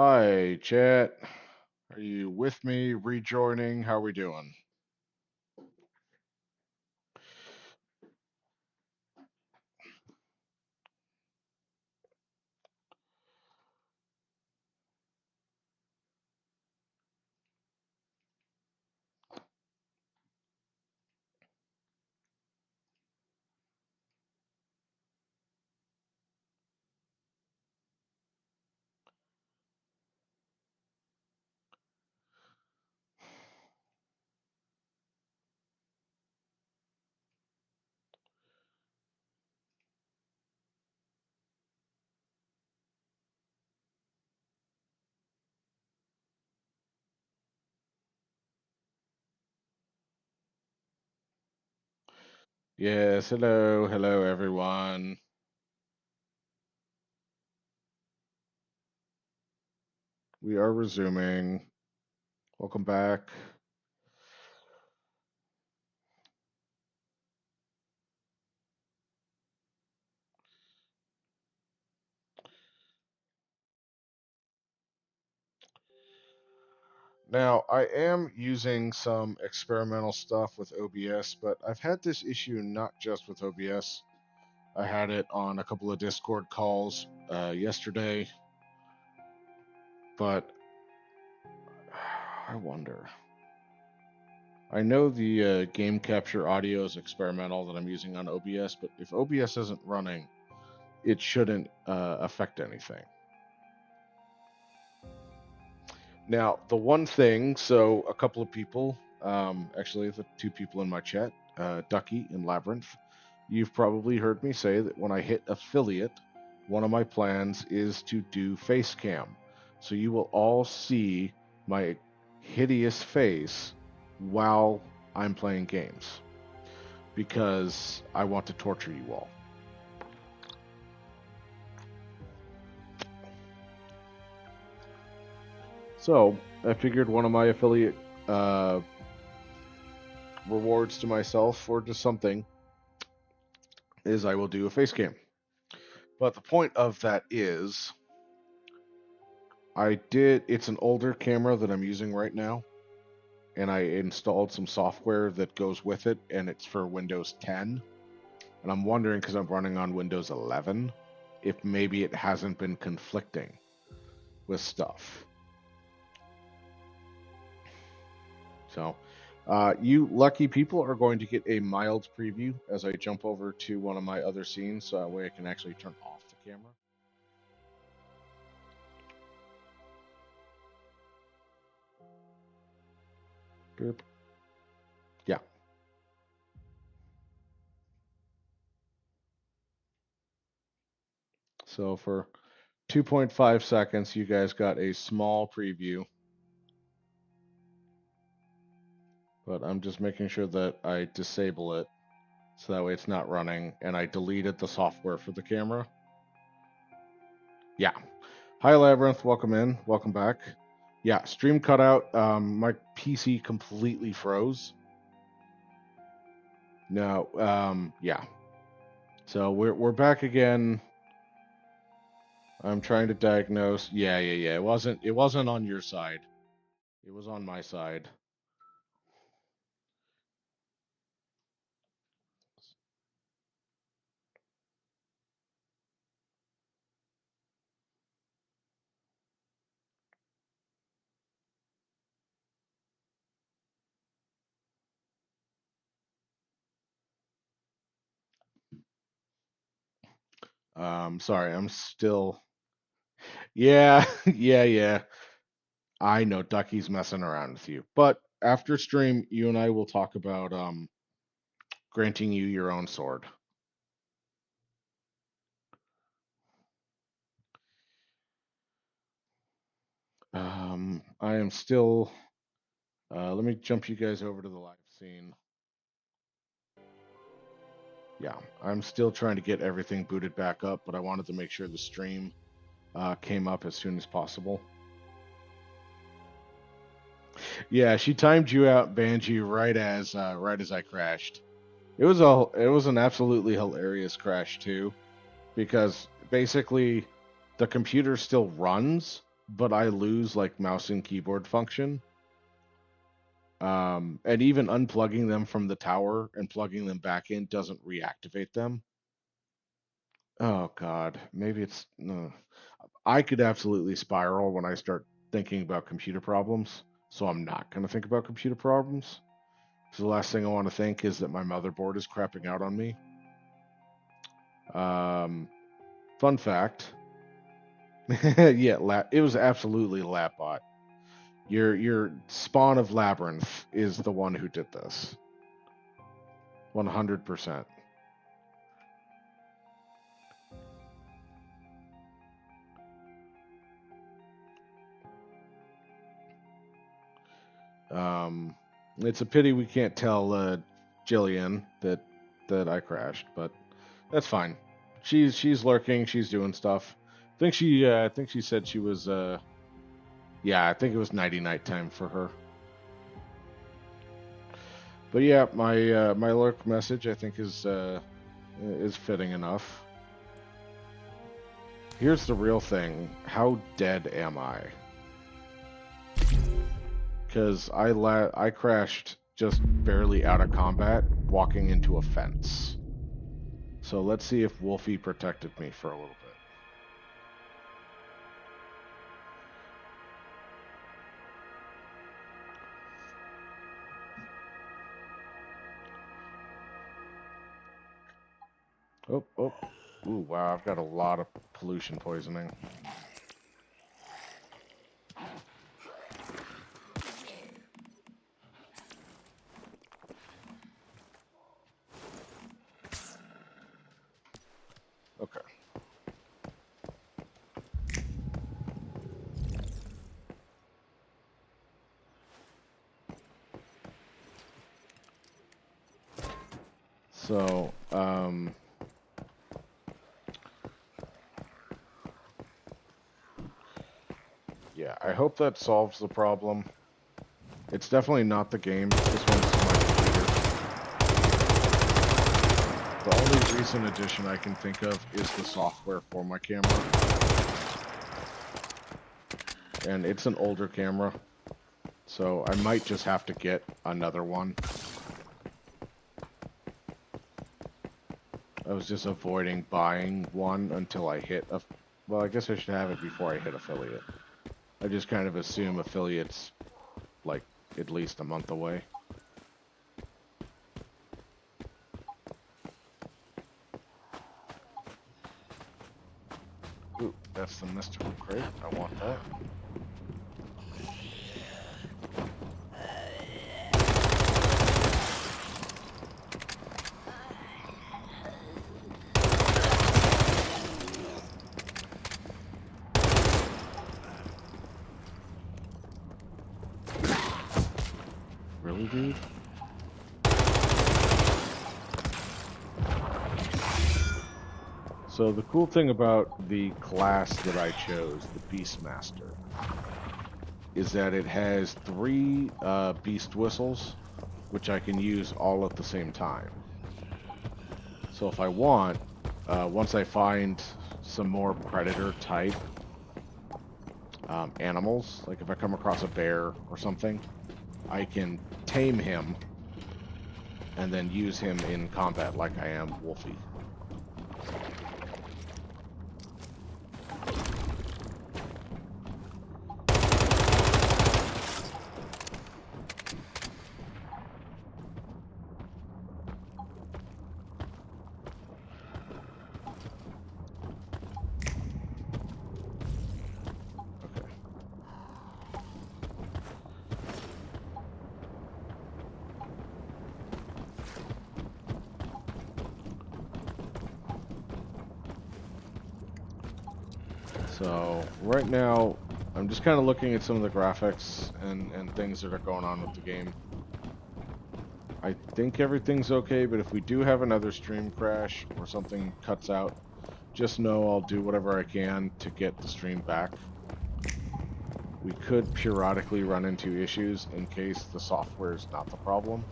Hi, chat. Are you with me? Rejoining? How are we doing? Yes, hello, everyone. We are resuming. Welcome back. Now, I am using some experimental stuff with OBS, but I've had this issue not just with OBS. I had it on a couple of Discord calls yesterday, but I wonder. I know the game capture audio is experimental that I'm using on OBS, but if OBS isn't running, it shouldn't affect anything. Now, the one thing, so a couple of people, actually the two people in my chat, Ducky and Labyrinth, you've probably heard me say that when I hit affiliate, one of my plans is to do face cam. So you will all see my hideous face while I'm playing games because I want to torture you all. So I figured one of my affiliate uh, rewards to myself or just something is I will do a face cam. But the point of that is it's an older camera that I'm using right now, and I installed some software that goes with it, and it's for Windows 10. And I'm wondering, because I'm running on Windows 11, if maybe it hasn't been conflicting with stuff. So, you lucky people are going to get a mild preview as I jump over to one of my other scenes, so that way I can actually turn off the camera. Boop. Yeah. So for 2.5 seconds, you guys got a small preview. But I'm just making sure that I disable it so that way it's not running, and I deleted the software for the camera. Yeah. Hi, Labyrinth. Welcome in. Welcome back. Yeah, stream cutout. My PC completely froze. No. Yeah. So we're back again. I'm trying to diagnose. Yeah. It wasn't on your side. It was on my side. Sorry. I'm still. Yeah. Yeah. I know Ducky's messing around with you. But after stream, you and I will talk about granting you your own sword. I am still. Let me jump you guys over to the live scene. Yeah, I'm still trying to get everything booted back up, but I wanted to make sure the stream came up as soon as possible. Yeah, she timed you out, banned you right as I crashed. It was an absolutely hilarious crash too, because basically the computer still runs, but I lose like mouse and keyboard function. And even unplugging them from the tower and plugging them back in doesn't reactivate them. Oh God, maybe it's no. I could absolutely spiral when I start thinking about computer problems, so I'm not going to think about computer problems. So the last thing I want to think is that my motherboard is crapping out on me. Um, Fun fact, yeah, it was absolutely Lapbot. Your spawn of Labyrinth is the one who did this. 100%. Um, it's a pity we can't tell Jillian that I crashed, but that's fine. She's lurking. She's doing stuff. I think she said she was. Yeah, I think it was nighty night time for her. But yeah, my lurk message I think is fitting enough. Here's the real thing. How dead am I? Because I crashed just barely out of combat, walking into a fence. So let's see if Wolfie protected me for a little bit. Oh. Ooh, wow, I've got a lot of pollution poisoning. Okay. So, yeah, I hope that solves the problem. It's definitely not the game. This one's my computer. The only recent addition I can think of is the software for my camera. And it's an older camera, so I might just have to get another one. I was just avoiding buying one until I hit a... Well, I guess I should have it before I hit affiliate. I just kind of assume affiliate's like at least a month away. Ooh, that's the mystical crate. I want that. Really, dude? So the cool thing about the class that I chose, the Beastmaster, is that it has 3 beast whistles, which I can use all at the same time. So if I want, once I find some more predator type animals, like if I come across a bear or something, I can tame him and then use him in combat like I am Wolfie. So right now, I'm just kind of looking at some of the graphics and things that are going on with the game. I think everything's okay, but if we do have another stream crash or something cuts out, just know I'll do whatever I can to get the stream back. We could periodically run into issues in case the software is not the problem.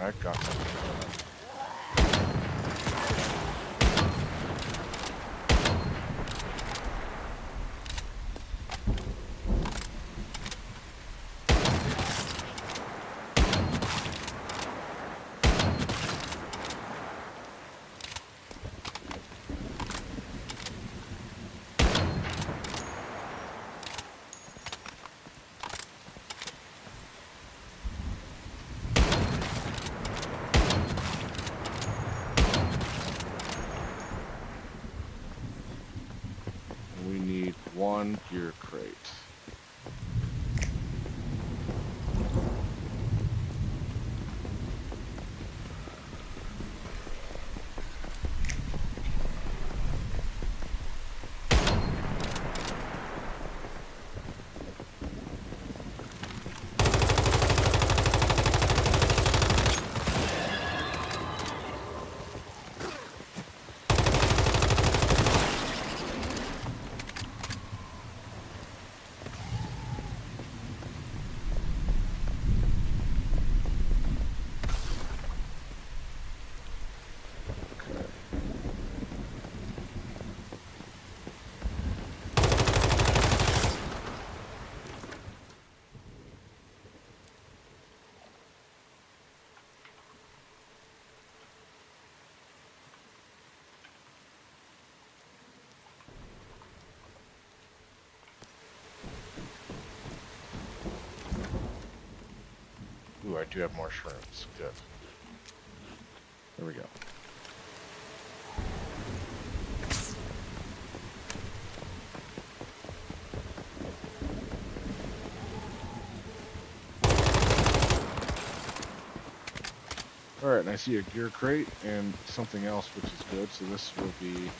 I got something. We need one gear crate. Ooh, I do have more shrooms. Good. There we go. Alright, and I see a gear crate and something else which is good, so this will be...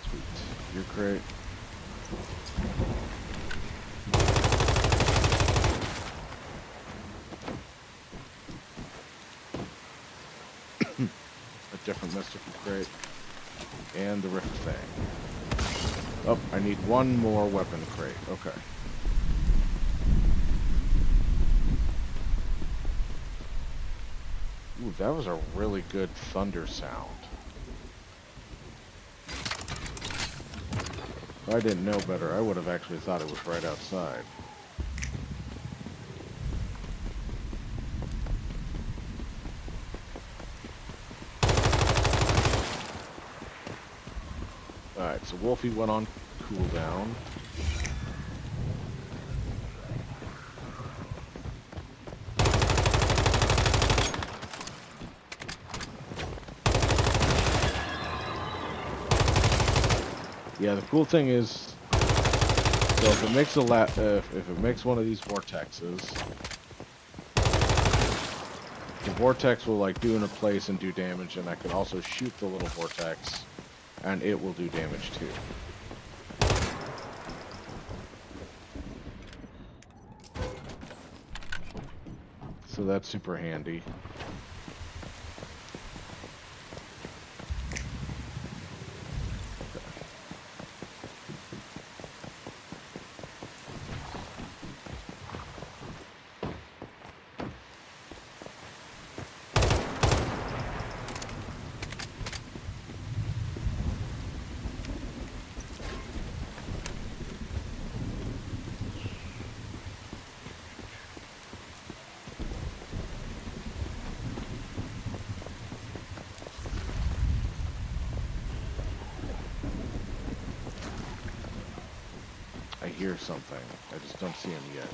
Sweet. Gear crate. A different mystical crate. And the rift thing. Oh, I need one more weapon crate. Okay. Ooh, that was a really good thunder sound. If I didn't know better, I would have actually thought it was right outside. Alright, so Wolfie went on cooldown. Yeah, the cool thing is, so if it makes if it makes one of these vortexes, the vortex will like do in a place and do damage, and I can also shoot the little vortex, and it will do damage too. So that's super handy. I hear something. I just don't see him yet.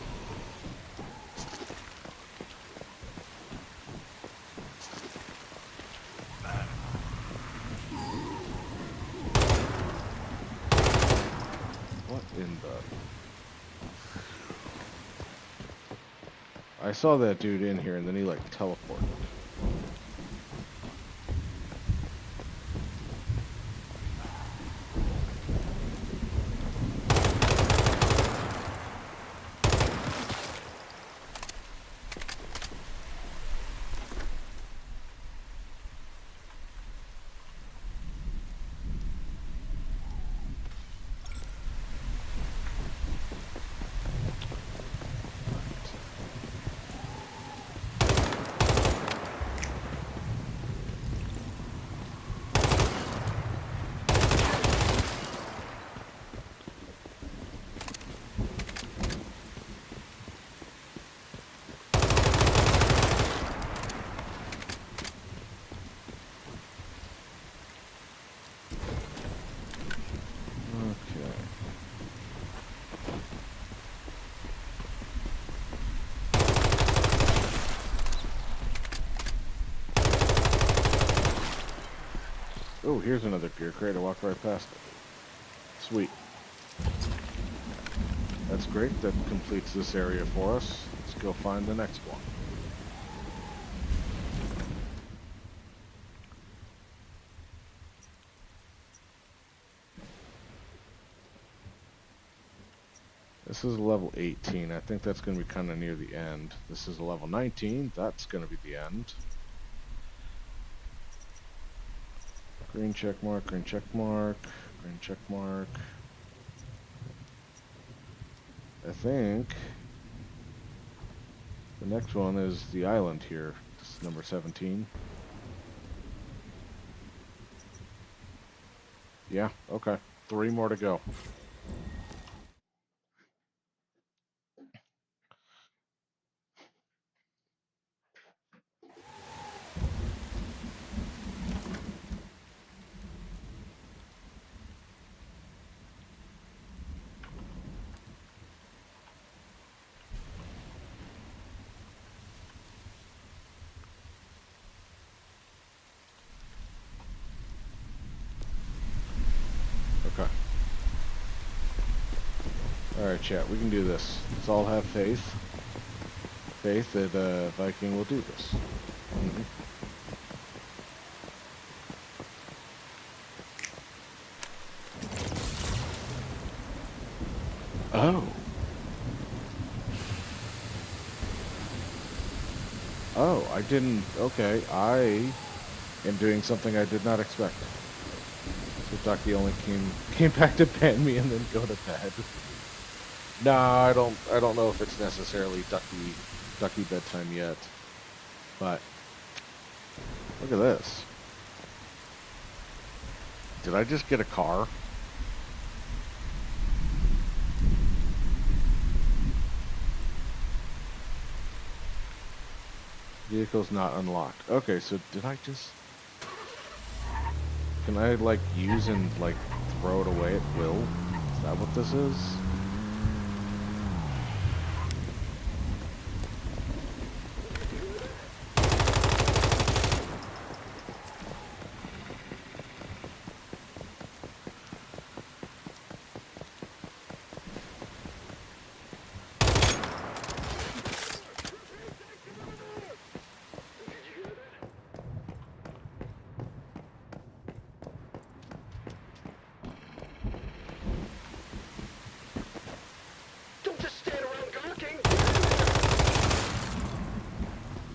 What in the... I saw that dude in here and then he like teleported. Oh, here's another gear crate. I walked right past it. Sweet. That's great. That completes this area for us. Let's go find the next one. This is level 18. I think that's going to be kind of near the end. This is a level 19. That's going to be the end. Green check mark, green check mark, green check mark. I think the next one is the island here. This is number 17. Yeah, okay. 3 more to go. Okay. Alright, chat, we can do this. Let's all have faith. Faith that Viking will do this. Mm-hmm. Oh. Oh, I didn't... Okay, I am doing something I did not expect. So Ducky only came back to ban me and then go to bed. Nah, I don't know if it's necessarily Ducky bedtime yet. But look at this. Did I just get a car? Vehicle's not unlocked. Okay, so did I just... Can I, like, use and, like, throw it away at will? Is that what this is?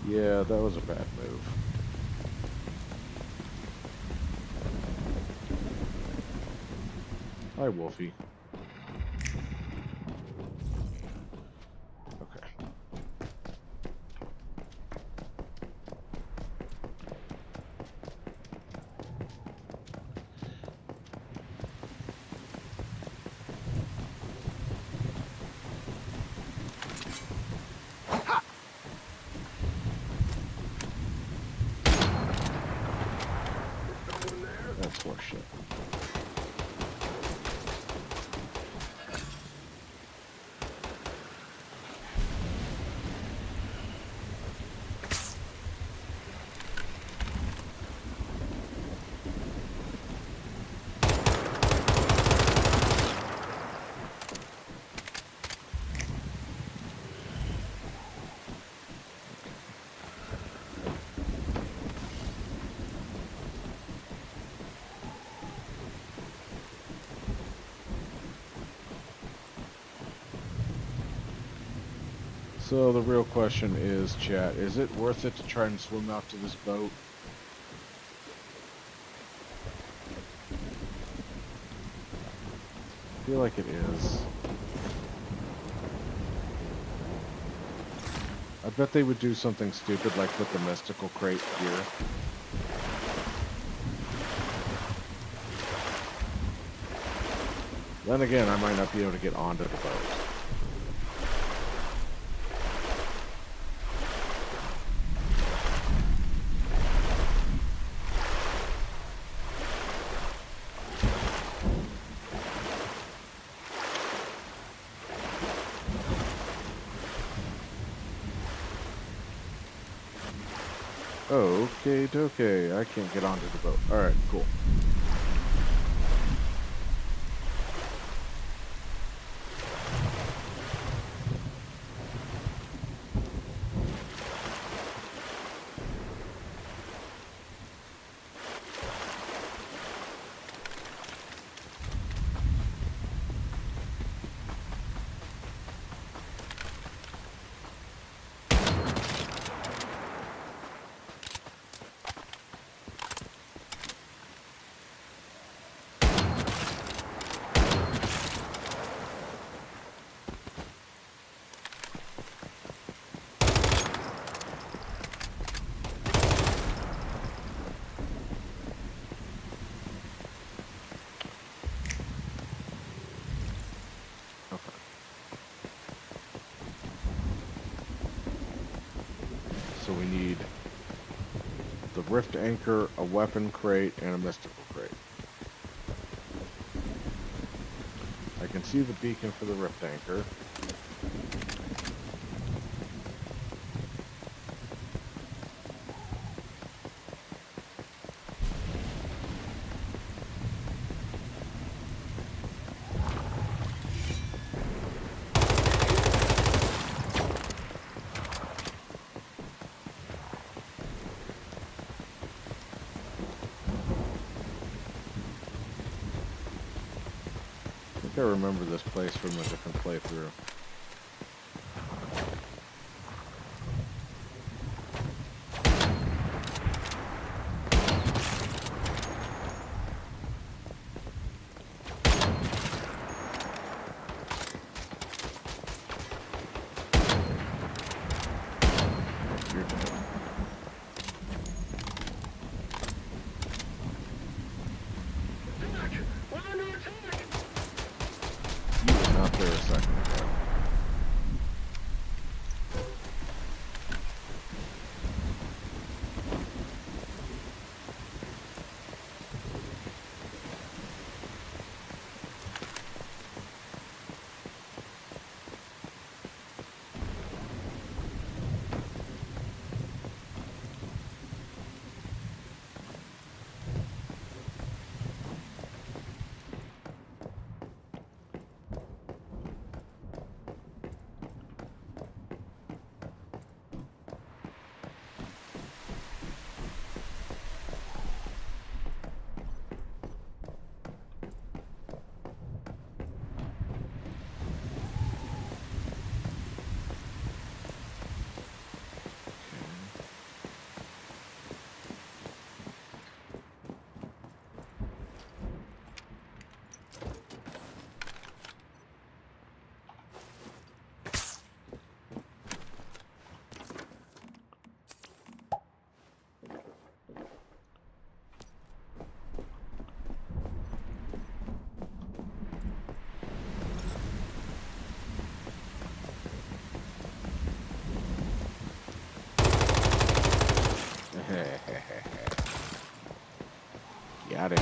Yeah, that was a bad move. Hi, Wolfie. Okay. That's horseshit. So the real question is, chat, is it worth it to try and swim out to this boat? I feel like it is. I bet they would do something stupid like put the mystical crate here. Then again, I might not be able to get onto the boat. Okay, okay. I can't get onto the boat. Alright, cool. Okay. So we need the rift anchor, a weapon crate, and a mystical crate. I can see the beacon for the rift anchor. I think I remember this place from a different playthrough. You're dead. You were not there a second ago. Got it.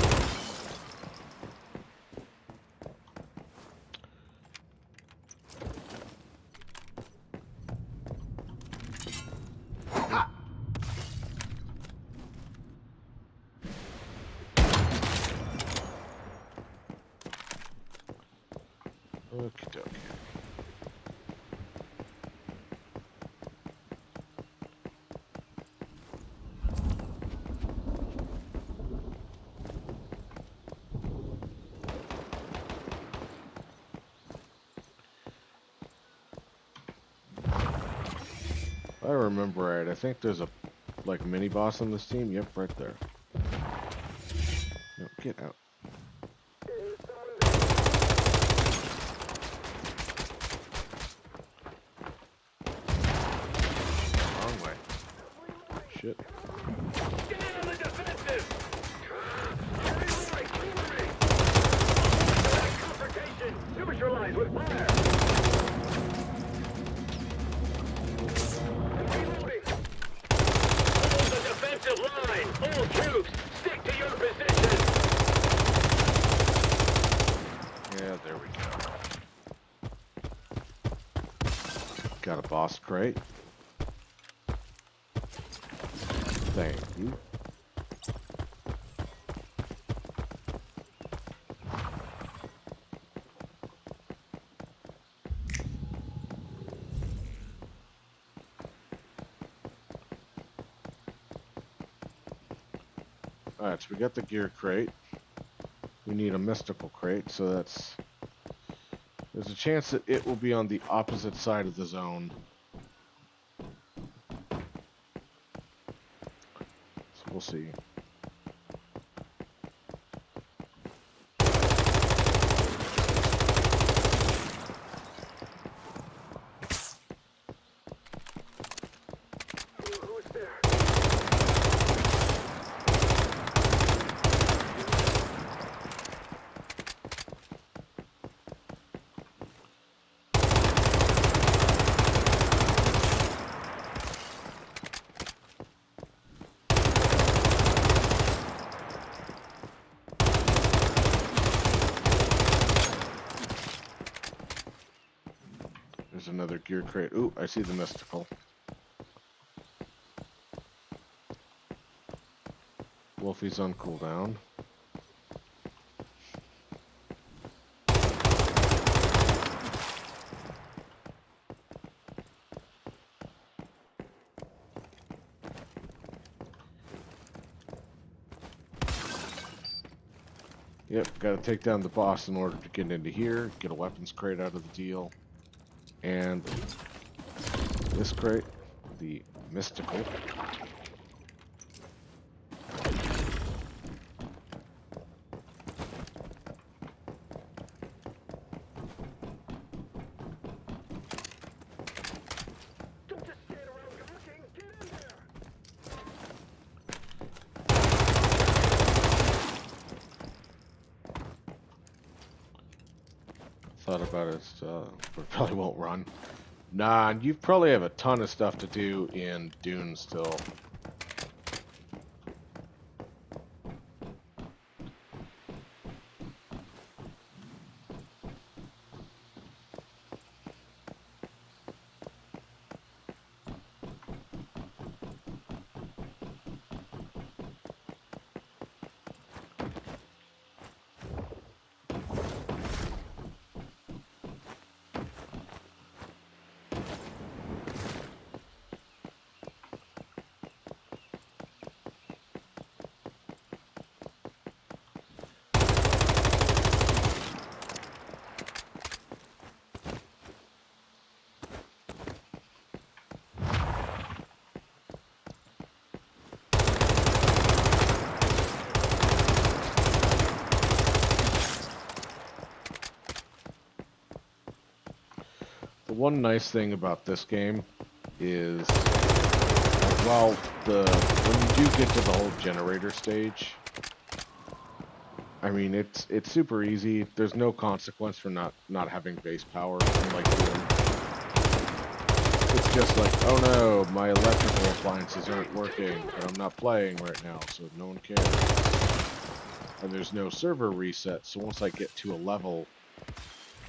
Okie dokie. If I remember right, I think there's a like mini boss on this team. Yep, right there. No, get out. Wrong way. Shit. Get on the defensive! Confrontation! Neutralize with fire! Reloading! Hold the defensive line! All troops, stick to your position! Yeah, there we go. Got a boss crate. Thank you. Alright, so we got the gear crate. We need a mystical crate, so there's a chance that it will be on the opposite side of the zone. So we'll see. Who's there? There's another gear crate. Ooh, I see the mystical. Wolfie's on cooldown. Yep, gotta take down the boss in order to get into here, get a weapons crate out of the deal. And this crate, the mystical. Don't just stand around gawking. Get in there. Thought about it, but probably won't run. Nah, you probably have a ton of stuff to do in Dune still. The one nice thing about this game is, well, when you do get to the whole generator stage, I mean it's super easy. There's no consequence for not having base power, unlike Doom. It's just like, oh no, my electrical appliances aren't working, but I'm not playing right now, so no one cares. And there's no server reset, so once I get to a level,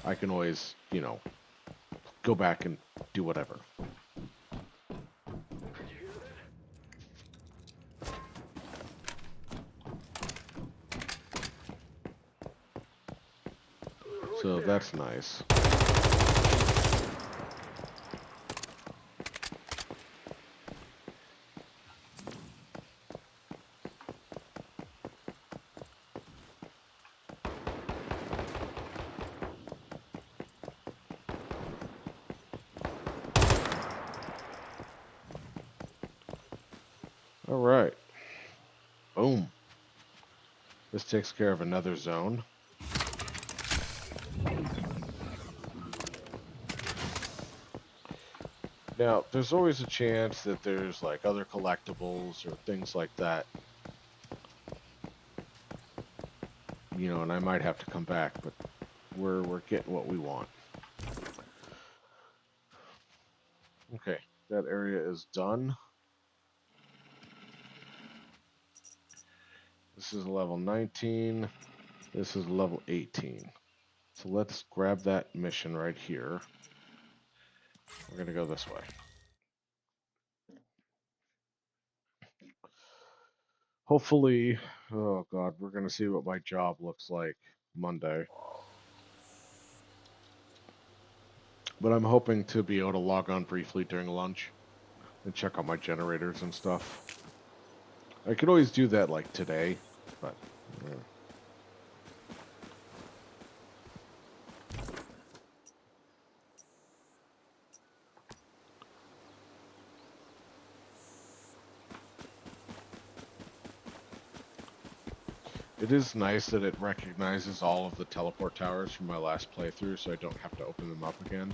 I can always, go back and do whatever. So that's nice. All right. Boom. This takes care of another zone. Now, there's always a chance that there's like other collectibles or things like that. And I might have to come back, but we're getting what we want. Okay, that area is done. This is level 19. This is level 18. So let's grab that mission right here. We're gonna go this way. Hopefully, oh God, we're gonna see what my job looks like Monday. But I'm hoping to be able to log on briefly during lunch and check out my generators and stuff. I could always do that like today, but it is nice that it recognizes all of the teleport towers from my last playthrough, so I don't have to open them up again.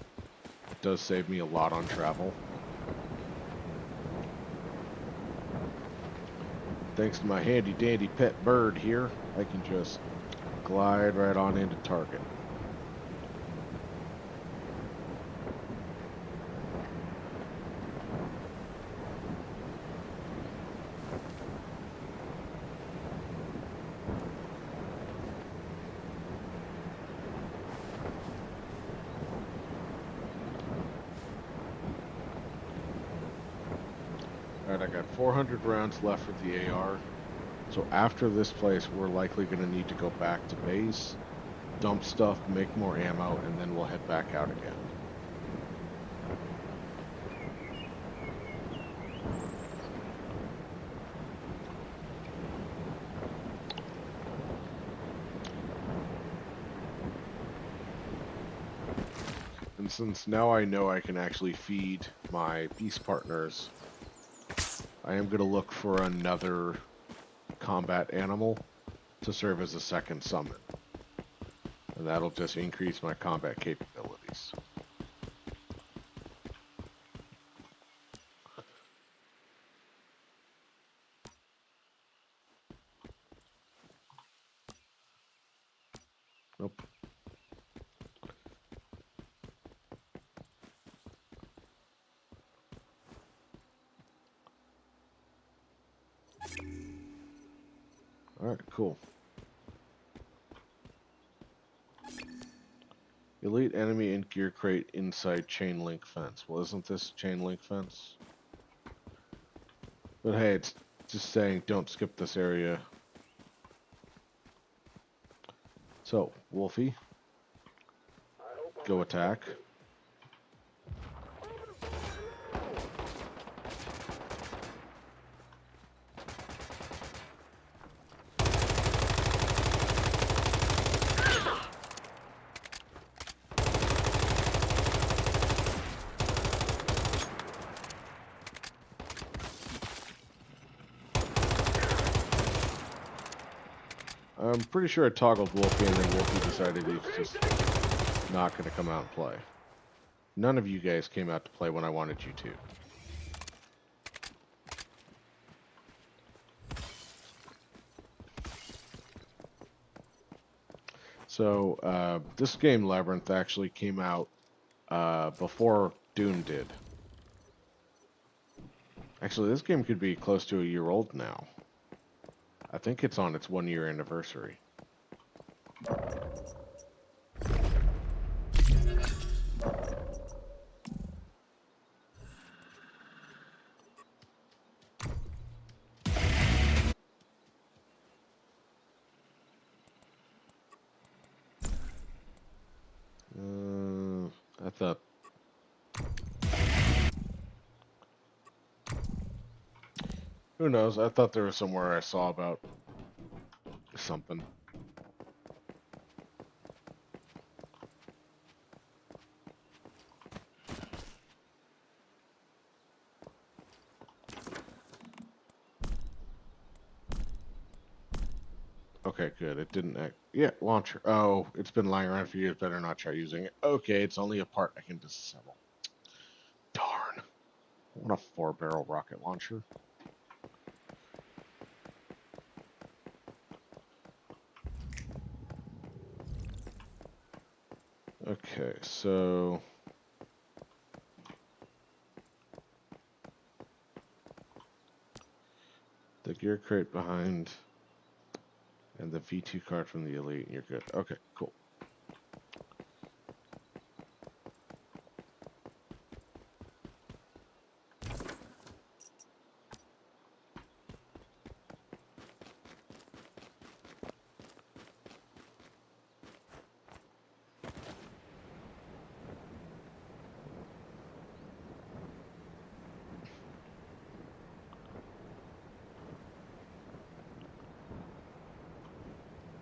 It does save me a lot on travel. Thanks to my handy dandy pet bird here, I can just glide right on into target. Alright, I got 400 rounds left with the AR. So after this place, we're likely going to need to go back to base, dump stuff, make more ammo, and then we'll head back out again. And since now I know I can actually feed my peace partners, I am going to look for another combat animal to serve as a second summon. And that'll just increase my combat capabilities. Nope. Alright, cool. Elite enemy and gear crate inside chain link fence. Well, isn't this chain link fence? But hey, it's just saying don't skip this area. So, Wolfie, go attack. I'm pretty sure I toggled Wolfie and then Wolfie decided he's just not going to come out and play. None of you guys came out to play when I wanted you to. So, this game, Labyrinth, actually came out before Doom did. Actually, this game could be close to a year old now. I think it's on its 1-year anniversary. I thought... Who knows? I thought there was somewhere I saw about something. Okay, good. It didn't act... Yeah, launcher. Oh, it's been lying around for years. Better not try using it. Okay, it's only a part I can disassemble. Darn. I want a 4-barrel rocket launcher. Okay, so... the gear crate behind... and the V2 card from the Elite, and you're good. Okay, cool.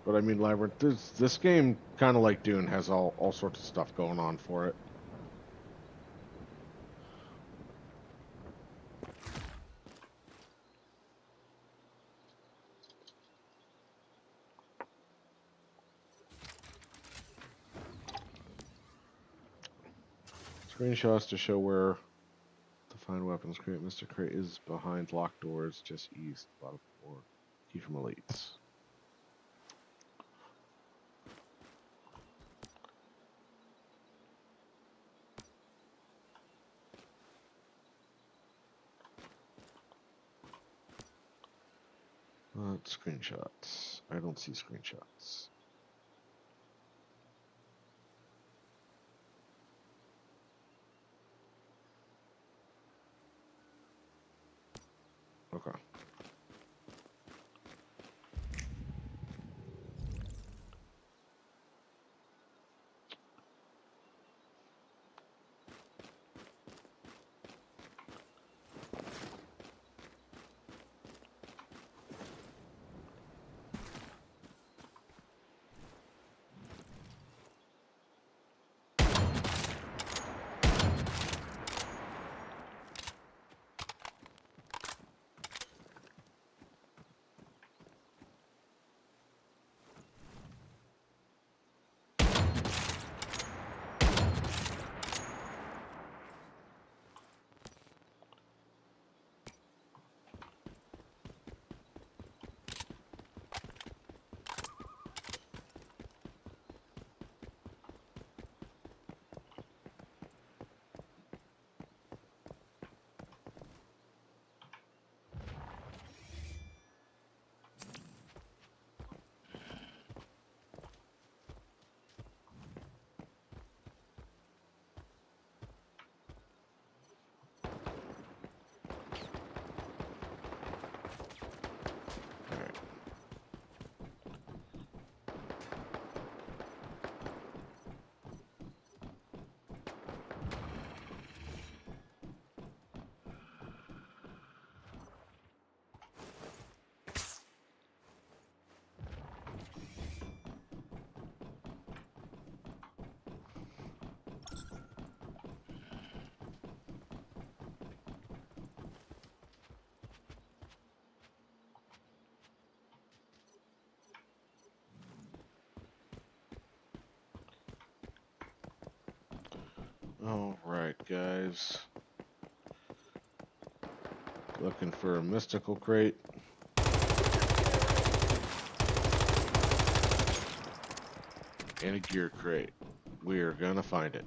But I mean, Labyrinth, this game, kind of like Dune, has all sorts of stuff going on for it. Screenshots to show where to find weapons. Crate. Mr. Crate is behind locked doors, just east, bottom floor. Key from elites. Screenshots. I don't see screenshots. Okay. All right, guys. Looking for a mystical crate. And a gear crate. We are gonna find it.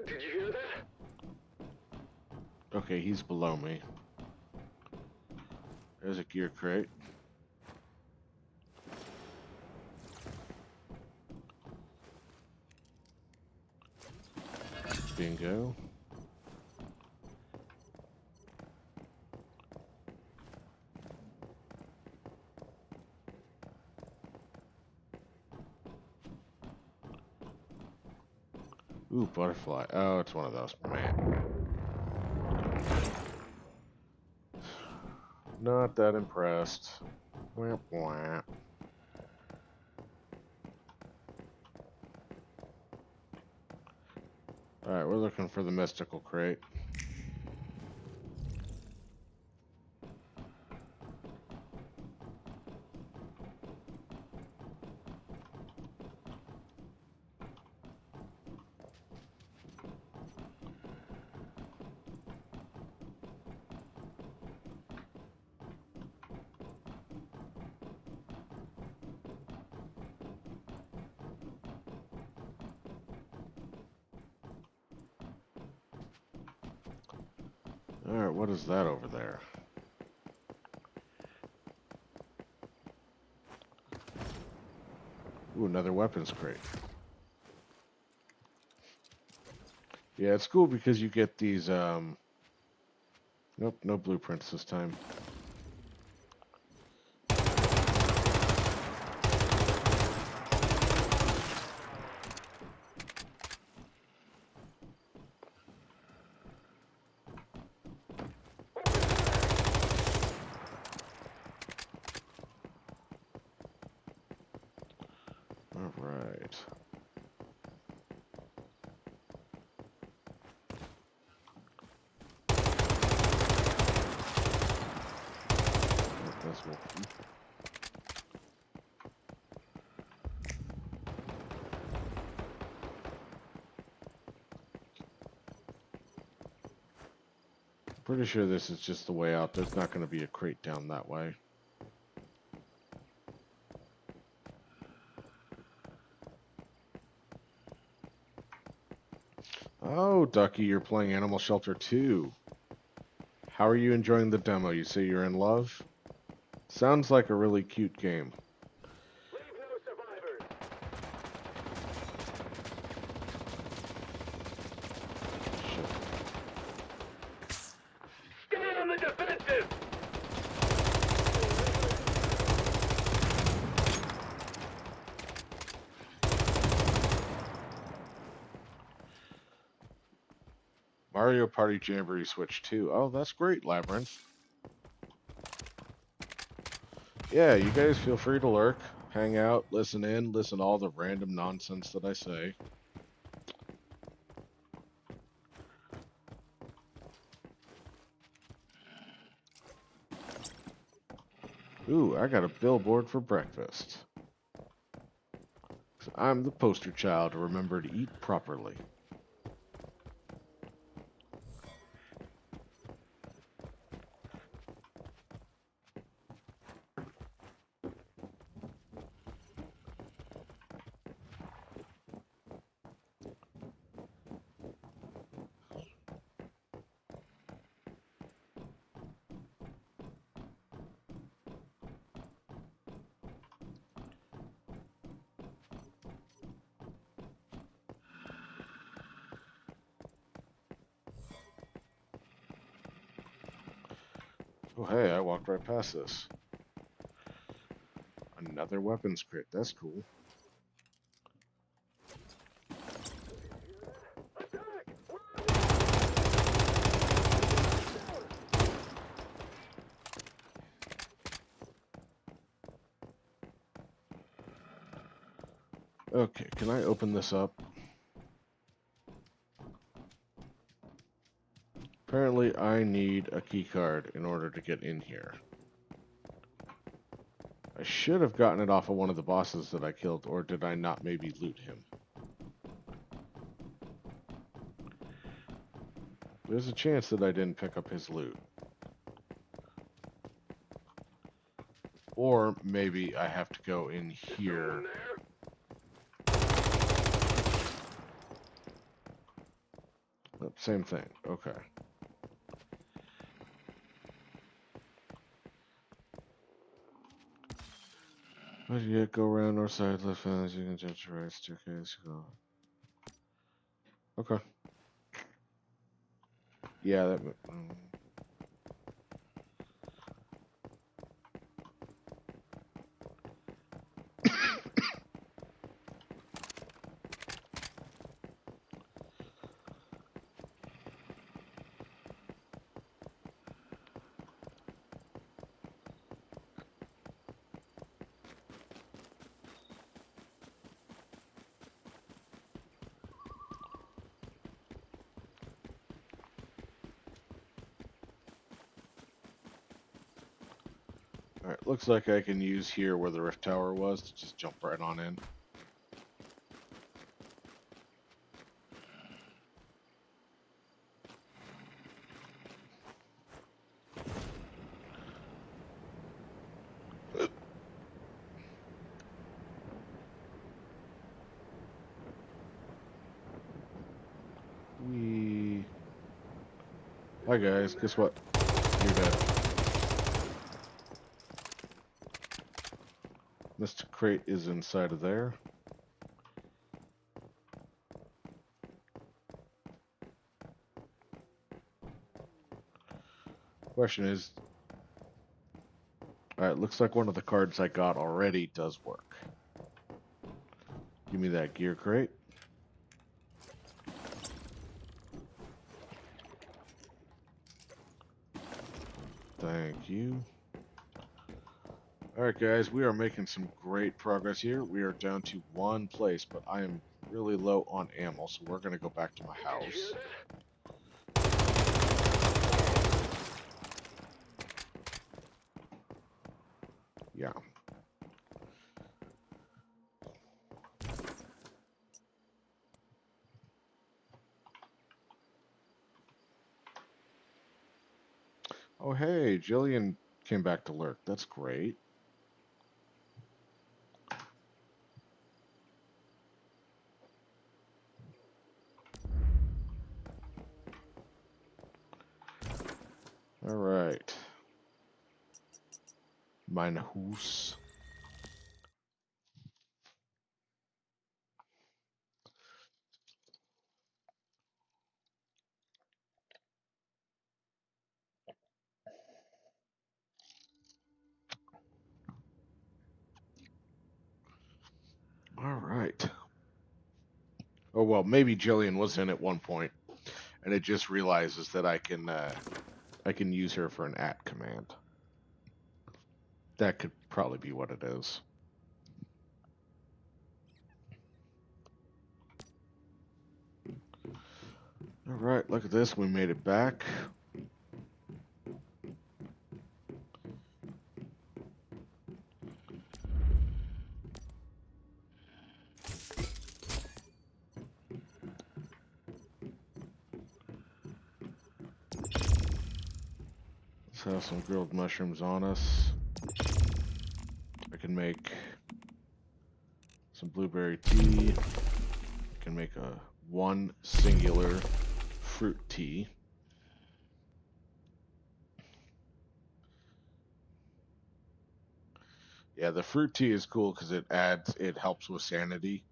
Did you hear that? Okay, he's below me. There's a gear crate. Bingo. Ooh, butterfly. Oh, it's one of those. Man. Not that impressed. Wamp wamp. Alright, we're looking for the mystical crate. Alright, what is that over there? Ooh, another weapons crate. Yeah, it's cool because you get these, nope, no blueprints this time. Alright. That's Wolfie. Pretty sure this is just the way out. There's not going to be a crate down that way. Oh, Ducky, you're playing Animal Shelter 2. How are you enjoying the demo? You say you're in love? Sounds like a really cute game. Leave no survivors. Shit. Stay on the defensive. Mario Party Jamboree Switch 2. Oh, that's great, Labyrinth. Yeah, you guys feel free to lurk, hang out, listen in, listen to all the random nonsense that I say. Ooh, I got a billboard for breakfast. I'm the poster child to remember to eat properly. Oh, hey, I walked right past this. Another weapons crate. That's cool. Okay, can I open this up? Apparently, I need a key card in order to get in here. I should have gotten it off of one of the bosses that I killed, or did I not maybe loot him? There's a chance that I didn't pick up his loot. Or maybe I have to go in here. Oh, same thing. Okay. But yeah, go around north side, left hand, you can jump to right staircase. Go. Okay. Yeah, that. Alright, looks like I can use here where the rift tower was to just jump right on in. We. Hi guys, guess what? You're dead. Mr. Crate is inside of there. Question is, alright, looks like one of the cards I got already does work. Give me that gear crate. Thank you. Alright guys, we are making some great progress here. We are down to one place, but I am really low on ammo, so we're going to go back to my house. Yeah. Oh hey, Jillian came back to lurk. That's great. Alright. Mein Hus. Alright. Oh well, maybe Jillian was in at one point, and it just realizes that I can use her for an at command. That could probably be what it is. Alright, look at this. We made it back. Let's have some grilled mushrooms on us. I can make some blueberry tea. I can make one singular fruit tea. Yeah, the fruit tea is cool because it helps with sanity.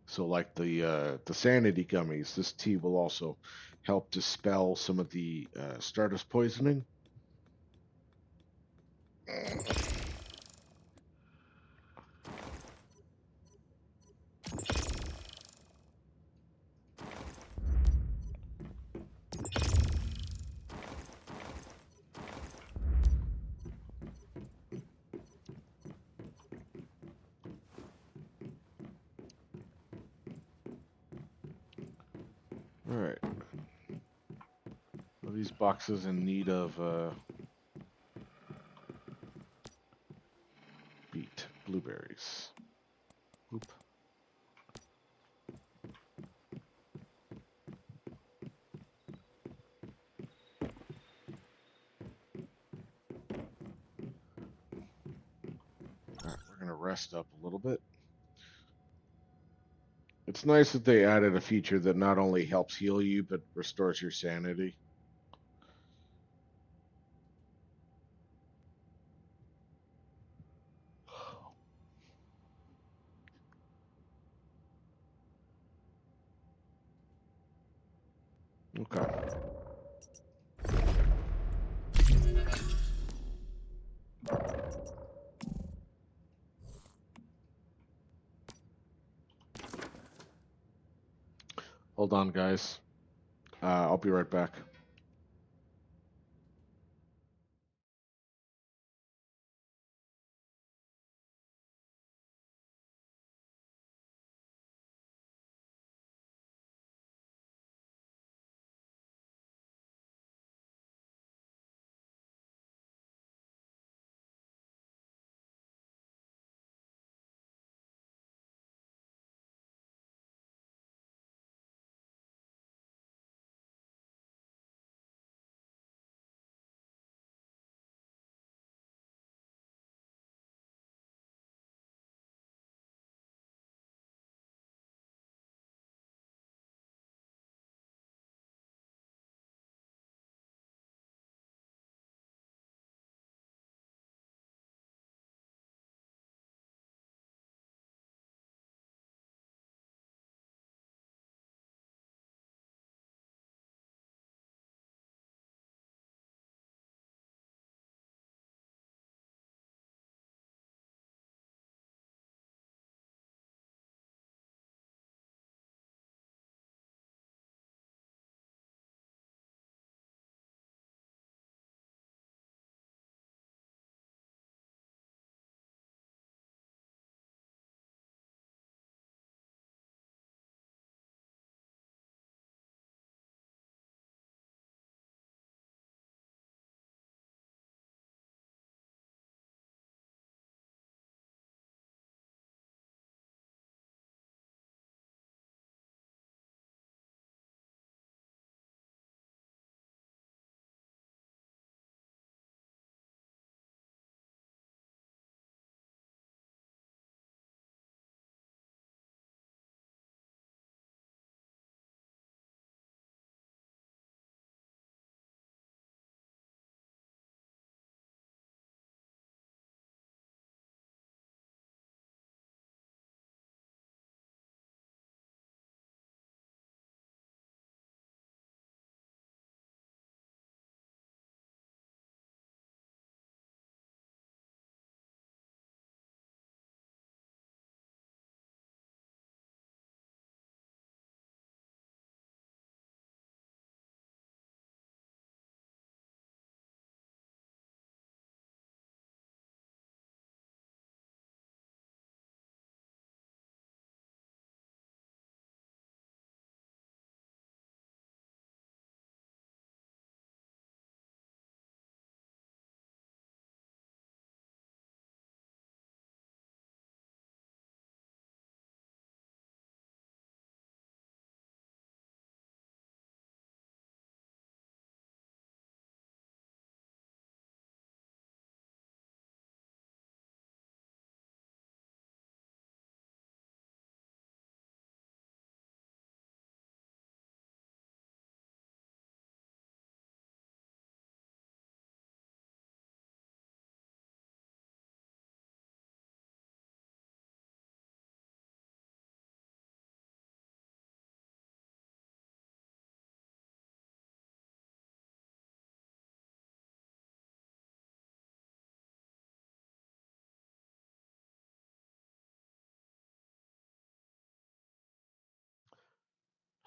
So like the sanity gummies, this tea will also help dispel some of the Stardust poisoning. All right. Are these boxes in need of beet blueberries? Oop. All right, we're gonna rest up a little bit. It's nice that they added a feature that not only helps heal you but restores your sanity. Okay. Hold on, guys. I'll be right back.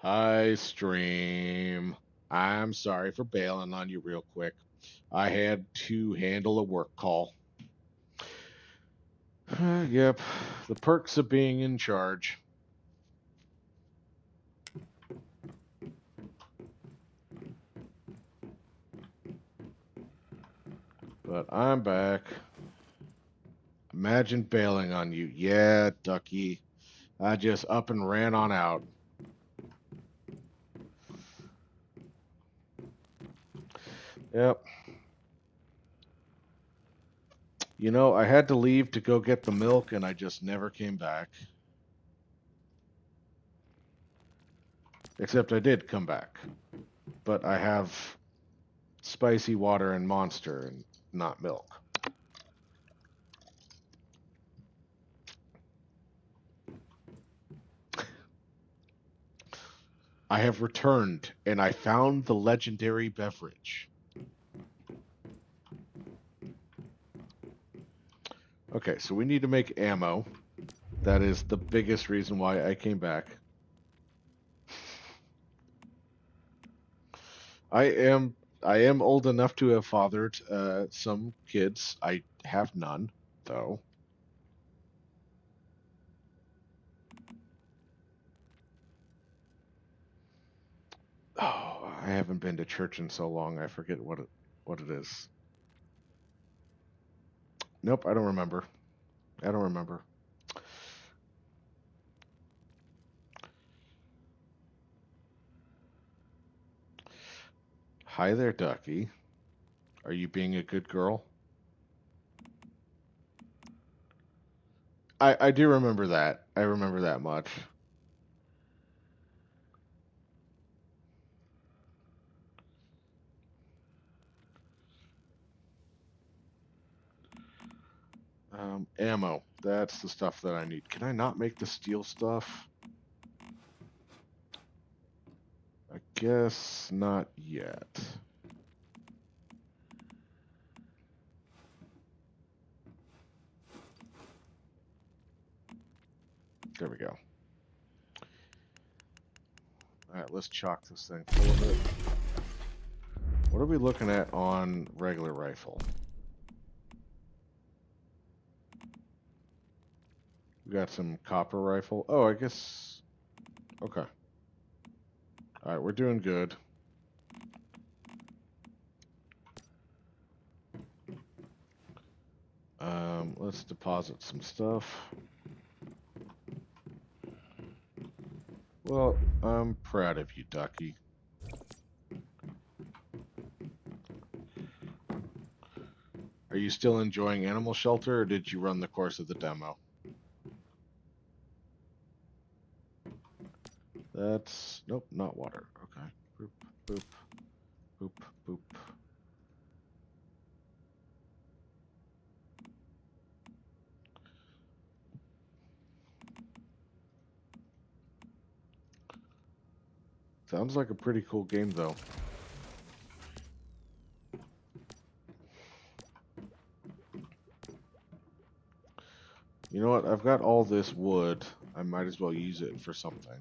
Hi, stream. I'm sorry for bailing on you real quick. I had to handle a work call. Yep, the perks of being in charge. But I'm back. Imagine bailing on you. Yeah, Ducky. I just up and ran on out. Yep. You know, I had to leave to go get the milk, and I just never came back. Except I did come back. But I have spicy water and monster and not milk. I have returned, and I found the legendary beverage. Okay, so we need to make ammo. That is the biggest reason why I came back. I am old enough to have fathered some kids. I have none, though. Oh, I haven't been to church in so long. I forget what it is. Nope, I don't remember. I don't remember. Hi there, Ducky. Are you being a good girl? I do remember that. I remember that much. Ammo. That's the stuff that I need. Can I not make the steel stuff? I guess not yet. There we go. Alright, let's chalk this thing full of it. What are we looking at on regular rifle? We got some copper rifle. Oh, I guess... Okay. Alright, we're doing good. Let's deposit some stuff. Well, I'm proud of you, Ducky. Are you still enjoying Animal Shelter, or did you run the course of the demo? That's... Nope, not water. Okay. Boop, boop, boop, boop. Sounds like a pretty cool game, though. You know what? I've got all this wood. I might as well use it for something.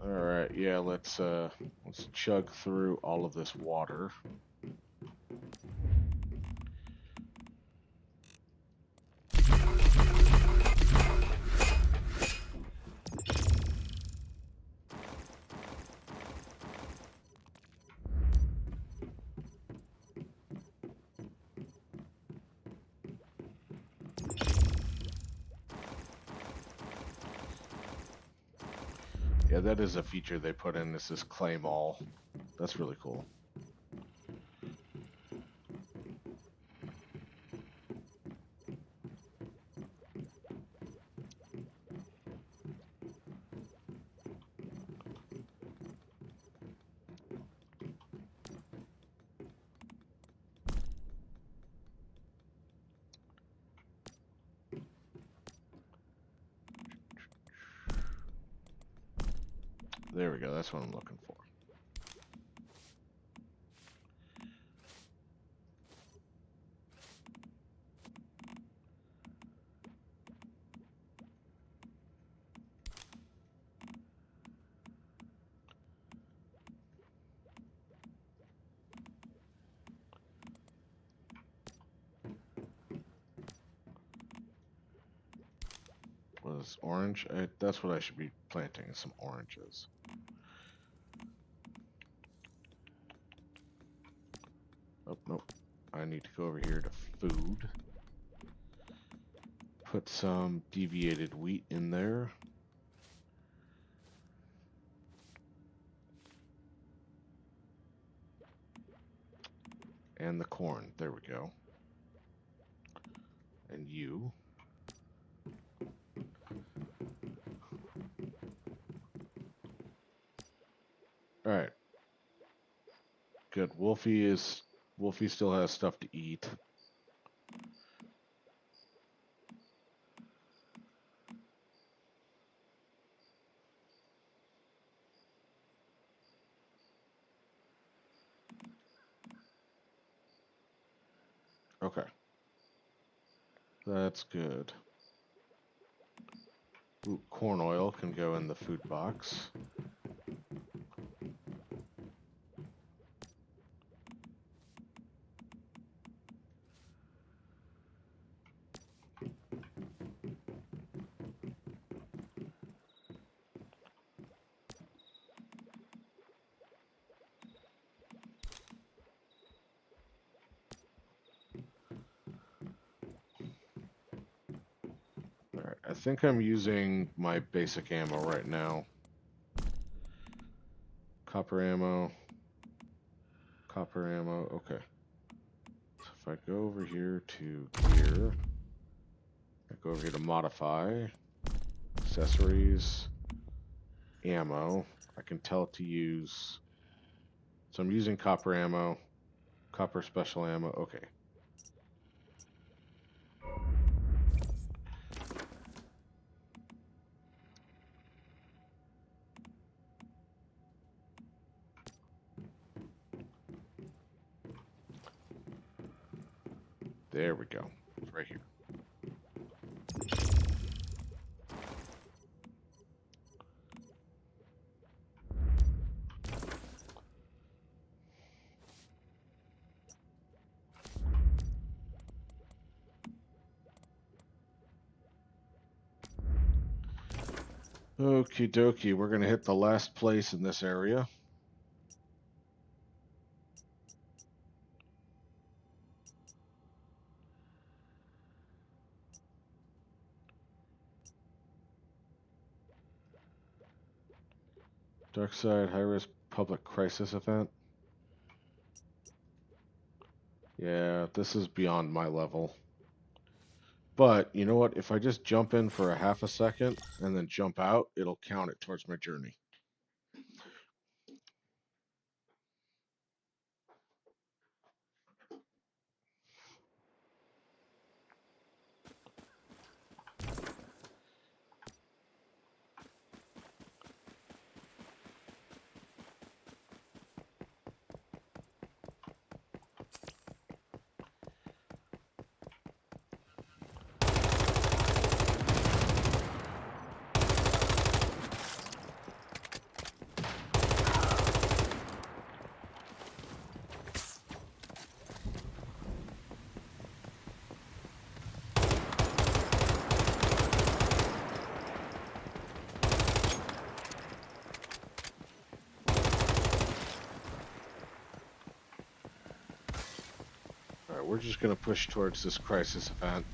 Alright, yeah, let's chug through all of this water. that is a feature they put in. This is claim all. That's really cool. There we go. That's what I'm looking for. Was orange? That's what I should be planting, some oranges. Oh, nope. I need to go over here to food. Put some deviated wheat in there. And the corn. There we go. And you. Alright. Good. Wolfie still has stuff to eat. Okay. That's good. Ooh, corn oil can go in the food box. Alright, I think I'm using my basic ammo right now. Copper ammo. Copper ammo, okay. So if I go over here to gear, I go over here to modify, accessories, ammo, I can tell it to use, so I'm using copper ammo, copper special ammo, okay. There we go, it's right here. Okie dokie, we're gonna hit the last place in this area. Dark side, high-risk public crisis event. Yeah, this is beyond my level. But, you know what? If I just jump in for a half a second and then jump out, it'll count it towards my journey. Alright, we're just gonna push towards this crisis event.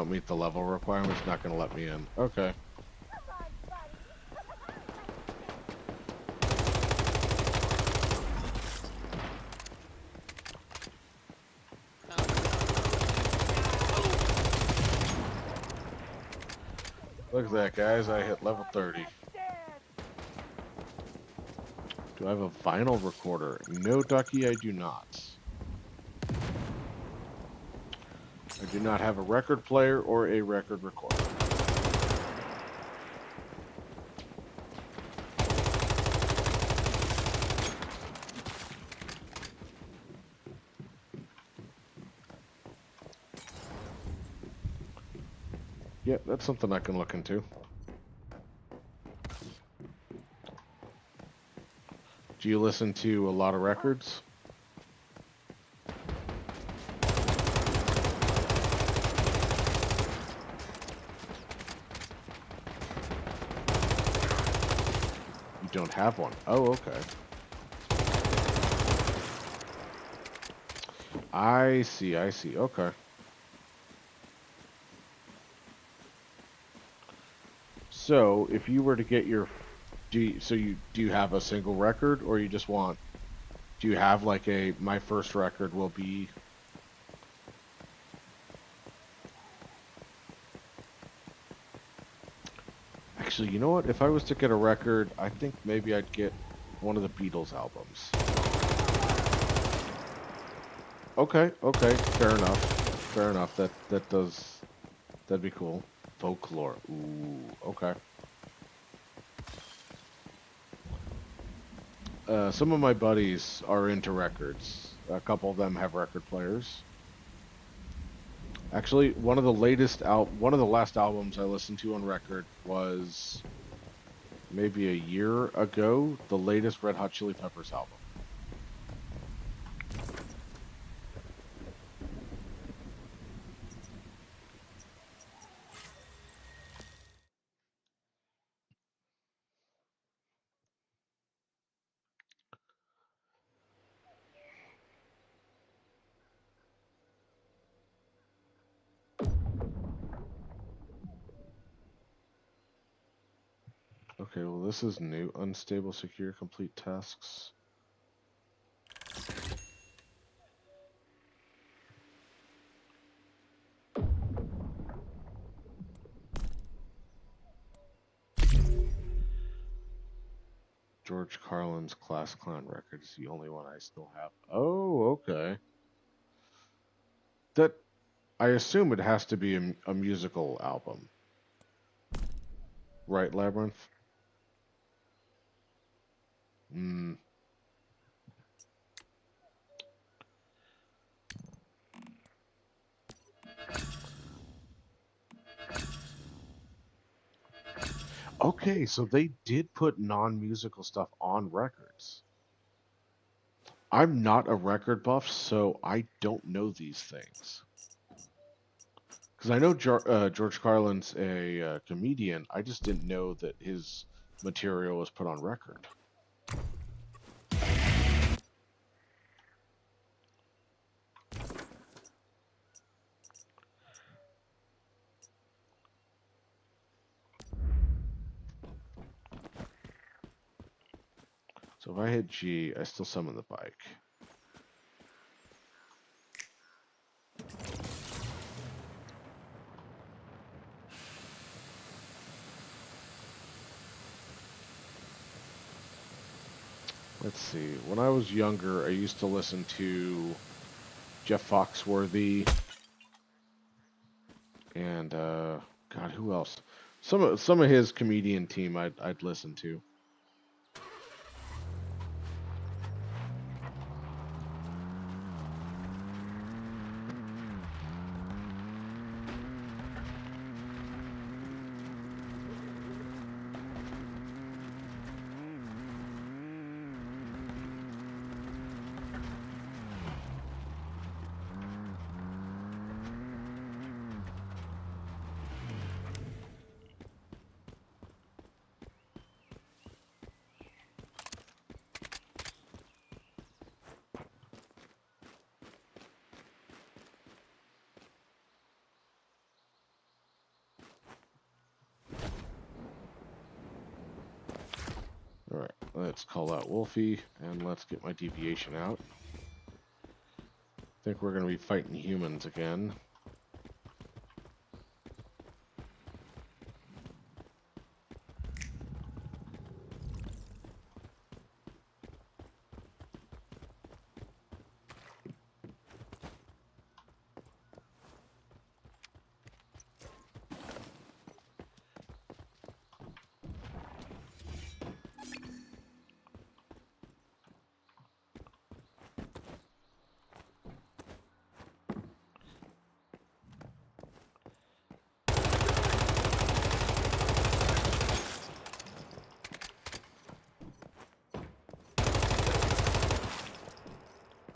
don't meet the level requirements, not going to let me in. Okay. Look at that, guys. I hit level 30. Do I have a vinyl recorder? No, Ducky, I do not. I do not have a record player or a record recorder. Yep, that's something I can look into. Do you listen to a lot of records? You don't have one. Oh, okay. I see, I see. Okay. So, if you were to get your do you have a single record, or you just want, do you have like a my first record will be? Actually, you know what? If I was to get a record, I think maybe I'd get one of the Beatles albums. Okay, okay, fair enough. Fair enough. That'd be cool. Folklore. Ooh, okay. Some of my buddies are into records. A couple of them have record players. Actually, one of the last albums I listened to on record was maybe a year ago, the latest Red Hot Chili Peppers album. Okay, well this is new. Unstable, secure, complete tasks. George Carlin's Class Clown record is the only one I still have. Oh, okay. That I assume it has to be a musical album, right, Labyrinth? Hmm. Okay, so they did put non-musical stuff on records. I'm not a record buff, so I don't know these things. Because I know George Carlin's a comedian. I just didn't know that his material was put on record. So if I hit G, I still summon the bike. Let's see. When I was younger, I used to listen to Jeff Foxworthy and God, who else? Some of his comedian team I'd listen to. Let's call out Wolfie, and let's get my deviation out. I think we're going to be fighting humans again.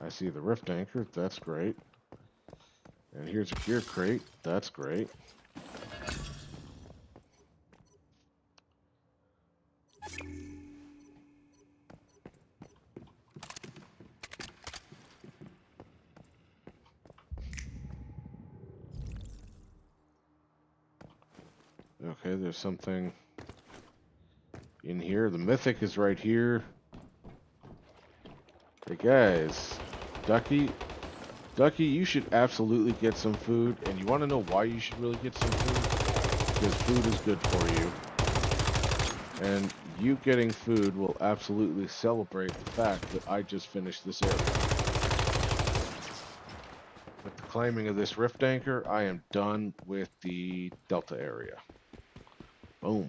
I see the rift anchor. That's great. And here's a gear crate. That's great. Okay, there's something in here. The mythic is right here. Hey guys, Ducky, you should absolutely get some food. And you want to know why you should really get some food? Because food is good for you. And you getting food will absolutely celebrate the fact that I just finished this area. With the claiming of this rift anchor, I am done with the Delta area. Boom.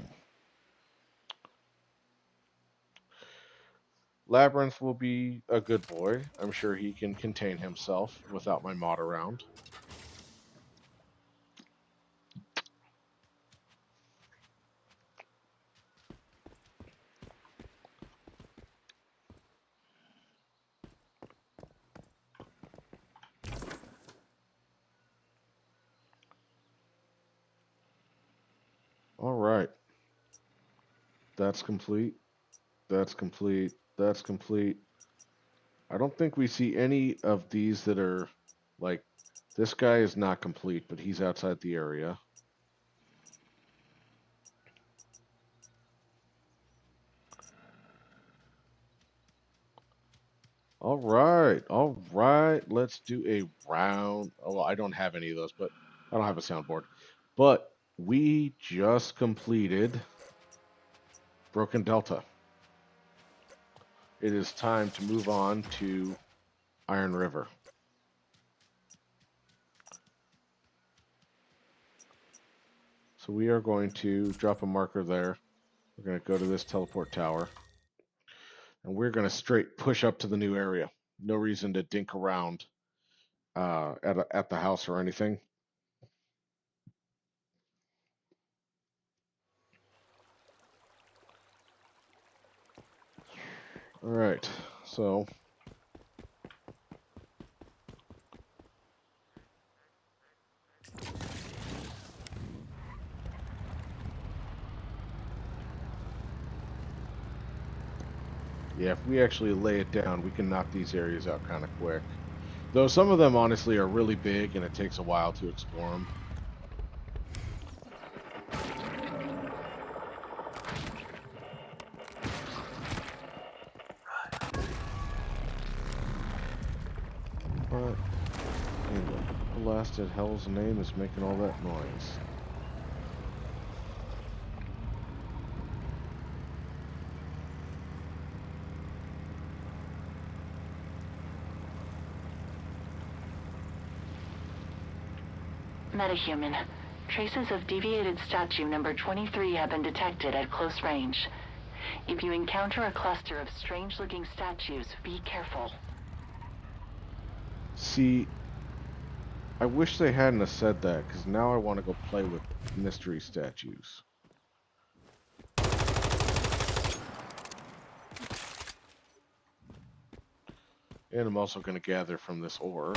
Labyrinth will be a good boy. I'm sure he can contain himself without my mod around. All right. That's complete. That's complete. That's complete. I don't think we see any of these that are like, this guy is not complete, but he's outside the area. All right, let's do a round. Oh, well, I don't have any of those, but I don't have a soundboard. But we just completed Broken Delta. It is time to move on to Iron River. So we are going to drop a marker there. We're going to go to this teleport tower. And we're going to straight push up to the new area. No reason to dink around at the house or anything. All right, so yeah, if we actually lay it down, we can knock these areas out kind of quick. Though some of them honestly are really big and it takes a while to explore them. What in the blasted hell's name is making all that noise? Metahuman. Traces of deviated statue number 23 have been detected at close range. If you encounter a cluster of strange-looking statues, be careful. See, I wish they hadn't have said that, because now I want to go play with mystery statues. And I'm also going to gather from this ore.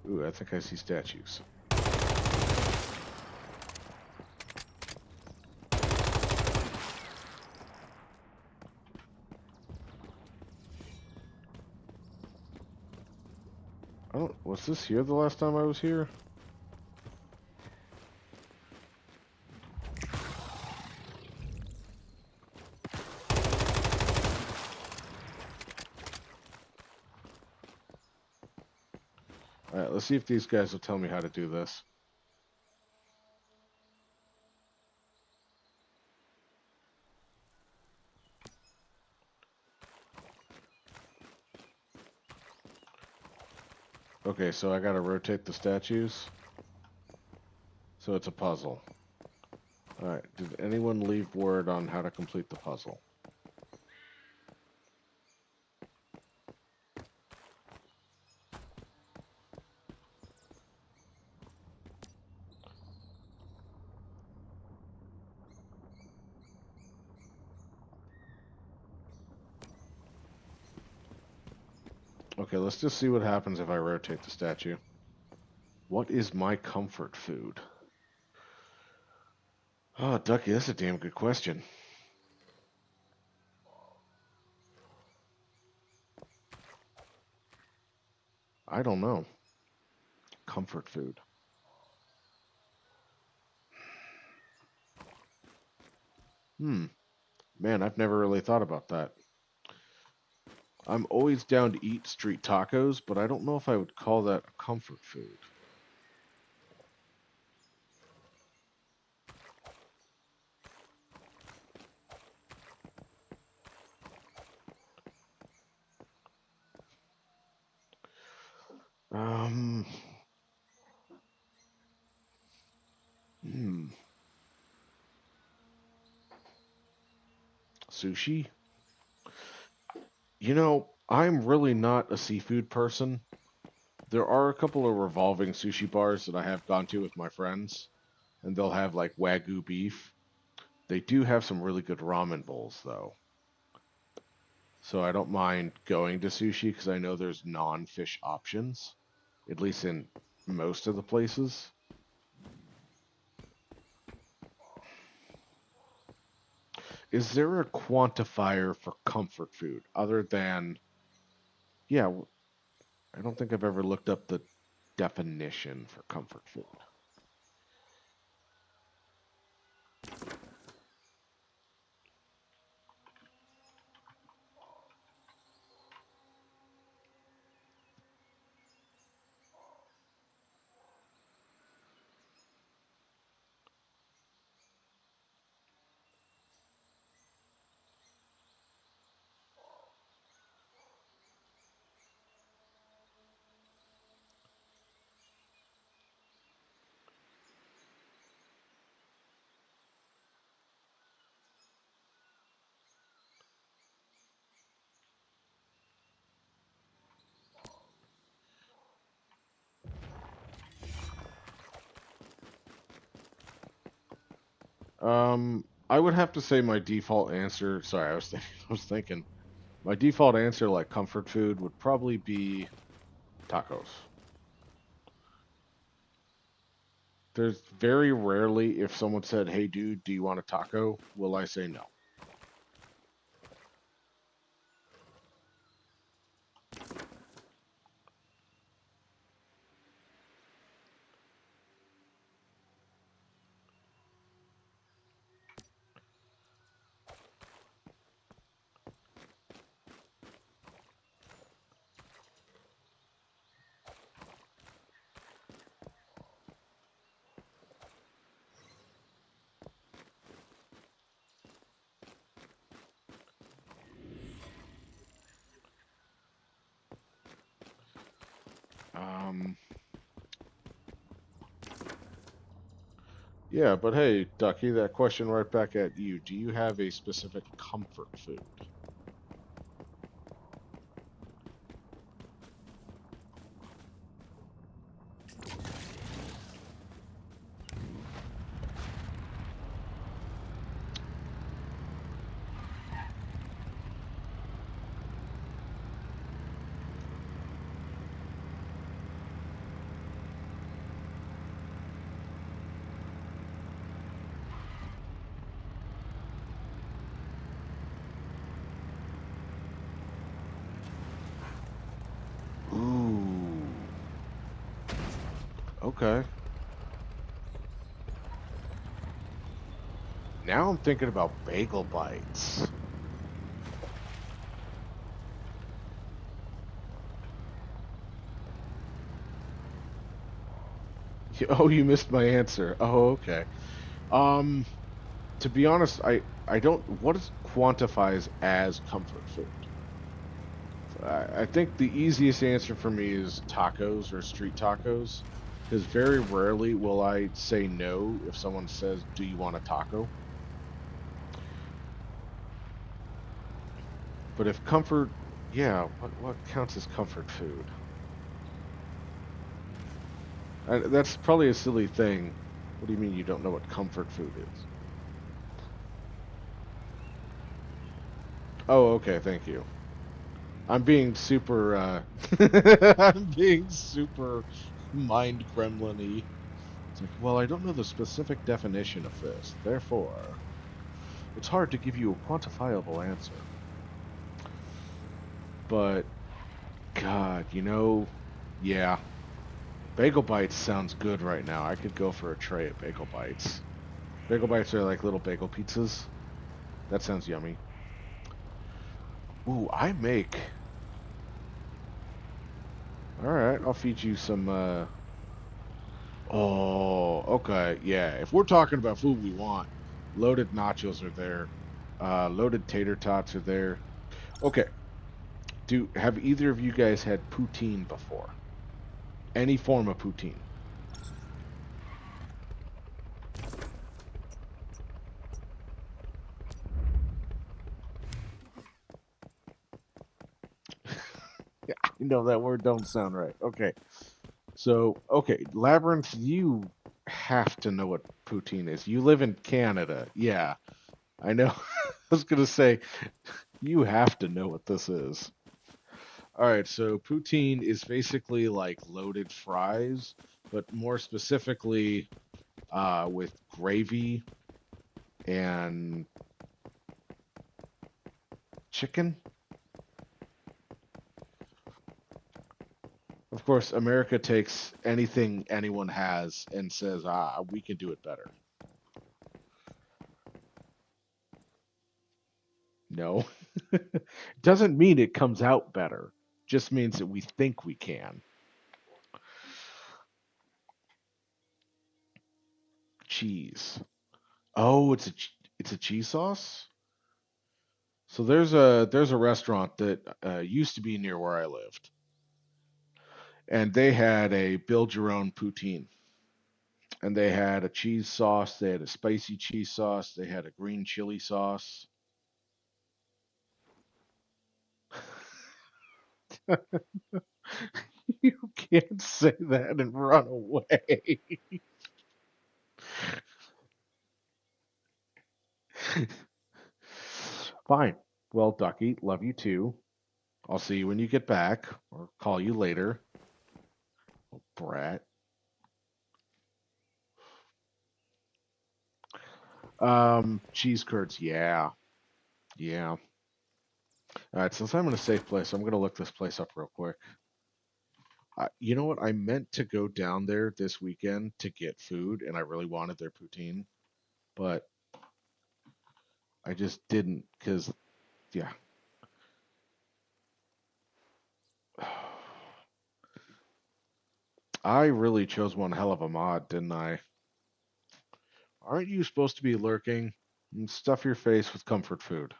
Ooh, I think I see statues. don't. Was this here the last time I was here? Alright, let's see if these guys will tell me how to do this. Okay, so I gotta rotate the statues. So it's a puzzle. Alright, did anyone leave word on how to complete the puzzle? Okay, let's just see what happens if I rotate the statue. What is my comfort food? Oh, Ducky, that's a damn good question. I don't know. Comfort food. Man, I've never really thought about that. I'm always down to eat street tacos, but I don't know if I would call that a comfort food. Um, hmm. Sushi? You know, I'm really not a seafood person. There are a couple of revolving sushi bars that I have gone to with my friends, and they'll have like Wagyu beef. They do have some really good ramen bowls, though. So I don't mind going to sushi because I know there's non-fish options, at least in most of the places. Is there a quantifier for comfort food other than, yeah, I don't think I've ever looked up the definition for comfort food. I would have to say my default answer. Sorry, I was thinking. My default answer, like comfort food, would probably be tacos. There's very rarely, if someone said, "Hey, dude, do you want a taco?" will I say no. Um, yeah, but hey, Ducky, that question right back at you. Do you have a specific comfort food? Okay. Now I'm thinking about bagel bites. Oh, you missed my answer. Oh, okay. Um, to be honest, I don't. What is quantifies as comfort food? I think the easiest answer for me is tacos or street tacos, because very rarely will I say no if someone says, "Do you want a taco?" But if comfort, yeah, what counts as comfort food? That's probably a silly thing. What do you mean you don't know what comfort food is? Oh, okay, thank you. I'm being super I'm being super mind gremlin-y. It's like, well, I don't know the specific definition of this, therefore, it's hard to give you a quantifiable answer. But God, yeah, bagel bites sounds good right now. I could go for a tray of bagel bites. Bagel bites are like little bagel pizzas. That sounds yummy. Ooh, I make. All right, I'll feed you some Oh, okay. Yeah. If we're talking about food we want, loaded nachos are there. Loaded tater tots are there. Okay. Do have either of you guys had poutine before? Any form of poutine? Yeah, I know that word don't sound right. Okay. So, okay, Labyrinth, you have to know what poutine is. You live in Canada. Yeah, I know. I was gonna say you have to know what this is. All right, so poutine is basically like loaded fries, but more specifically with gravy and chicken. Of course, America takes anything anyone has and says, we can do it better. No, doesn't mean it comes out better. Just means that we think we can. Cheese. Oh, it's a cheese sauce. So there's a restaurant that used to be near where I lived, and they had a build your own poutine, and they had a cheese sauce, they had a spicy cheese sauce, they had a green chili sauce. You can't say that and run away. Fine. Well, Ducky, love you too. I'll see you when you get back, or call you later. Brat. Cheese curds, yeah. Yeah. All right, since I'm in a safe place, I'm gonna look this place up real quick. You know what? I meant to go down there this weekend to get food, and I really wanted their poutine, but I just didn't because, yeah. I really chose one hell of a mod, didn't I? Aren't you supposed to be lurking? And stuff your face with comfort food.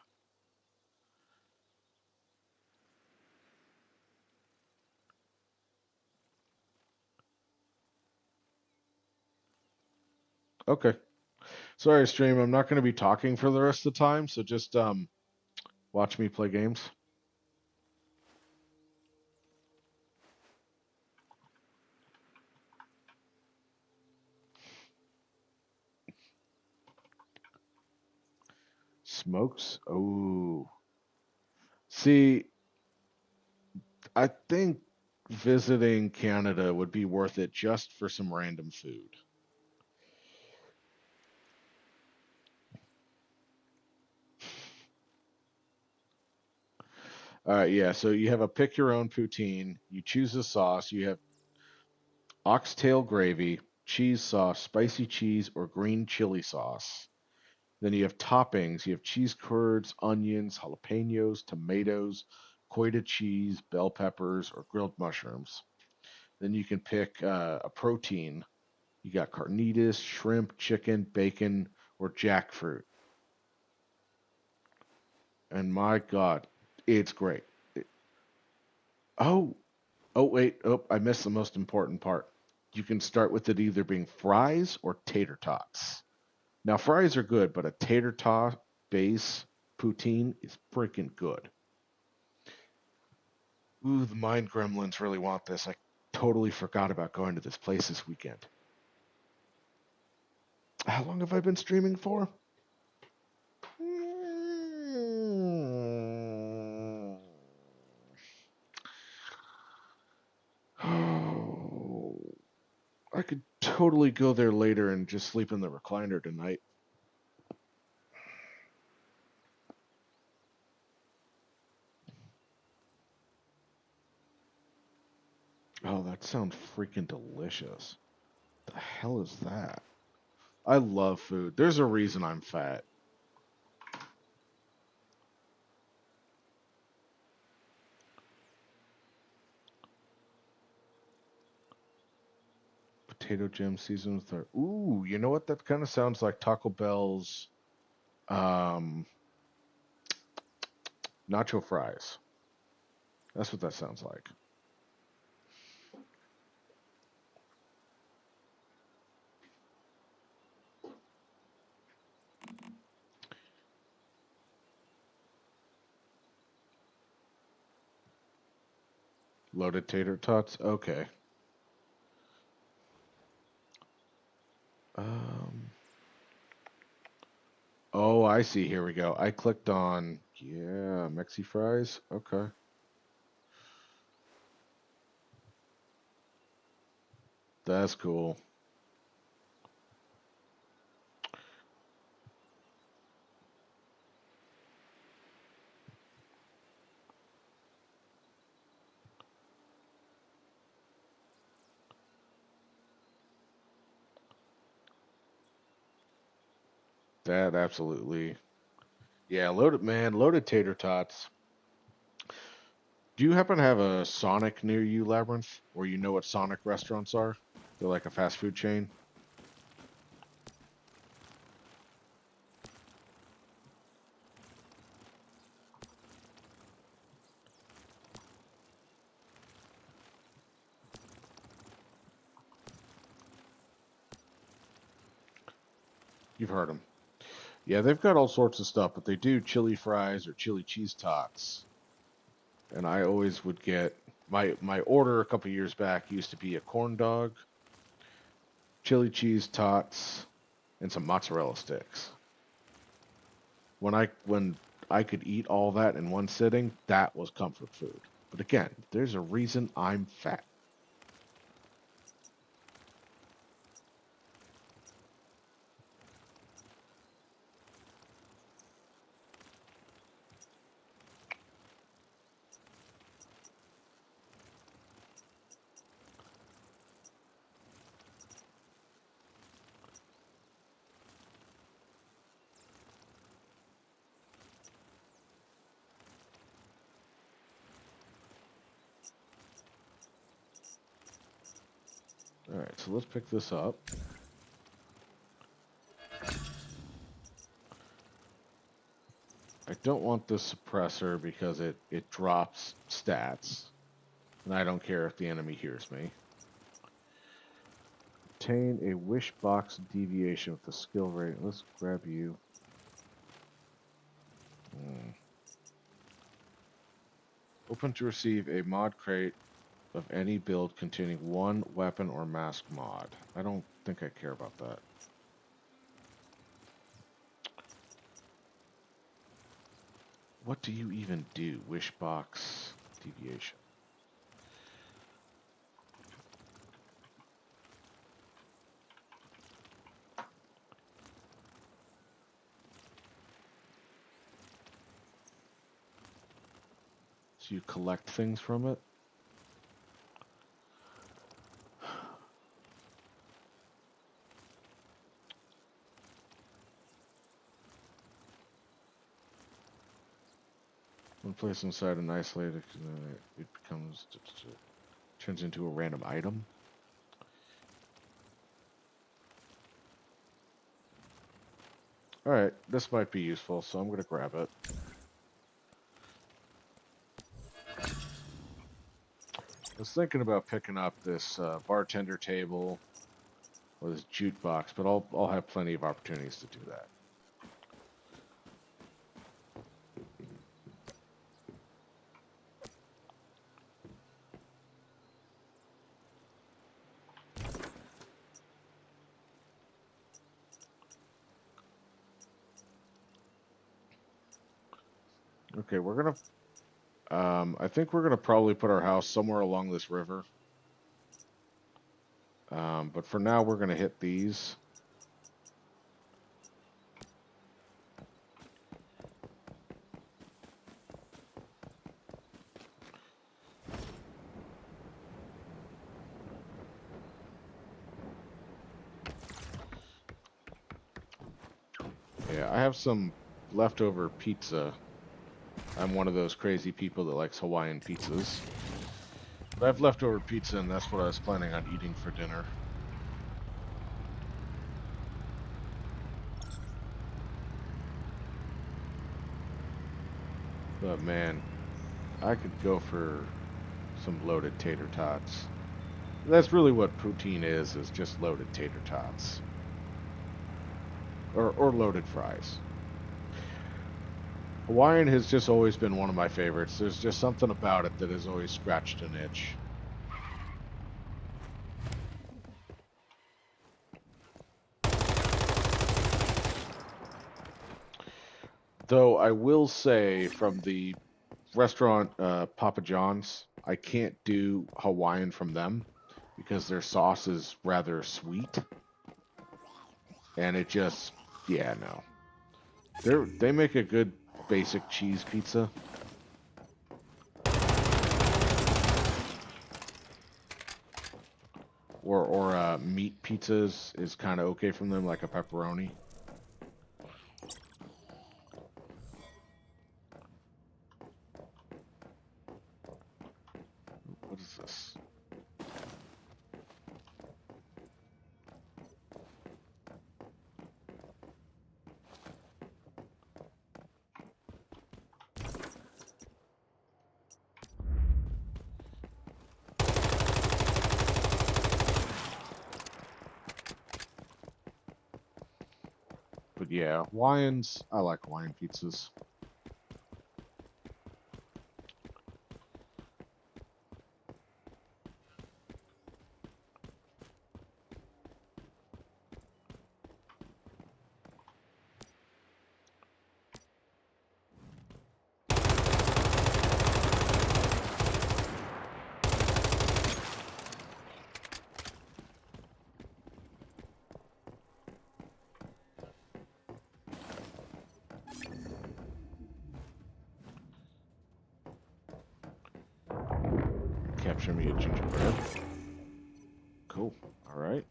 Okay. Sorry, stream. I'm not going to be talking for the rest of the time, so just watch me play games. Smokes? Oh. See, I think visiting Canada would be worth it just for some random food. Yeah, so you have a pick your own poutine. You choose a sauce. You have oxtail gravy, cheese sauce, spicy cheese, or green chili sauce. Then you have toppings. You have cheese curds, onions, jalapenos, tomatoes, Coita cheese, bell peppers, or grilled mushrooms. Then you can pick a protein. You got carnitas, shrimp, chicken, bacon, or jackfruit. And my God, it's great. Oh, oh, wait. Oh, I missed the most important part. You can start with it either being fries or tater tots. Now, fries are good, but a tater tot base poutine is freaking good. Ooh, the mind gremlins really want this. I totally forgot about going to this place this weekend. How long have I been streaming for? Oh, I could totally go there later and just sleep in the recliner tonight. Oh, that sounds freaking delicious. The hell is that? I love food. There's a reason I'm fat. Potato gem seasoned with our. Ooh, you know what? That kind of sounds like Taco Bell's um, nacho fries. That's what that sounds like. Loaded tater tots. Okay. Um. Oh, I see. Here we go. I clicked on. Yeah, Mexi fries. Okay. That's cool. That absolutely. Yeah, loaded man, loaded tater tots. Do you happen to have a Sonic near you, Labyrinth? Or you know what Sonic restaurants are? They're like a fast food chain. You've heard them. Yeah, they've got all sorts of stuff, but they do chili fries or chili cheese tots. And I always would get my order a couple years back used to be a corn dog, chili cheese tots, and some mozzarella sticks. When I could eat all that in one sitting, that was comfort food. But again, there's a reason I'm fat. All right, so let's pick this up. I don't want this suppressor because it drops stats, and I don't care if the enemy hears me. Obtain a wish box deviation with the skill rate. Let's grab you. Hmm. Open to receive a mod crate of any build containing one weapon or mask mod. I don't think I care about that. What do you even do? Wish box deviation. So you collect things from it? When placed inside an isolated, it becomes turns into a random item. All right, this might be useful, so I'm gonna grab it. I was thinking about picking up this bartender table or this jukebox, but I'll have plenty of opportunities to do that. Okay, we're gonna. I think we're gonna probably put our house somewhere along this river. But for now, we're gonna hit these. Yeah, I have some leftover pizza. I'm one of those crazy people that likes Hawaiian pizzas. But I have leftover pizza, and that's what I was planning on eating for dinner. But man, I could go for some loaded tater tots. That's really what poutine is just loaded tater tots. Or loaded fries. Hawaiian has just always been one of my favorites. There's just something about it that has always scratched an itch. Though I will say from the restaurant Papa John's, I can't do Hawaiian from them because their sauce is rather sweet. And it just, yeah, no. They make a good basic cheese pizza. Or meat pizzas is kind of okay from them, like a pepperoni. What is this? But yeah, Hawaiians, I like Hawaiian pizzas. Capture me a gingerbread. Cool. All right.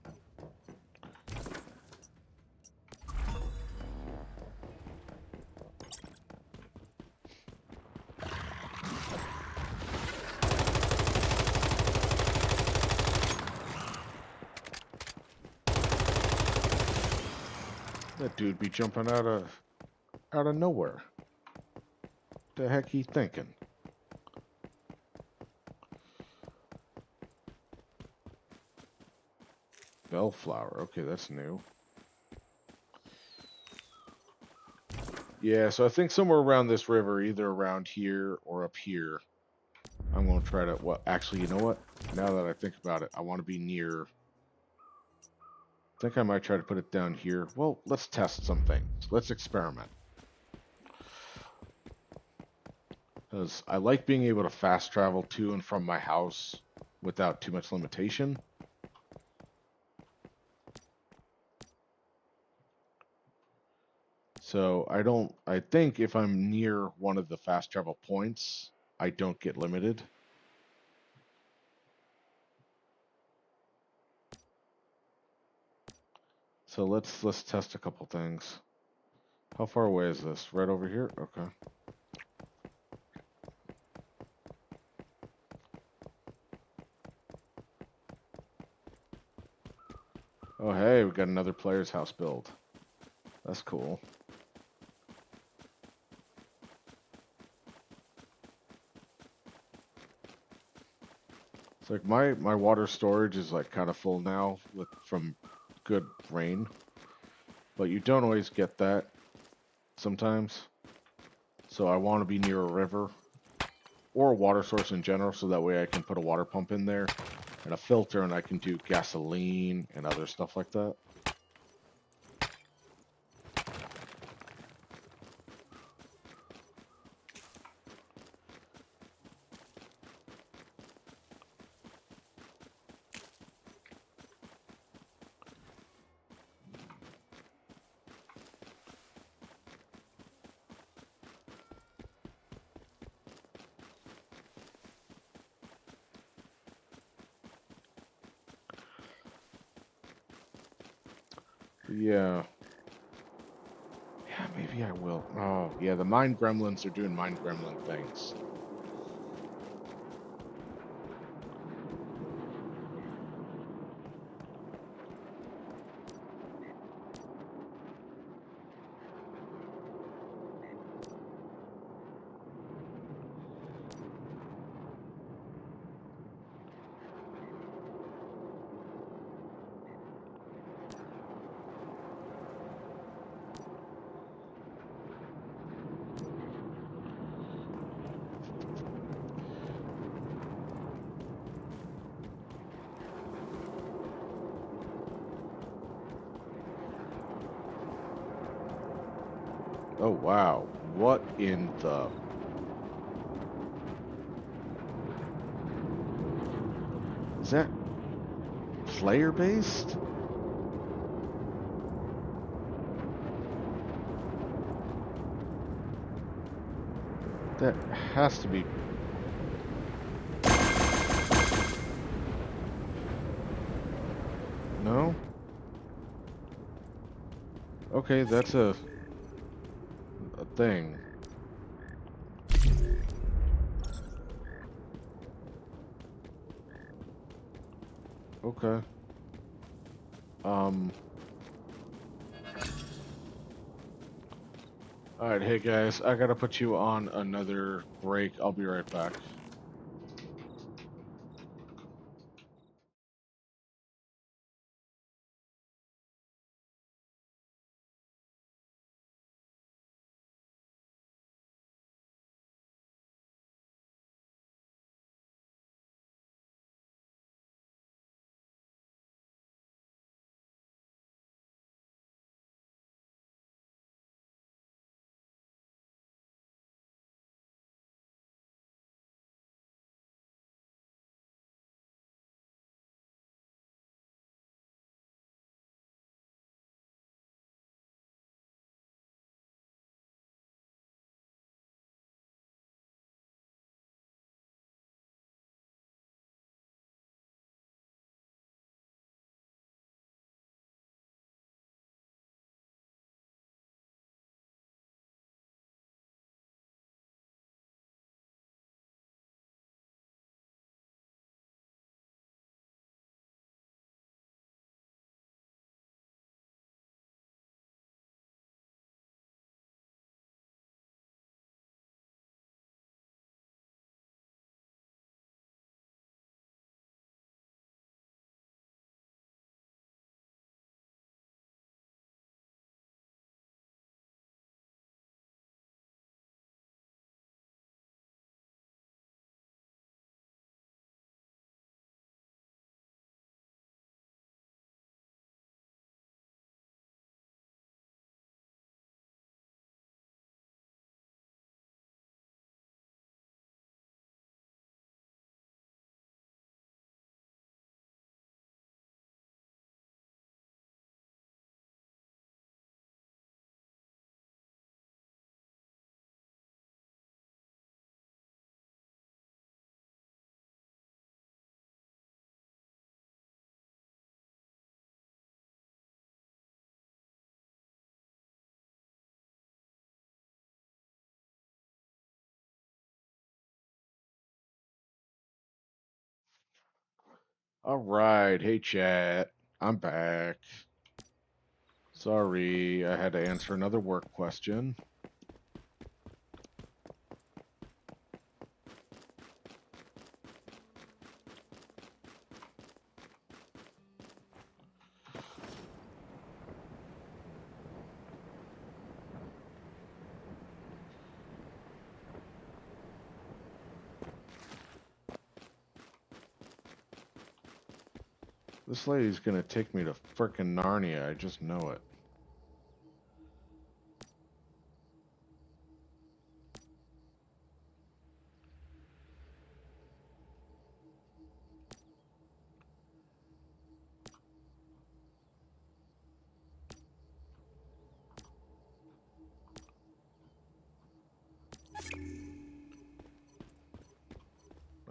That dude be jumping out of nowhere. The heck he thinking? Bellflower. Okay, that's new. Yeah, so I think somewhere around this river, either around here or up here, I'm going to try to... Well, actually, you know what? Now that I think about it, I want to be near... I think I might try to put it down here. Well, let's test some things. Let's experiment. Because I like being able to fast travel to and from my house without too much limitation. So I think if I'm near one of the fast travel points, I don't get limited. So let's test a couple things. How far away is this? Right over here? Okay. Oh, hey, we got another player's house build. That's cool. It's like my water storage is like kind of full now with from good rain, but you don't always get that sometimes. So I want to be near a river or a water source in general, so that way I can put a water pump in there and a filter, and I can do gasoline and other stuff like that. Yeah. Yeah, maybe I will. Oh, yeah, the mine gremlins are doing mine gremlin things. Oh, wow. What in the... Is that player-based? That has to be... No? Okay, that's a thing. Okay. Um... Alright, hey guys, I gotta put you on another break. I'll be right back. Alright, hey chat. I'm back. Sorry, I had to answer another work question. This lady's gonna take me to frickin' Narnia, I just know it.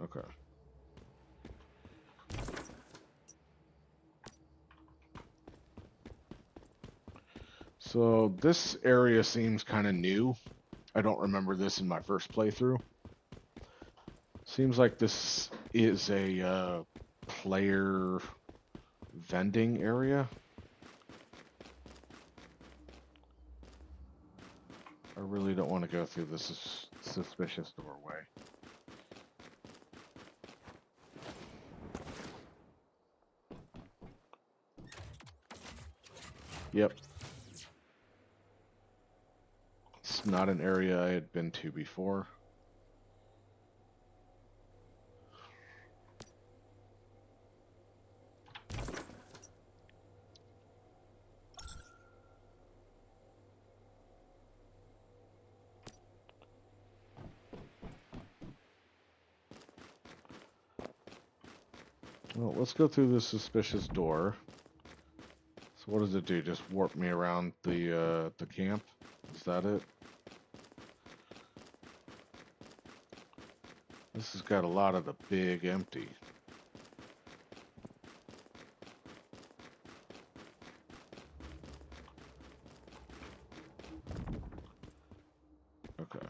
Okay. So this area seems kind of new. I don't remember this in my first playthrough. Seems like this is a player vending area. I really don't want to go through this suspicious doorway. Yep. It's not an area I had been to before. Well, let's go through this suspicious door. So what does it do? Just warp me around the camp? Is that it? This has got a lot of the big empty. Okay.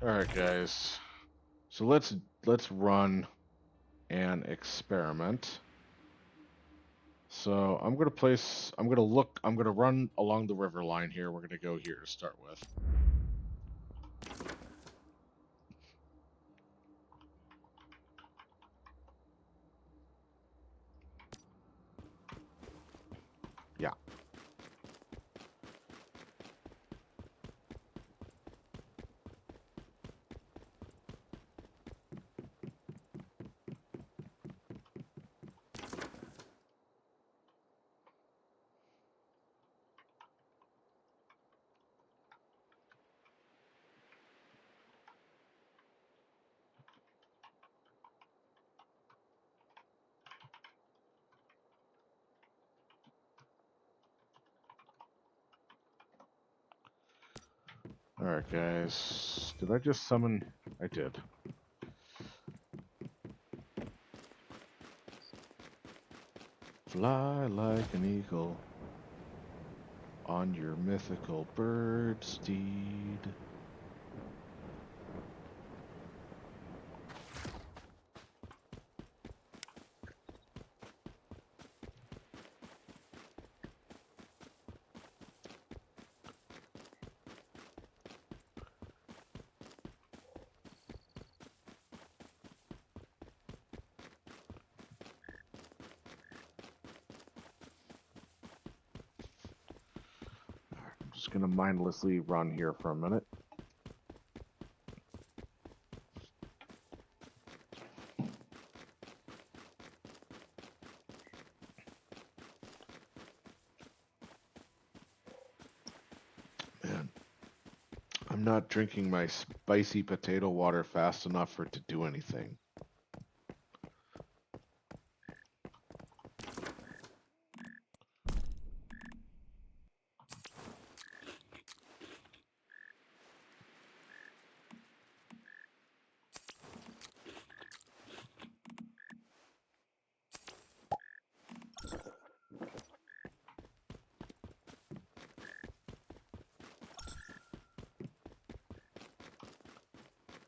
All right, guys. So let's run an experiment. So I'm gonna run along the river line here. We're gonna go here to start with. Yeah. All right, guys. Did I just summon? I did. Fly like an eagle on your mythical bird steed. just gonna mindlessly run here for a minute. Man, I'm not drinking my spicy potato water fast enough for it to do anything.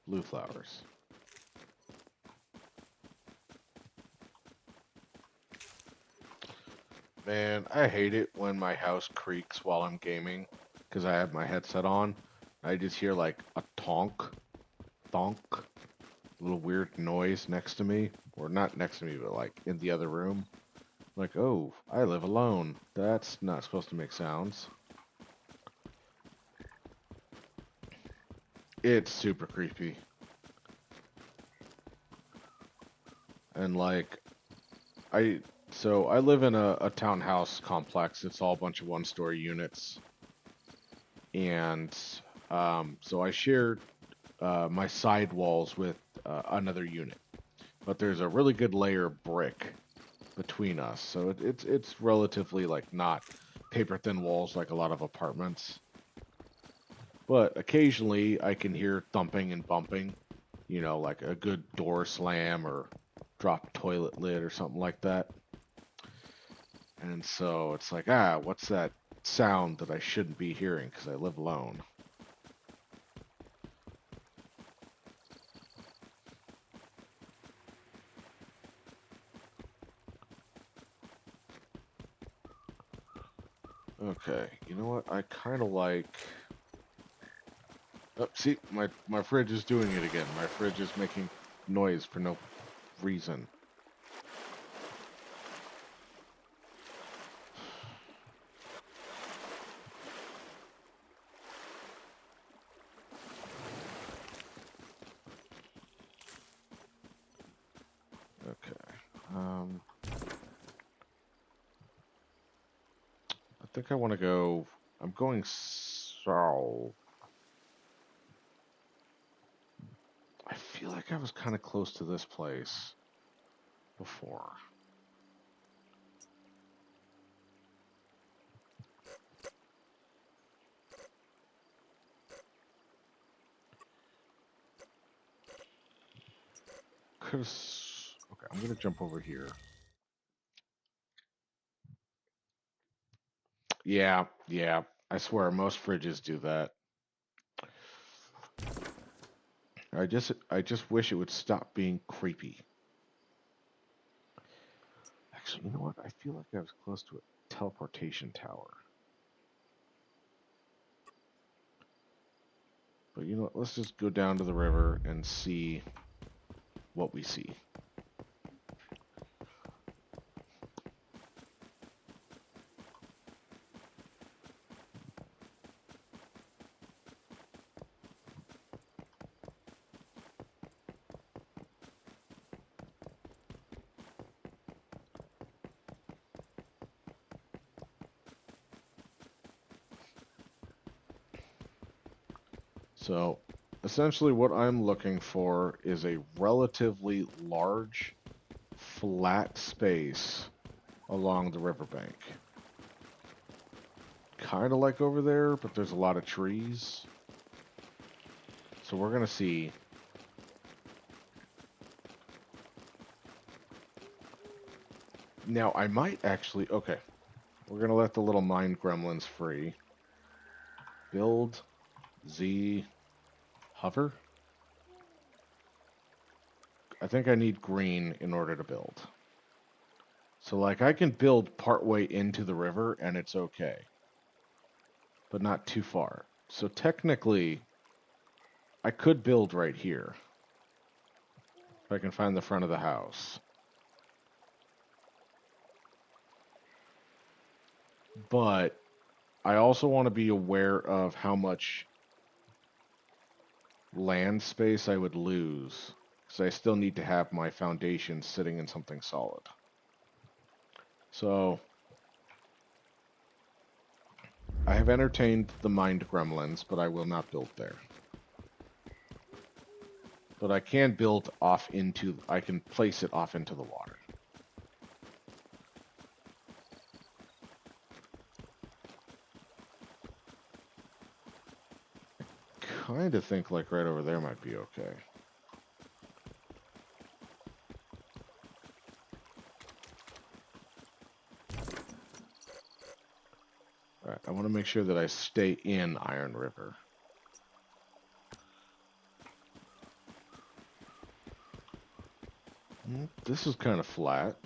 Blue flowers. Man, I hate it when my house creaks while I'm gaming because I have my headset on. I just hear like a tonk, thonk, little weird noise next to me, or not next to me, but like in the other room. Like, oh, I live alone. That's not supposed to make sounds. It's super creepy. And like, I so I live in a townhouse complex. It's all a bunch of one-story units, and so I share my side walls with another unit. But there's a really good layer of brick between us, so it's relatively like not paper thin walls like a lot of apartments. But occasionally I can hear thumping and bumping, like a good door slam or drop toilet lid or something like that. And so it's like, what's that sound that I shouldn't be hearing because I live alone? Okay, you know what? I kind of like. Oh, see, my fridge is doing it again. My fridge is making noise for no reason. Okay. I think I want to go. I'm going south. I feel like I was kind of close to this place before. Cause okay, I'm gonna jump over here. Yeah, yeah. I swear most fridges do that. I just wish it would stop being creepy. Actually, you know what? I feel like I was close to a teleportation tower. But you know what? Let's just go down to the river and see what we see. So, essentially what I'm looking for is a relatively large, flat space along the riverbank. Kind of like over there, but there's a lot of trees. So we're going to see. Now, I might actually. Okay. We're going to let the little mine gremlins free. Build. Z. Hover. I think I need green in order to build. So, like, I can build partway into the river and it's okay. But not too far. So, technically, I could build right here. If I can find the front of the house. But I also want to be aware of how much land space I would lose, because I still need to have my foundation sitting in something solid. So I have entertained the mined gremlins, but I will not build there. But I can build off into, I can place it off into the water. Kind of think like right over there might be okay. Alright, I want to make sure that I stay in Iron River. This is kind of flat.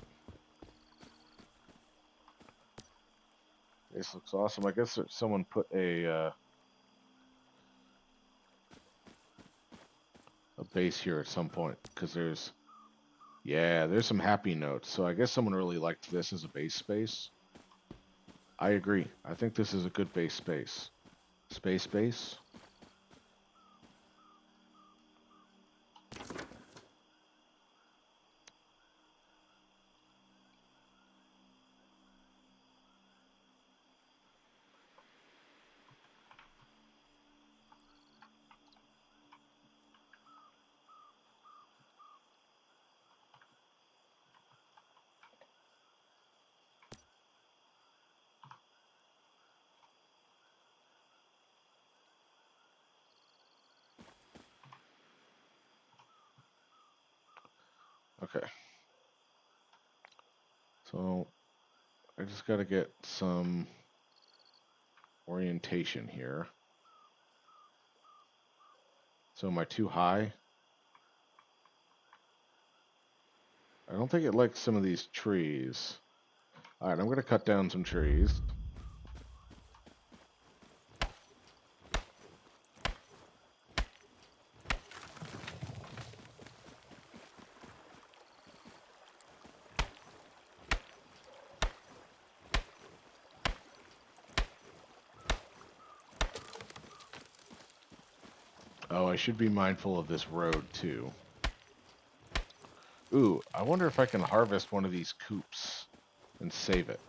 This looks awesome. I guess someone put a base here at some point, because there's some happy notes. So I guess someone really liked this as a base space. I agree. I think this is a good base space. Space. Okay. So I just got to get some orientation here. So am I too high? I don't think it likes some of these trees. Alright, I'm going to cut down some trees. Oh, I should be mindful of this road too. Ooh, I wonder if I can harvest one of these coops and save it.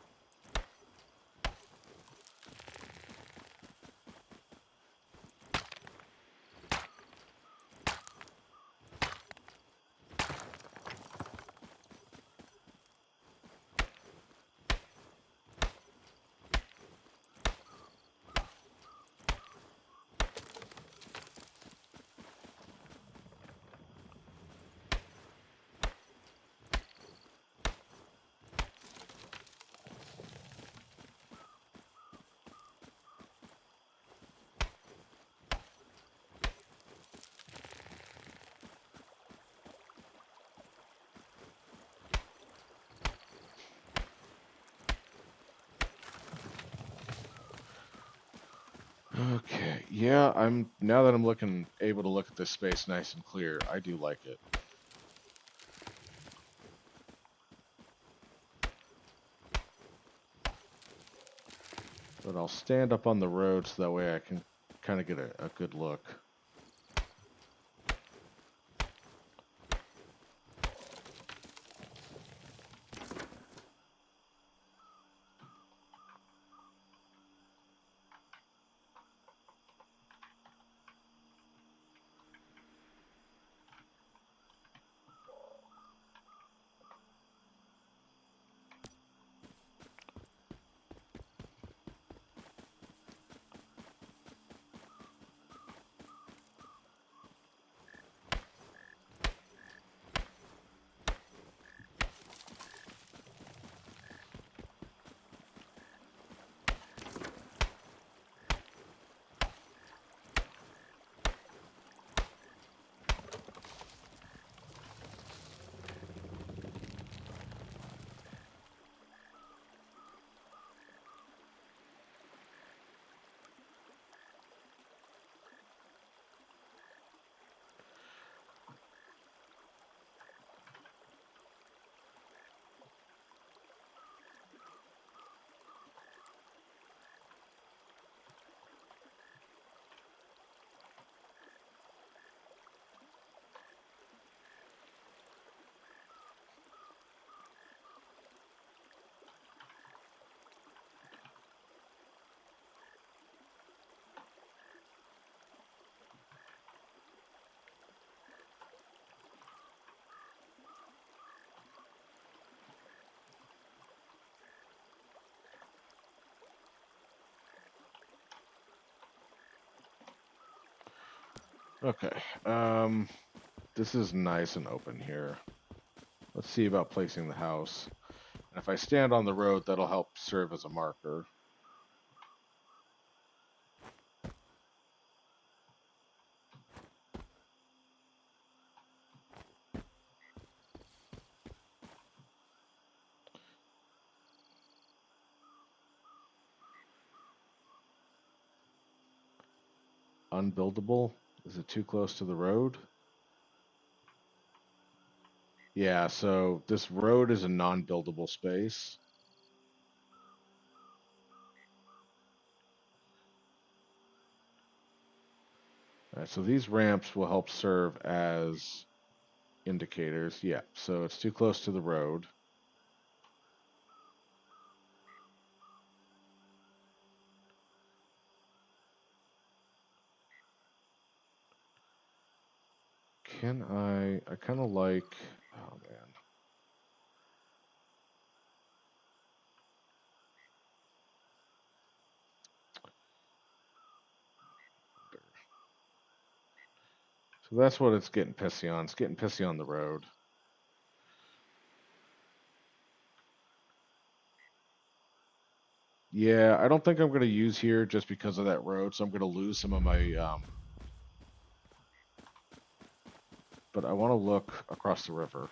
Okay, yeah, now that I'm able to look at this space nice and clear, I do like it. But I'll stand up on the road so that way I can kind of get a good look. Okay. This is nice and open here. Let's see about placing the house. And if I stand on the road, that'll help serve as a marker. Unbuildable? Is it too close to the road? Yeah, so this road is a non-buildable space. All right, so these ramps will help serve as indicators. Yeah, so it's too close to the road. Can I kind of like, oh man. So that's what it's getting pissy on. It's getting pissy on the road. Yeah, I don't think I'm going to use here just because of that road, so I'm going to lose some of my, but I want to look across the river.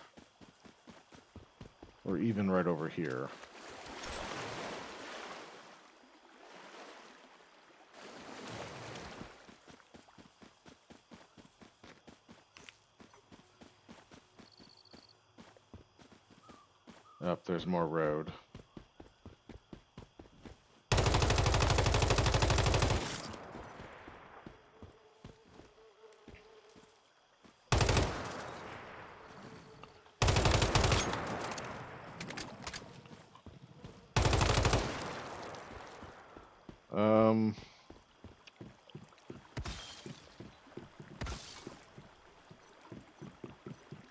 Or even right over here. Up, there's more road. Um,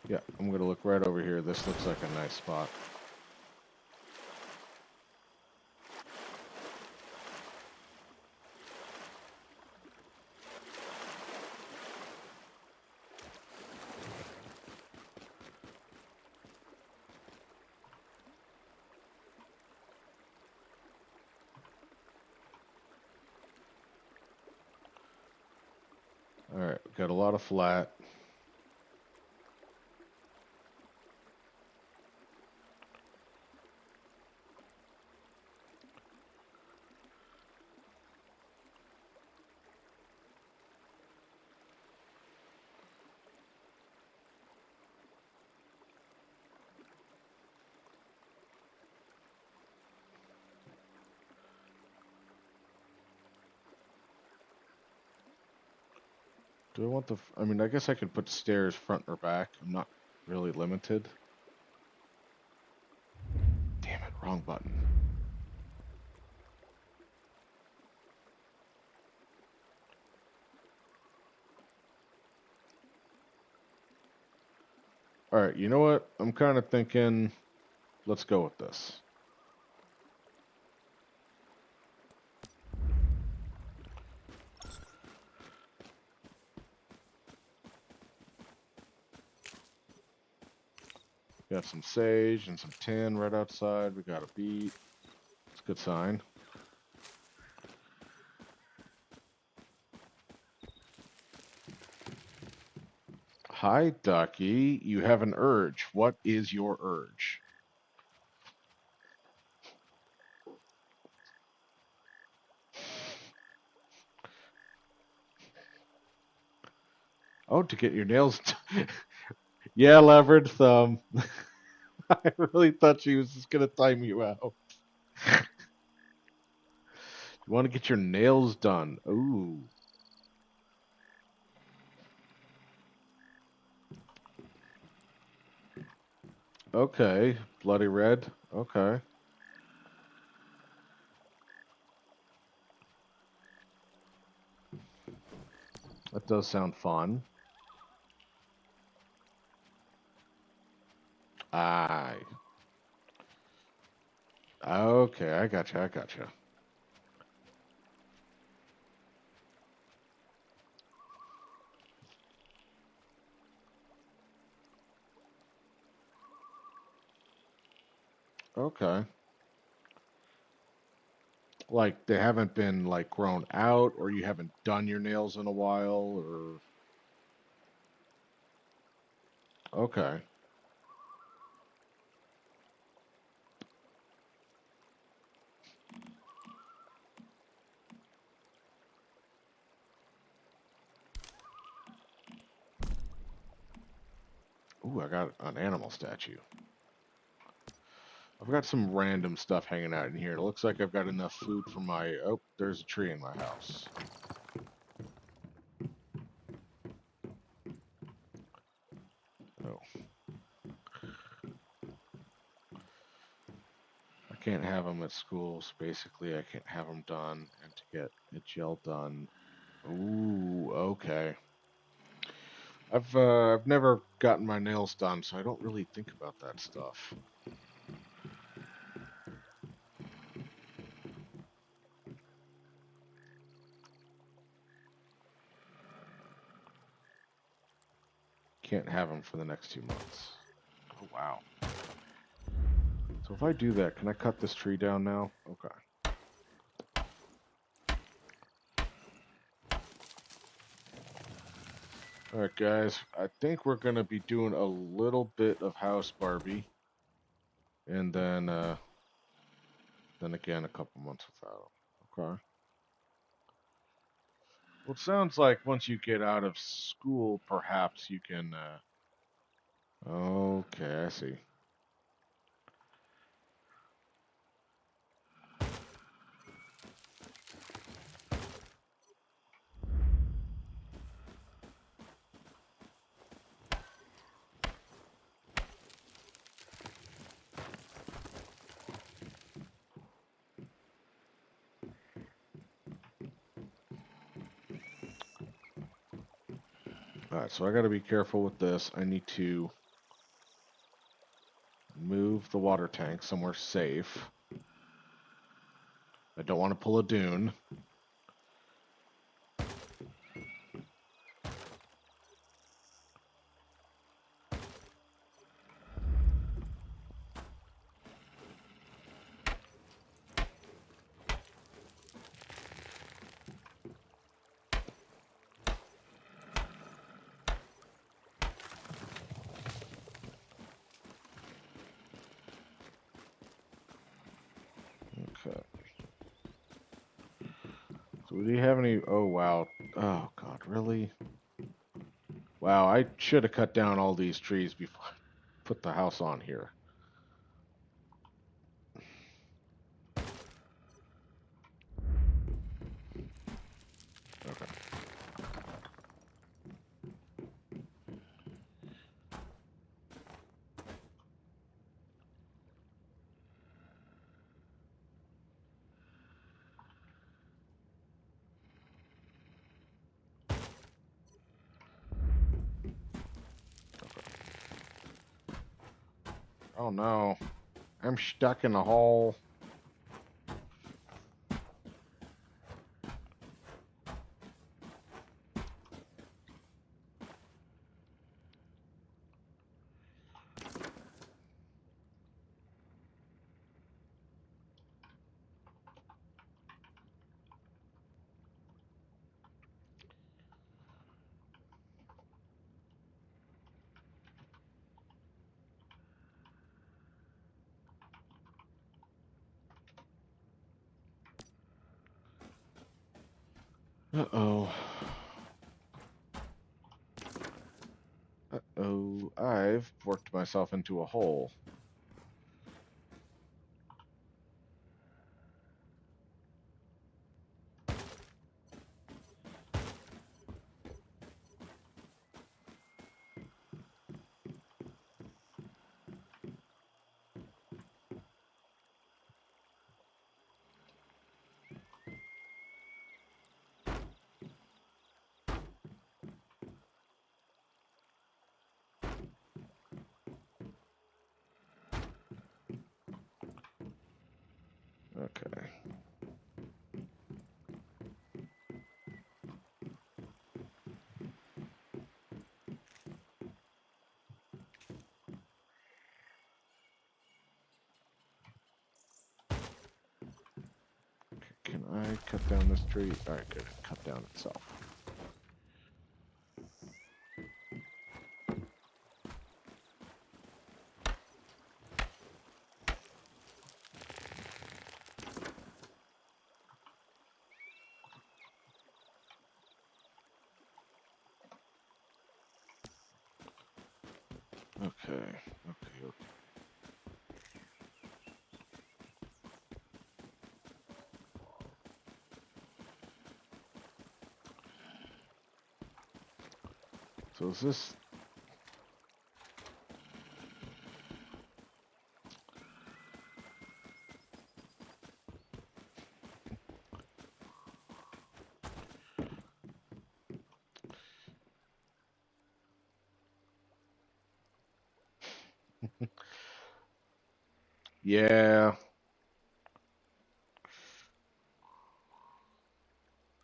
yeah, I'm going to look right over here. This looks like a nice spot. All right, got a lot of flat. Do I want the, I mean, I guess I could put stairs front or back. I'm not really limited. Damn it, wrong button. All right, you know what? I'm kind of thinking, let's go with this. Got some sage and some tin right outside. We got a beet. It's a good sign. Hi, Ducky. You have an urge. What is your urge? Oh, to get your nails. Yeah, levered thumb. I really thought she was just gonna time you out. You want to get your nails done? Ooh. Okay. Bloody red. Okay. That does sound fun. Aye. Okay, I gotcha. I gotcha. Okay. Like they haven't been like grown out, or you haven't done your nails in a while, or okay. Ooh, I got an animal statue. I've got some random stuff hanging out in here. It looks like I've got enough food for my. Oh, there's a tree in my house. Oh, I can't have them at school. So basically, I can't have them done. And to get a gel done. Ooh, okay. I've never gotten my nails done, so I don't really think about that stuff. Can't have them for the next 2 months. Oh wow. So if I do that, can I cut this tree down now? Okay. All right, guys. I think we're gonna be doing a little bit of House Barbie, and then again a couple months without him. Okay. Well, it sounds like once you get out of school, perhaps you can. Okay, I see. All right, so I got to be careful with this. I need to move the water tank somewhere safe. I don't want to pull a dune. Okay. So do you have any? Oh wow. Oh god, really? Wow, I should have cut down all these trees before I put the house on here. Okay. Oh no, I'm stuck in a hole. Uh-oh. Uh-oh. I've worked myself into a hole. I cut down this tree? Alright, good. Cut down itself. Okay. So is this... Yeah.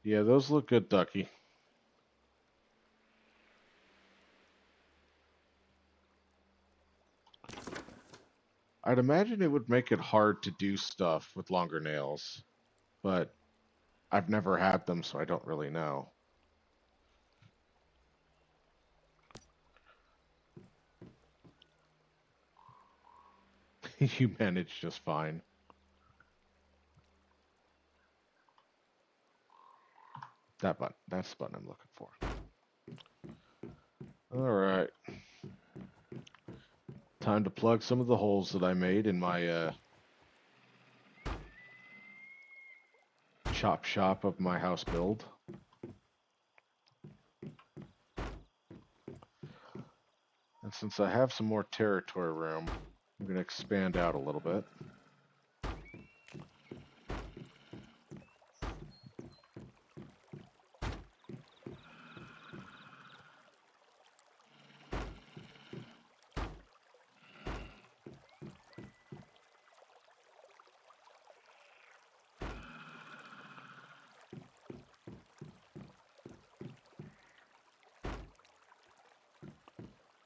Yeah, those look good, Ducky. I'd imagine it would make it hard to do stuff with longer nails, but I've never had them, so I don't really know. You managed just fine. That button. That's the button I'm looking for. Alright. Time to plug some of the holes that I made in my chop shop of my house build. And since I have some more territory room, I'm going to expand out a little bit.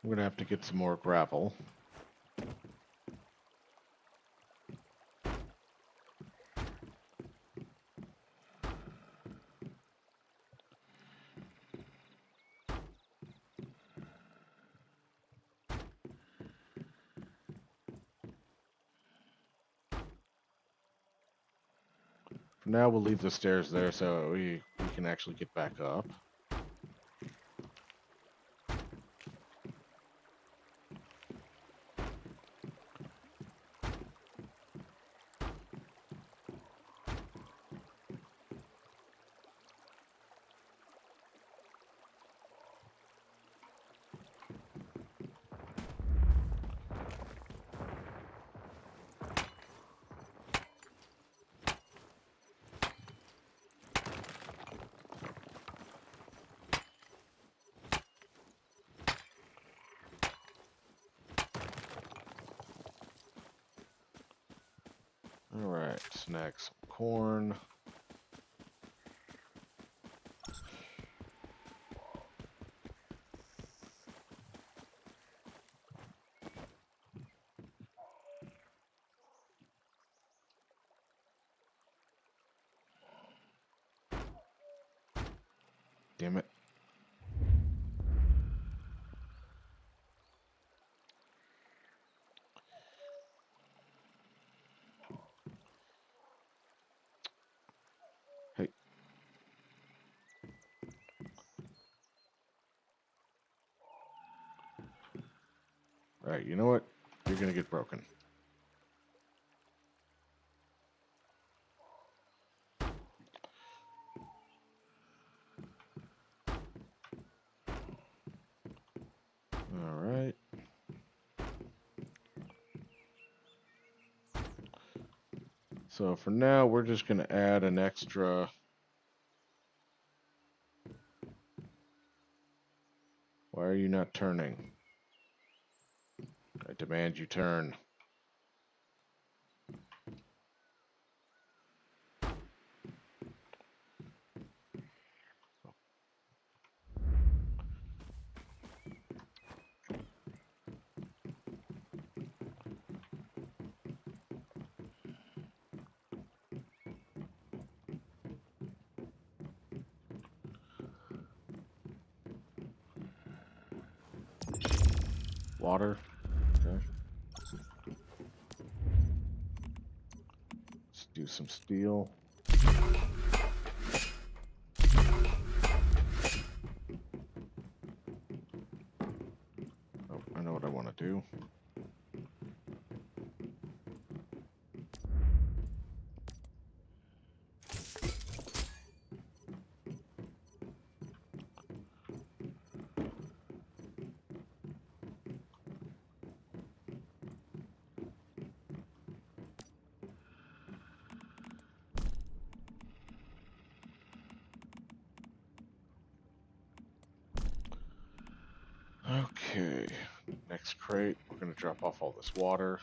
I'm going to have to get some more gravel. For now, we'll leave the stairs there so we can actually get back up. Alright, snag some corn. Damn it. Hey. Alright, you know what? You're gonna get broken. Alright. So for now, we're just gonna add an extra... Why are you not turning? I demand you turn. Water. Okay. Let's do some steel. Oh, I know what I want to do. Okay, next crate, we're going to drop off all this water.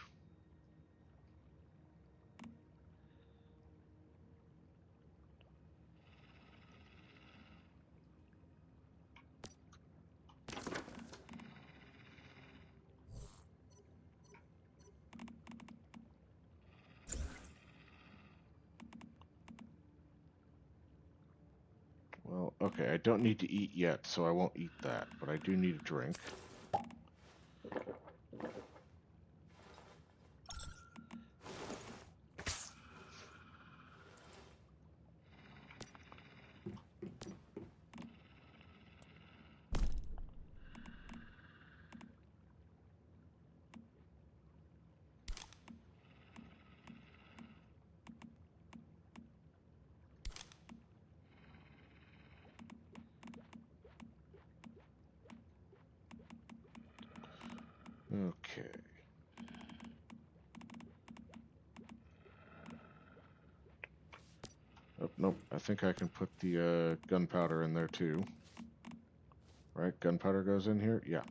Well, okay, I don't need to eat yet, so I won't eat that, but I do need a drink. Okay. Oh, nope, I think I can put the gunpowder in there too. Right, gunpowder goes in here? Yeah.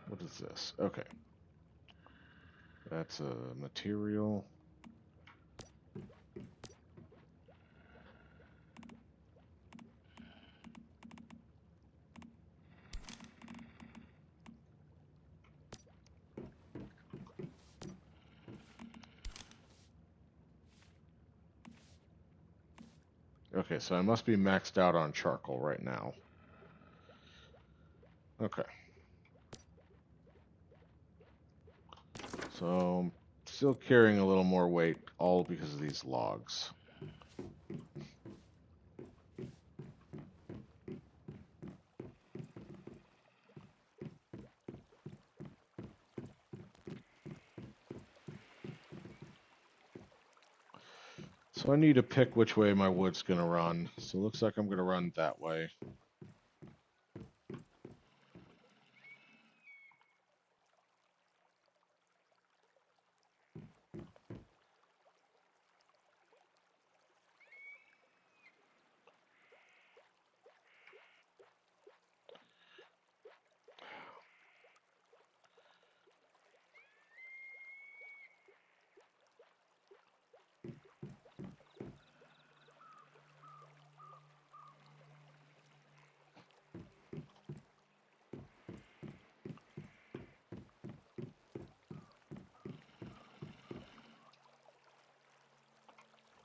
What is this? Okay. That's a material. Okay, so I must be maxed out on charcoal right now. Okay. So I'm still carrying a little more weight, all because of these logs. So I need to pick which way my wood's gonna run. So it looks like I'm gonna run that way.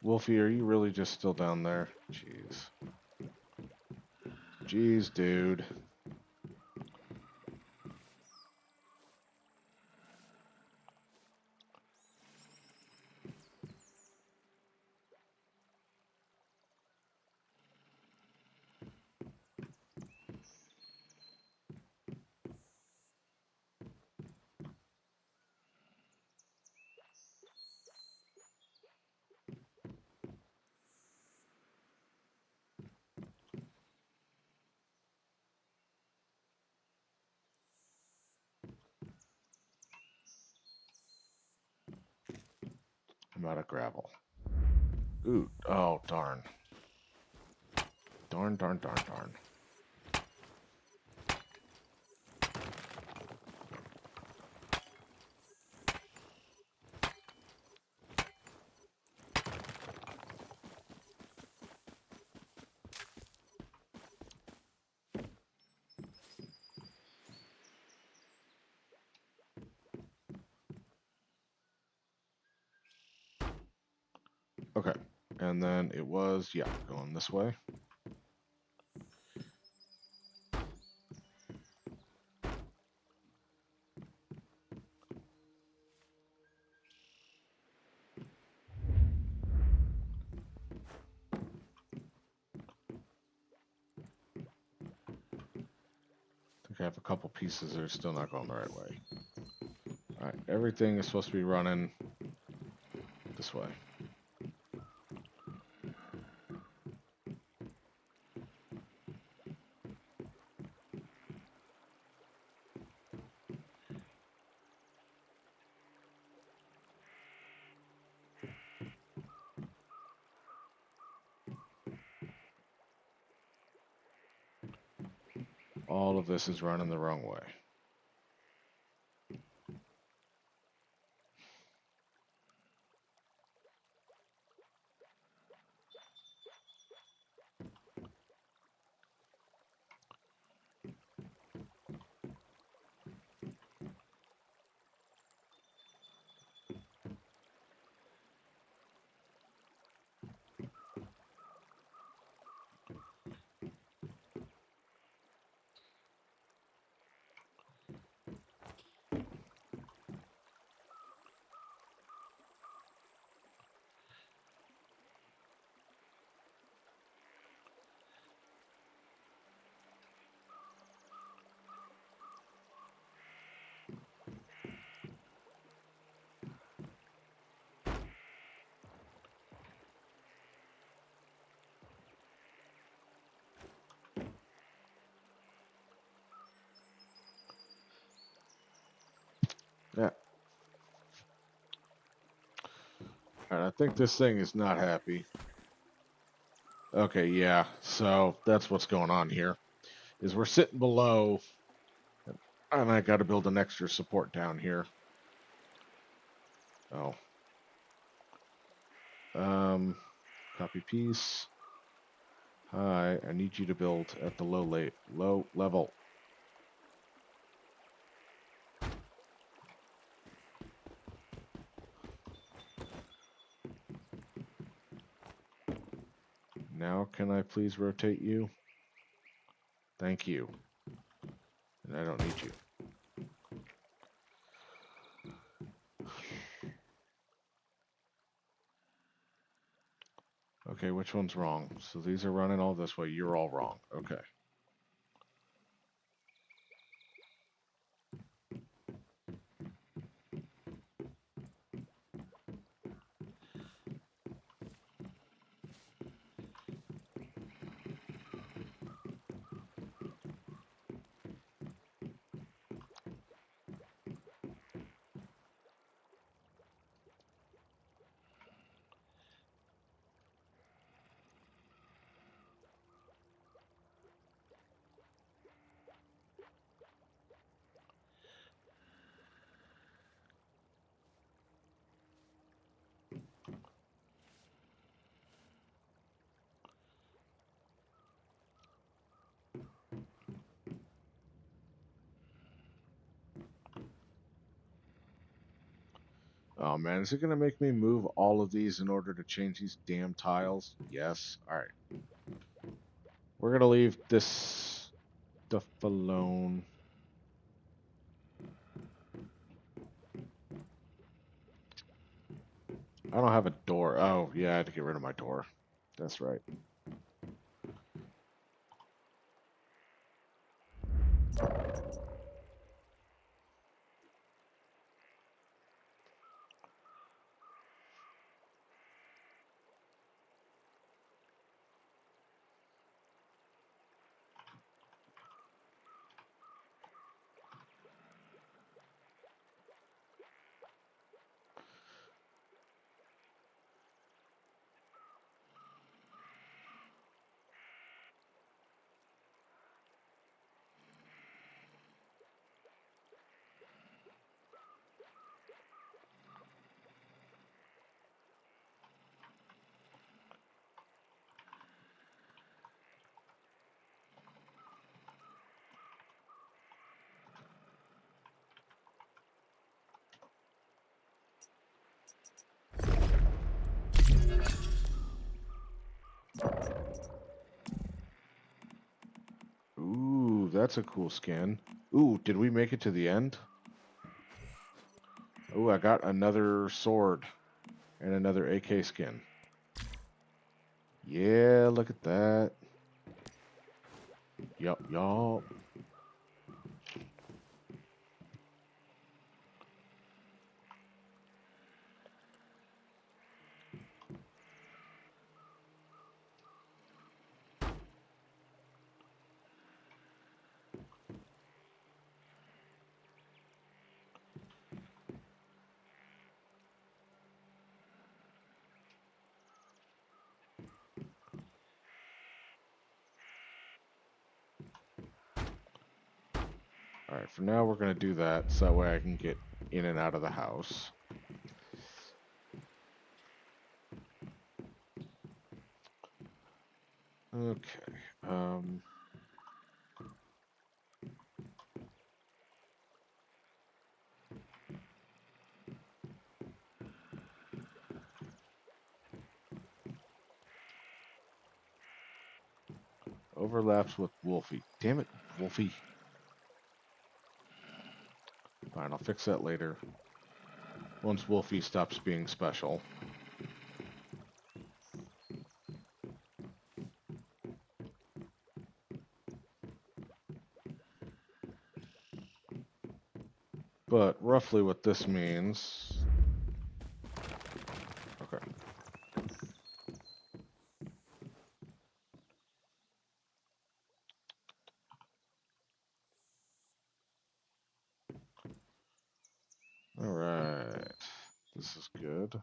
Wolfie, are you really just still down there? Jeez. Jeez, dude. I'm out of gravel. Ooh, oh, darn. Darn, darn, darn, darn. Okay. And then it was, yeah, going this way. I think I have a couple pieces that are still not going the right way. Alright, everything is supposed to be running this way. All of this is running the wrong way. Yeah. Alright, I think this thing is not happy. Okay, yeah. So that's what's going on here. Is we're sitting below, and I got to build an extra support down here. Oh. Copy piece. Hi, I need you to build at the low level. Now can I please rotate you? Thank you. And I don't need you. Okay, which one's wrong? So these are running all this way. You're all wrong. Okay. Oh man, is it going to make me move all of these in order to change these damn tiles? Yes. All right. We're going to leave this stuff alone. I don't have a door. Oh, yeah, I had to get rid of my door. That's right. that's a cool skin. Ooh, did we make it to the end? Ooh, I got another sword and another AK skin. Yeah, look at that. Yup, yup. Alright, for now we're going to do that so that way I can get in and out of the house. Okay. Overlaps with Wolfie. Damn it, Wolfie. Fine, I'll fix that later. Once Wolfie stops being special. But roughly what this means... Okay. Alright. This is good.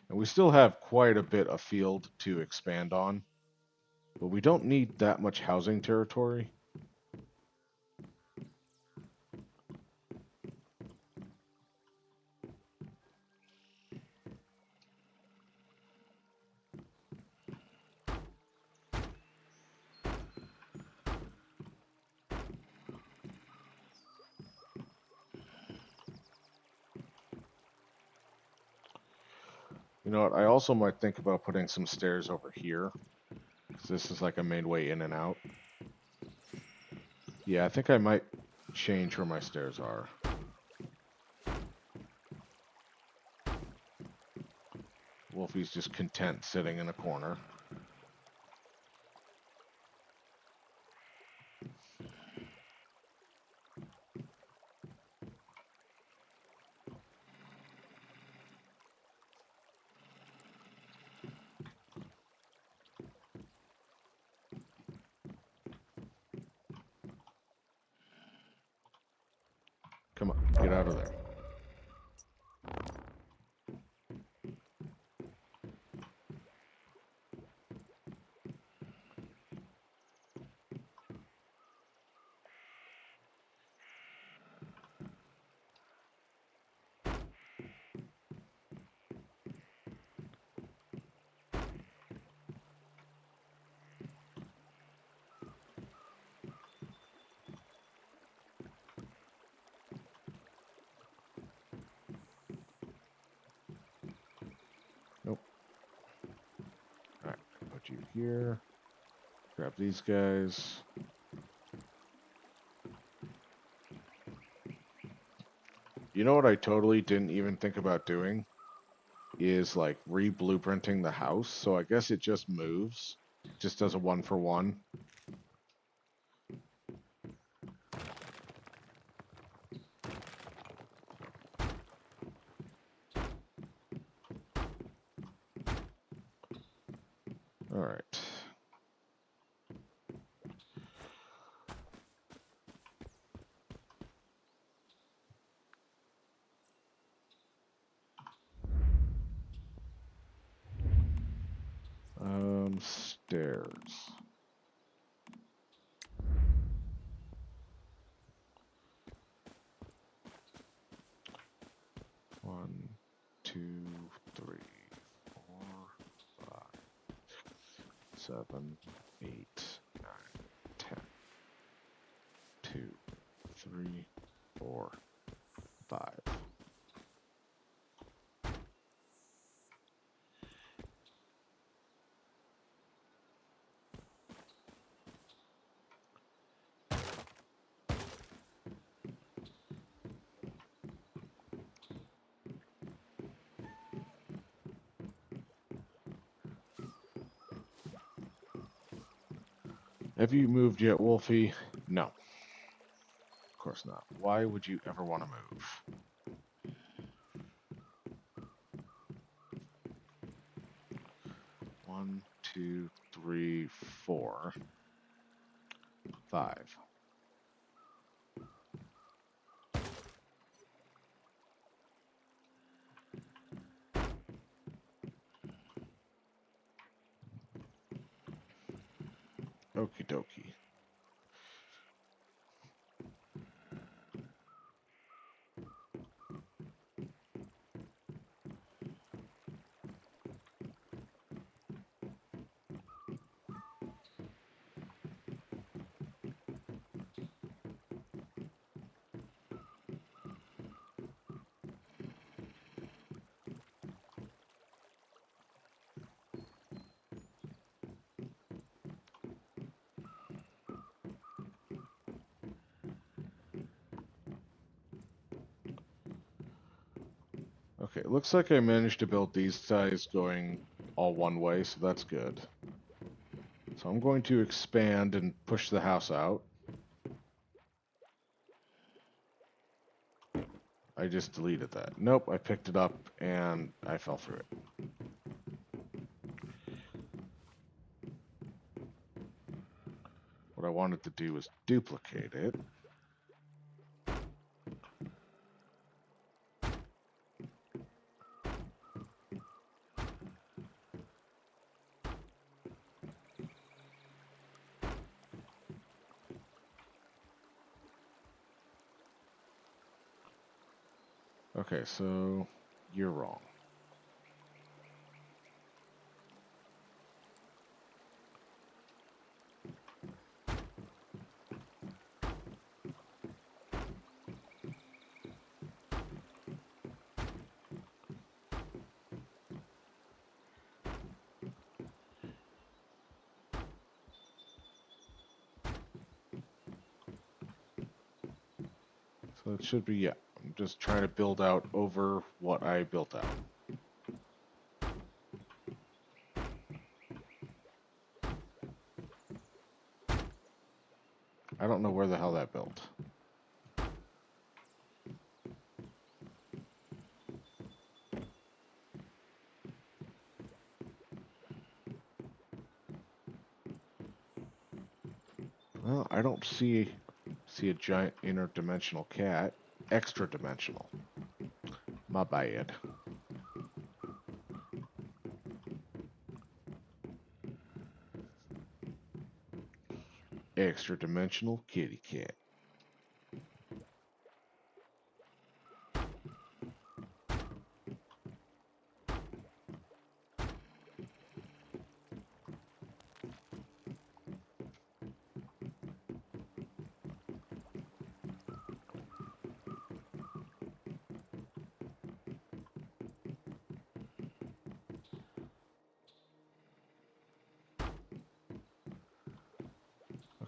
And we still have quite a bit of field to expand on. But we don't need that much housing territory. You know what? I also might think about putting some stairs over here. Because this is like a main way in and out. Yeah, I think I might change where my stairs are. Wolfie's just content sitting in a corner. Come on, get out of there. Nope. Alright, put you here. Grab these guys. You know what I totally didn't even think about doing? Is like re-blueprinting the house. So I guess it just moves. Just does a 1-for-1. Alright. Stairs. One, two, three, 4, 5, 7, 8, 9, 10. 2, 3, 4, 5. Have you moved yet, Wolfie? No. Of course not. Why would you ever want to move? One, two, three, 4, 5. Okie dokie. Okay, it looks like I managed to build these guys going all one way, so that's good. So I'm going to expand and push the house out. I just deleted that. Nope, I picked it up and I fell through it. What I wanted to do was duplicate it. Okay, so you're wrong. So it should be, yeah. I'm just trying to build out over what I built out. I don't know where the hell that built. Well, I don't see a giant interdimensional cat. Extra dimensional. My bad. Extra dimensional kitty cat.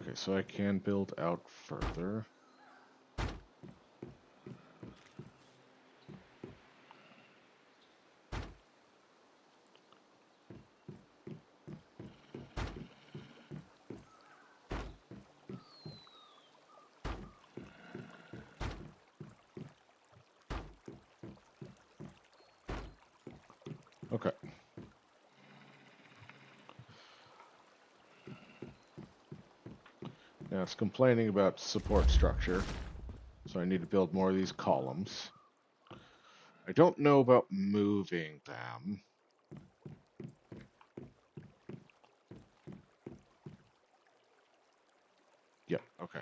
Okay, so I can build out further. Okay. Now it's complaining about support structure, so I need to build more of these columns. I don't know about moving them. Yep, okay.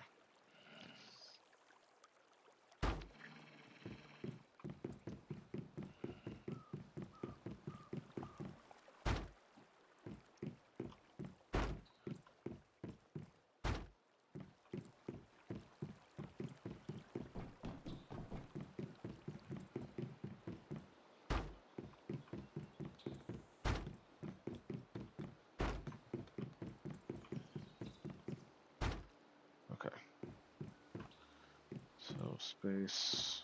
Okay. So space.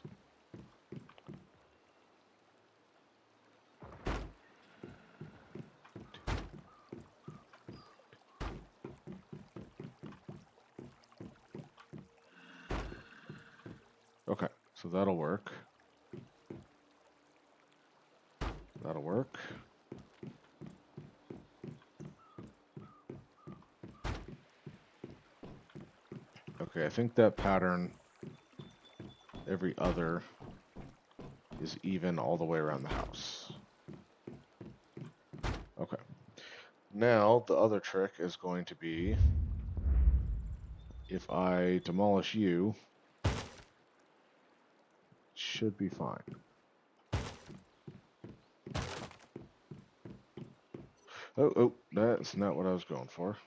So that'll work. That'll work. Okay, I think that pattern, every other, is even all the way around the house. Okay. Now, the other trick is going to be, if I demolish you, it should be fine. Oh, that's not what I was going for.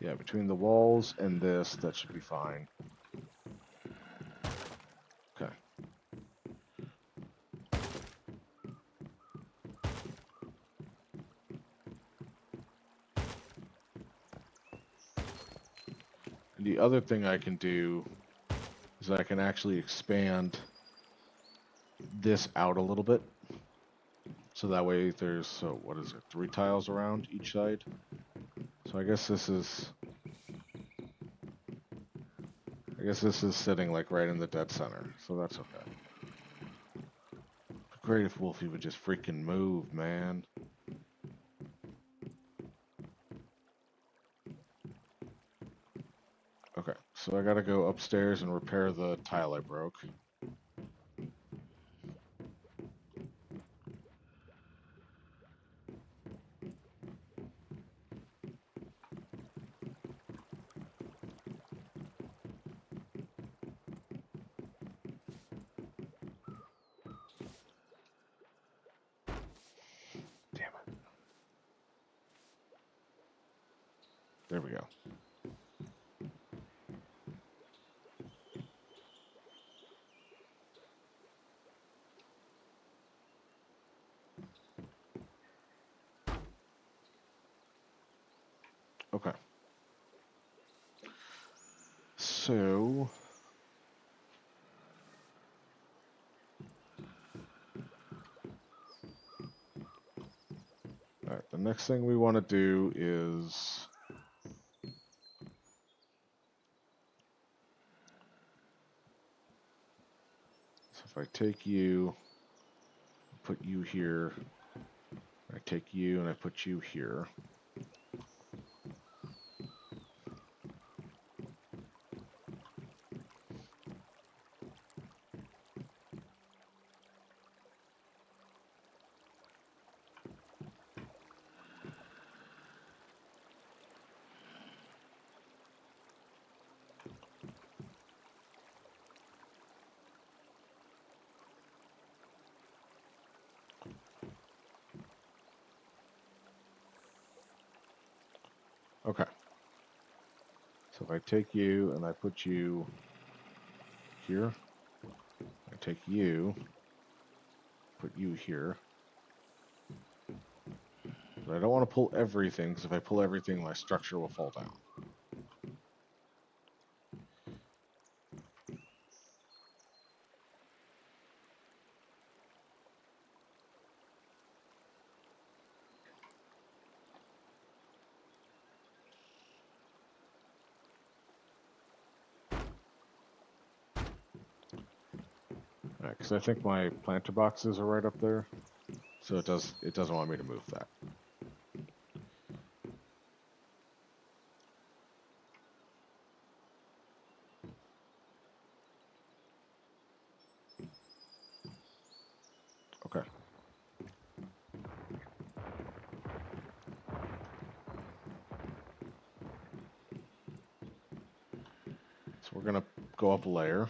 Yeah, between the walls and this, that should be fine. Okay. And the other thing I can do is I can actually expand this out a little bit. So that way there's, so what is it, 3 tiles around each side? So I guess this is sitting like right in the dead center, so that's okay. Great if Wolfie would just freaking move, man. Okay, so I gotta go upstairs and repair the tile I broke. Damn it. There we go. Okay. So alright, the next thing we want to do is, so if I take you, put you here, I take you and I put you here. Okay. So if I take you and I put you here, I take you, put you here. But I don't want to pull everything, because if I pull everything, my structure will fall down. Alright, because I think my planter boxes are right up there. So it doesn't want me to move that. Okay. So we're gonna go up a layer.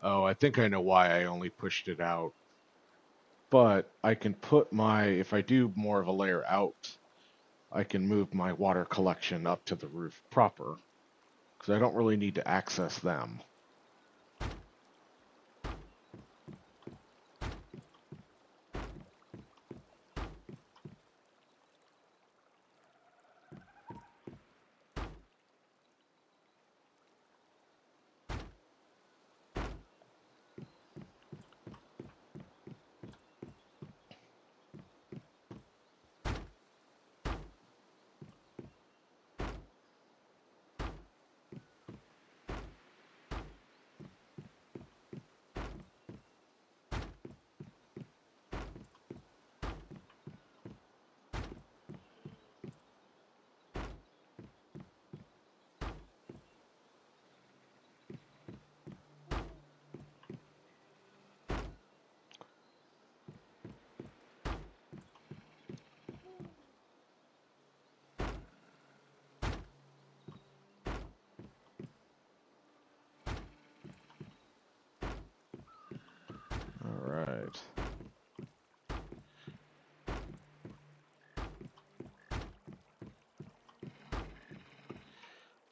Oh, I think I know why I only pushed it out. But I can put my, if I do more of a layer out, I can move my water collection up to the roof proper, because I don't really need to access them. All right.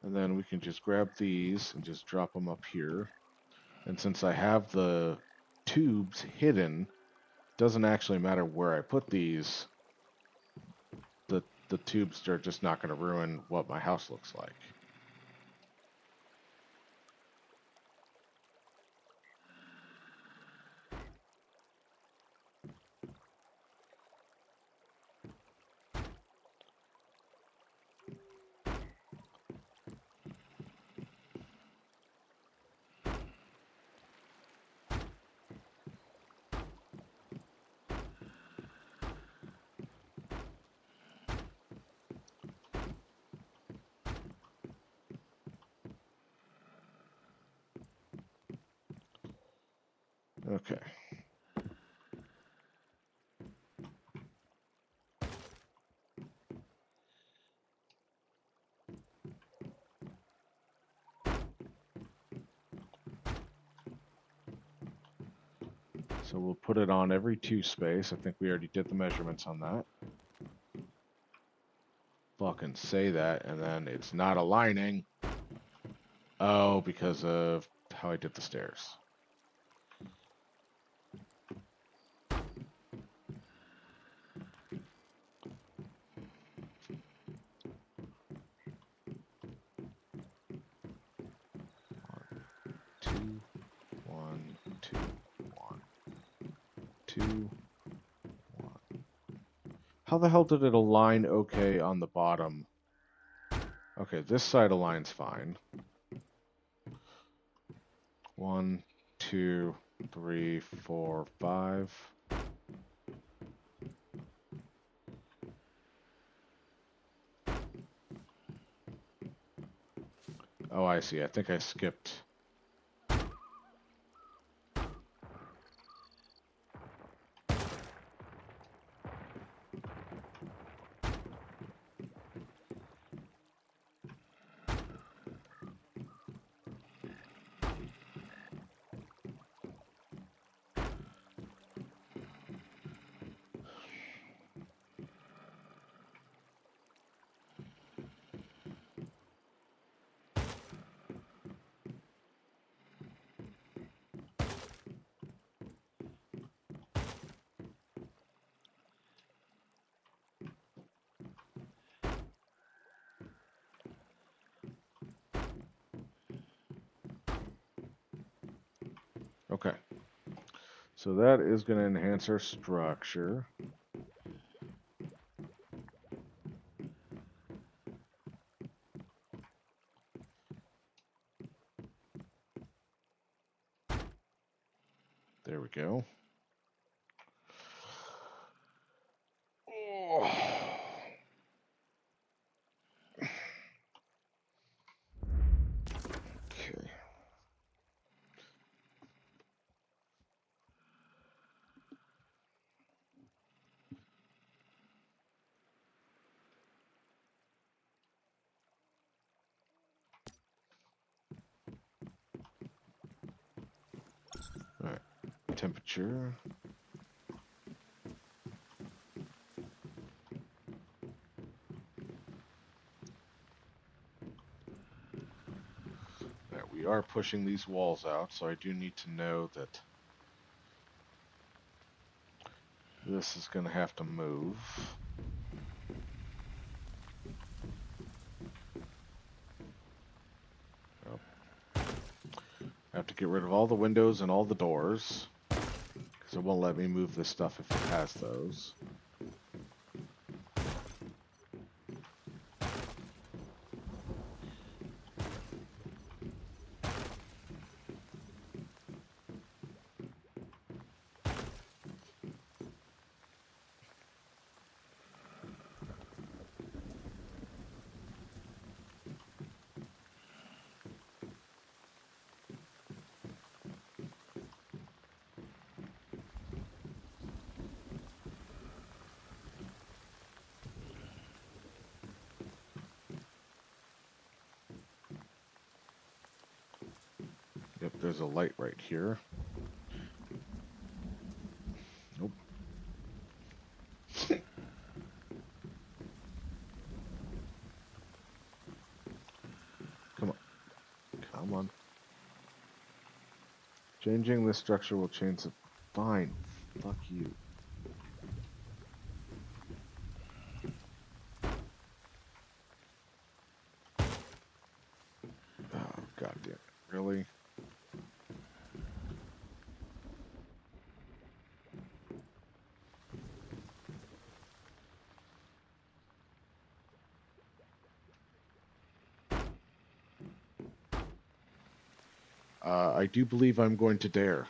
And then we can just grab these and just drop them up here. And since I have the tubes hidden, it doesn't actually matter where I put these. The tubes are just not going to ruin what my house looks like. Okay. So we'll put it on every 2 space. I think we already did the measurements on that. Fucking say that, and then it's not aligning. Oh, because of how I did the stairs. Two, one, two, one, two, one. How the hell did it align okay on the bottom? Okay, this side aligns fine. 1, 2, 3, 4, 5. Oh, I see. I think I skipped. Okay. So that is going to enhance our structure. There we go. Oh. Okay. temperature. There, we are pushing these walls out, so I do need to know that this is going to have to move. Oh. I have to get rid of all the windows and all the doors, because it won't let me move this stuff if it has those. Yep, there's a light right here. Nope. Come on. Come on. Changing this structure will change the... Fine. Fuck you. Oh, goddamn it. Really? I do believe I'm going to dare.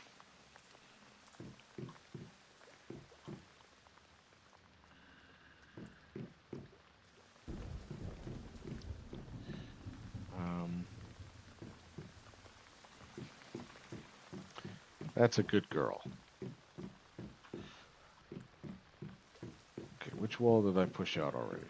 That's a good girl. Okay, which wall did I push out already?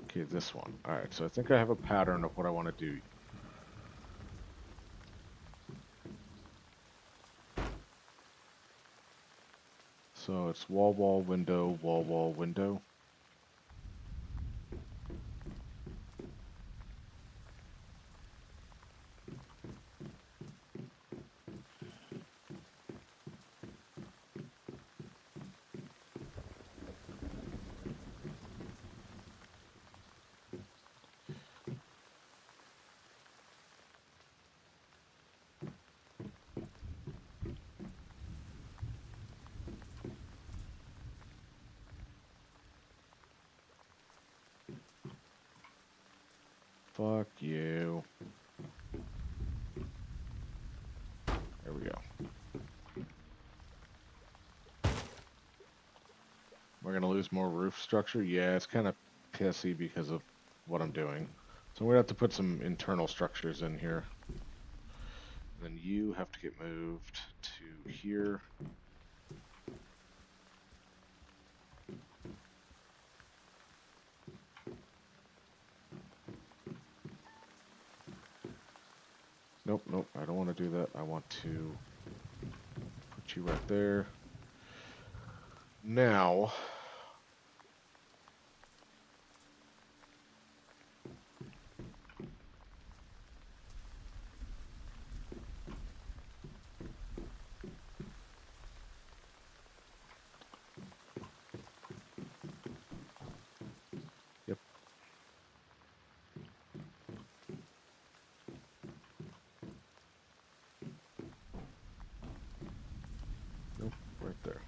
Okay, this one. Alright, so I think I have a pattern of what I want to do. So it's wall, wall, window, wall, wall, window. Fuck you. There we go. We're gonna lose more roof structure? Yeah, it's kind of pissy because of what I'm doing. So we're gonna have to put some internal structures in here. Then you have to get moved to here. Nope, nope, I don't want to do that. I want to put you right there. Now, yep. Nope, right there.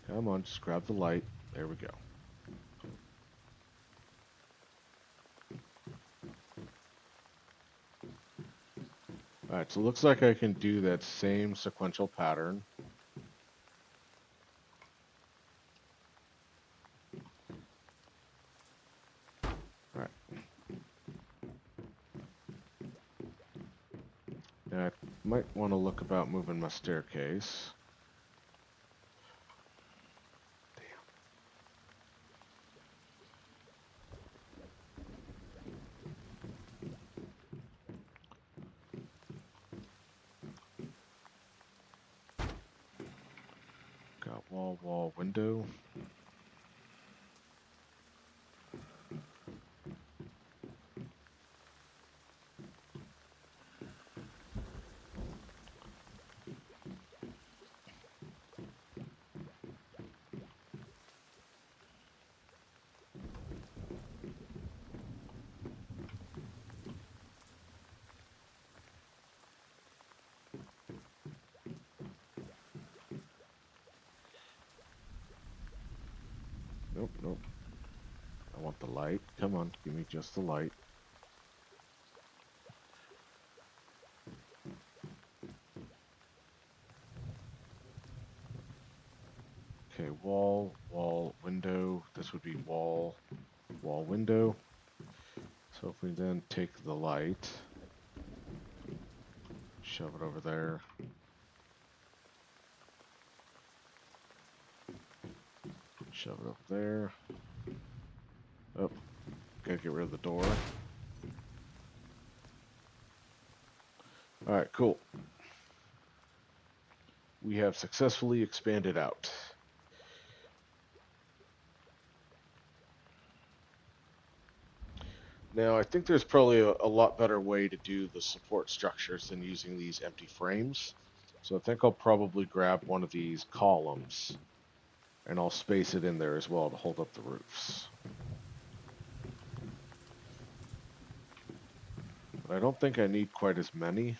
Come on, just grab the light. There we go. Alright, so it looks like I can do that same sequential pattern. Alright. Now I might want to look about moving my staircase. Got wall, window. Nope, nope. I want the light. Come on, give me just the light. Okay, wall, window. This would be wall, window. So if we then take the light, shove it over there. Shove it over there. Oh, gotta get rid of the door. Alright, cool. We have successfully expanded out. Now, I think there's probably a lot better way to do the support structures than using these empty frames. So I think I'll probably grab one of these columns and I'll space it in there as well to hold up the roofs. But I don't think I need quite as many.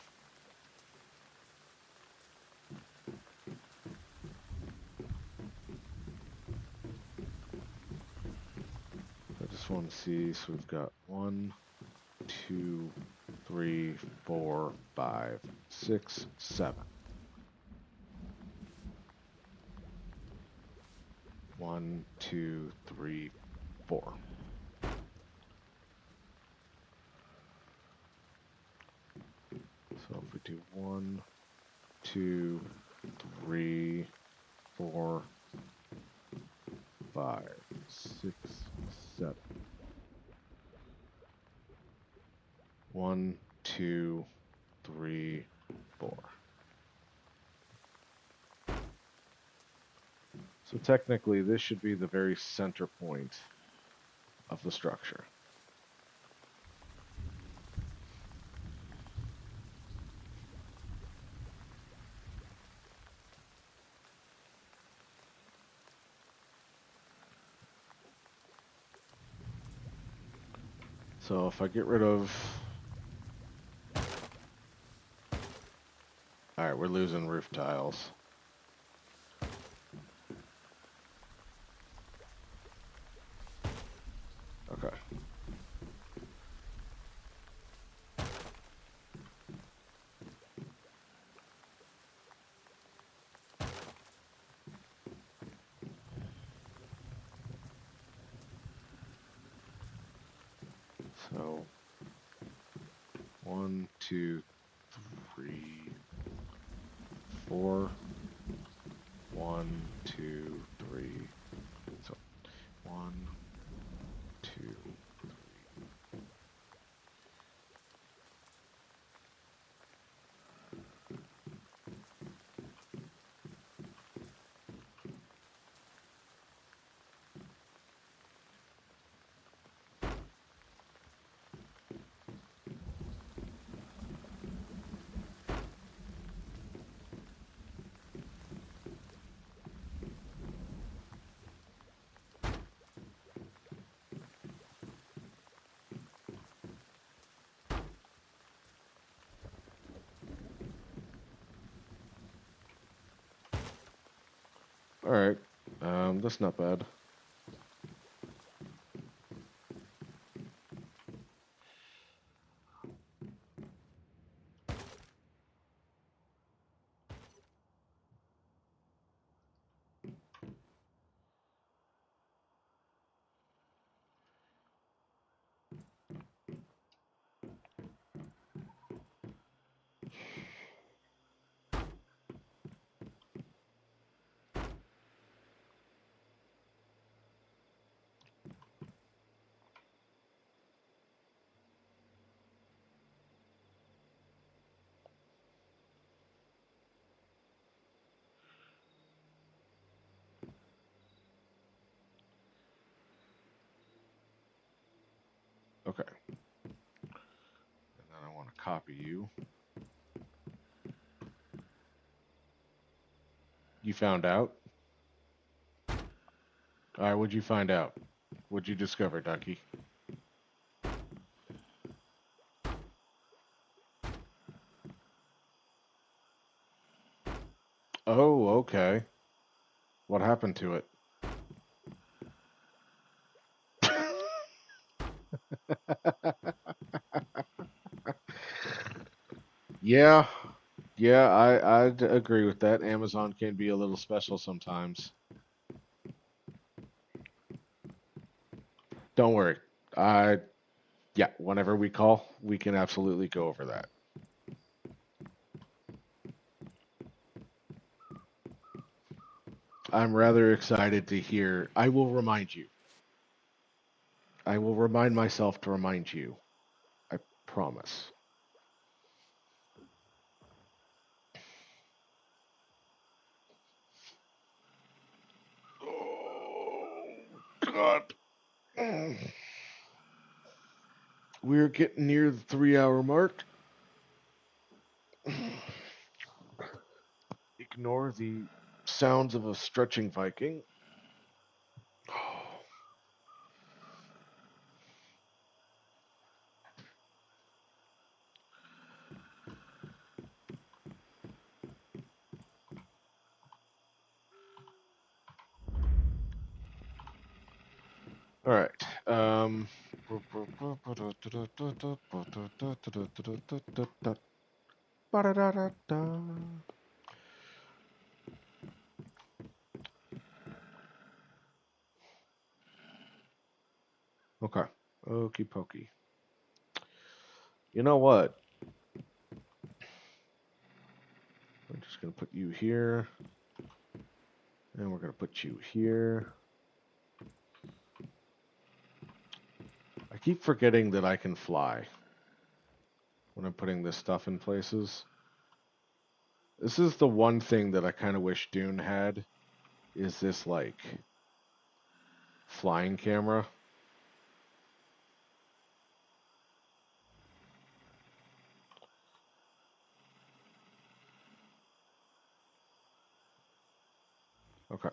I just want to see, so we've got 1, 2, 3, 4, 5, 6, 7. 1, 2, 3, 4. So if we do 1, 2, 3, 4, 5, 6, 7. 1, 2, 3, 4. So technically, this should be the very center point of the structure. So if I get rid of... Alright, we're losing roof tiles. Okay. So 1, 2, 3, 4. 1, 2, 3. So 1, 2. Alright, that's not bad. Okay. And then I want to copy you. You found out? All right, what'd you find out? What'd you discover, Ducky? Oh, okay. What happened to it? Yeah, yeah, I'd agree with that. Amazon can be a little special sometimes. Don't worry. I Yeah, whenever we call, we can absolutely go over that. I'm rather excited to hear. I will remind you. I will remind myself to remind you. I promise. Oh, God. We're getting near the 3 hour mark. Ignore the sounds of a stretching Viking. All right. Okay. Okey pokey. You know what? I'm just going to put you here. And we're going to put you here. I keep forgetting that I can fly when I'm putting this stuff in places. This is the one thing that I kind of wish Dune had, is this, like, flying camera. Okay.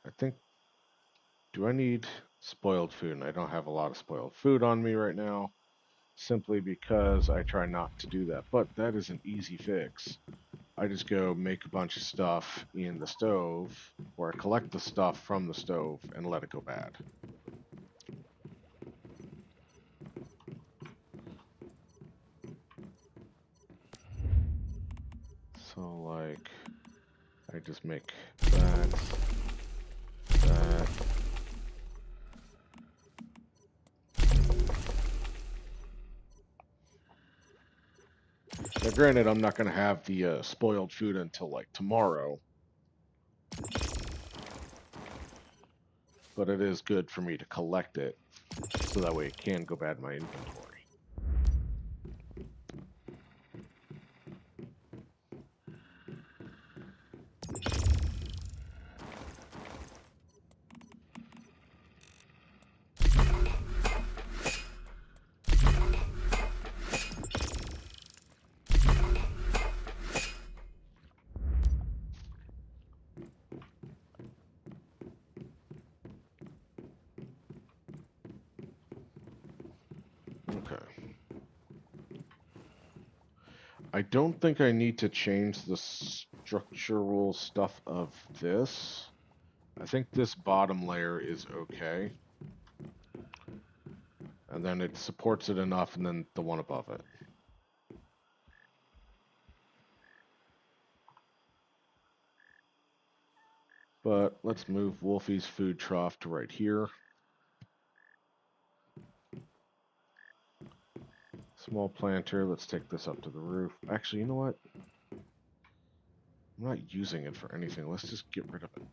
I think, do I need spoiled food? And I don't have a lot of spoiled food on me right now, simply because I try not to do that. But that is an easy fix. I just go make a bunch of stuff in the stove, or I collect the stuff from the stove and let it go bad. So, like, I just make that, that. Now, granted, I'm not going to have the spoiled food until, like, tomorrow, but it is good for me to collect it, so that way it can go bad in my inventory. Okay. I don't think I need to change the structural stuff of this. I think this bottom layer is okay. And then it supports it enough, and then the one above it. But let's move Wolfie's food trough to right here. Small planter. Let's take this up to the roof. Actually, you know what? I'm not using it for anything. Let's just get rid of it.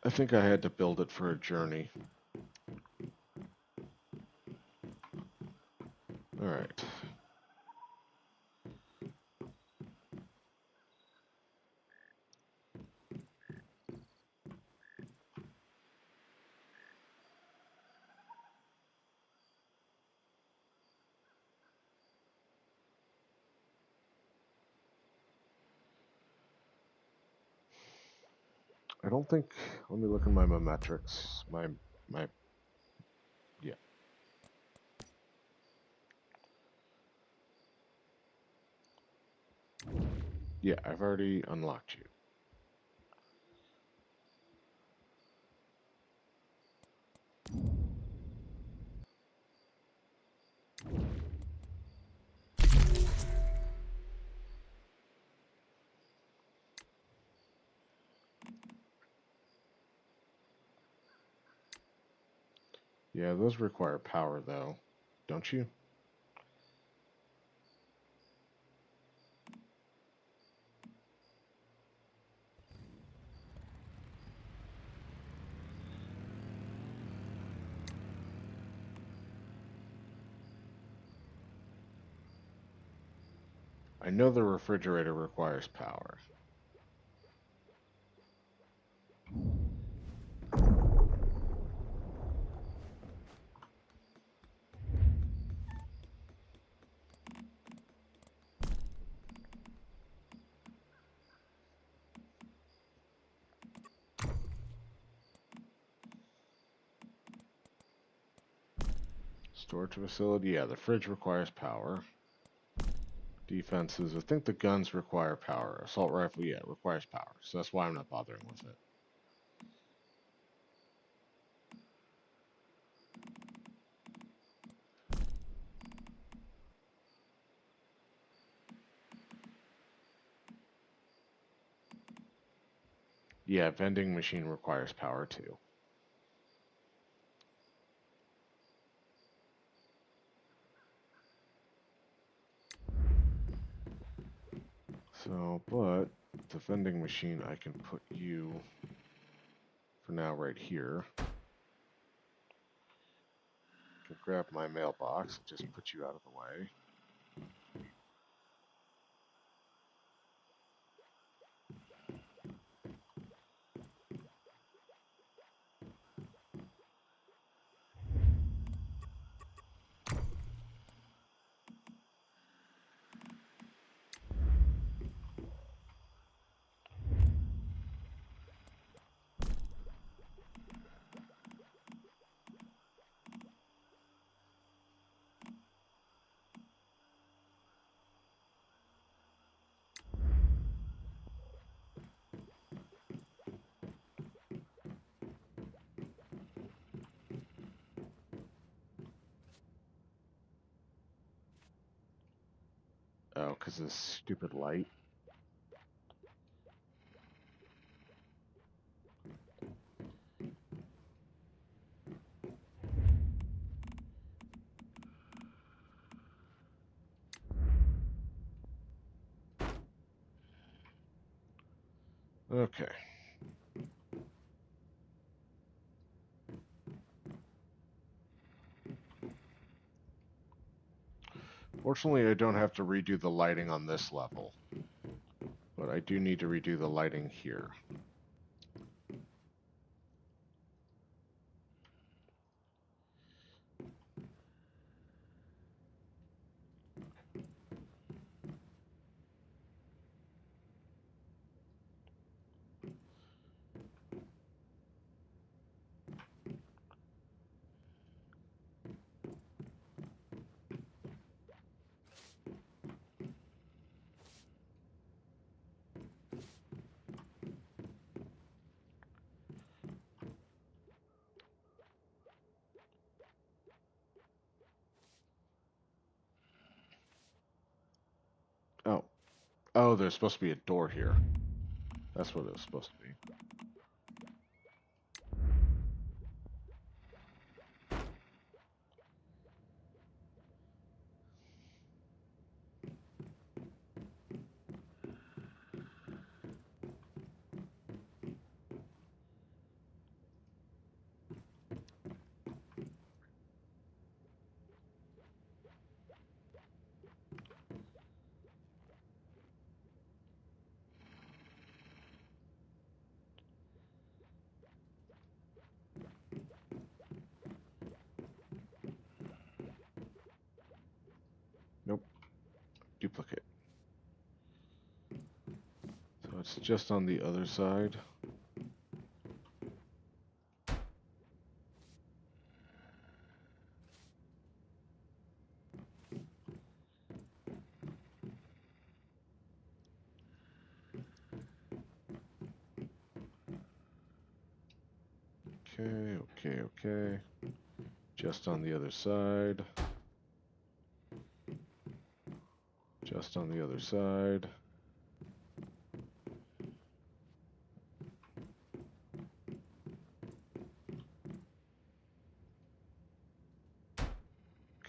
I think I had to build it for a journey. All right. I don't think. Let me look at my metrics. My yeah. Yeah, I've already unlocked you. Yeah, those require power though, don't you? I know the refrigerator requires power. Storage facility, yeah, the fridge requires power. Defenses, I think the guns require power. Assault rifle, yeah, it requires power. So that's why I'm not bothering with it. Yeah, vending machine requires power too. So, but the vending machine, I can put you for now right here. I can grab my mailbox and just put you out of the way. Oh, because this stupid light. Okay. Fortunately, I don't have to redo the lighting on this level, but I do need to redo the lighting here. Oh, oh, there's supposed to be a door here. That's what it was supposed to be. duplicate. So it's just on the other side. Okay. Just on the other side. Just on the other side.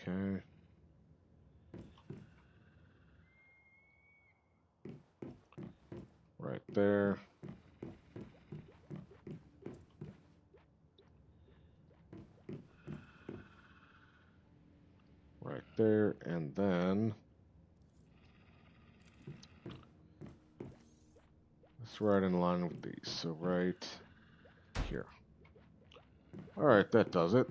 Okay. Right there. Right there, and then it's right in line with these. So right here. All right, that does it.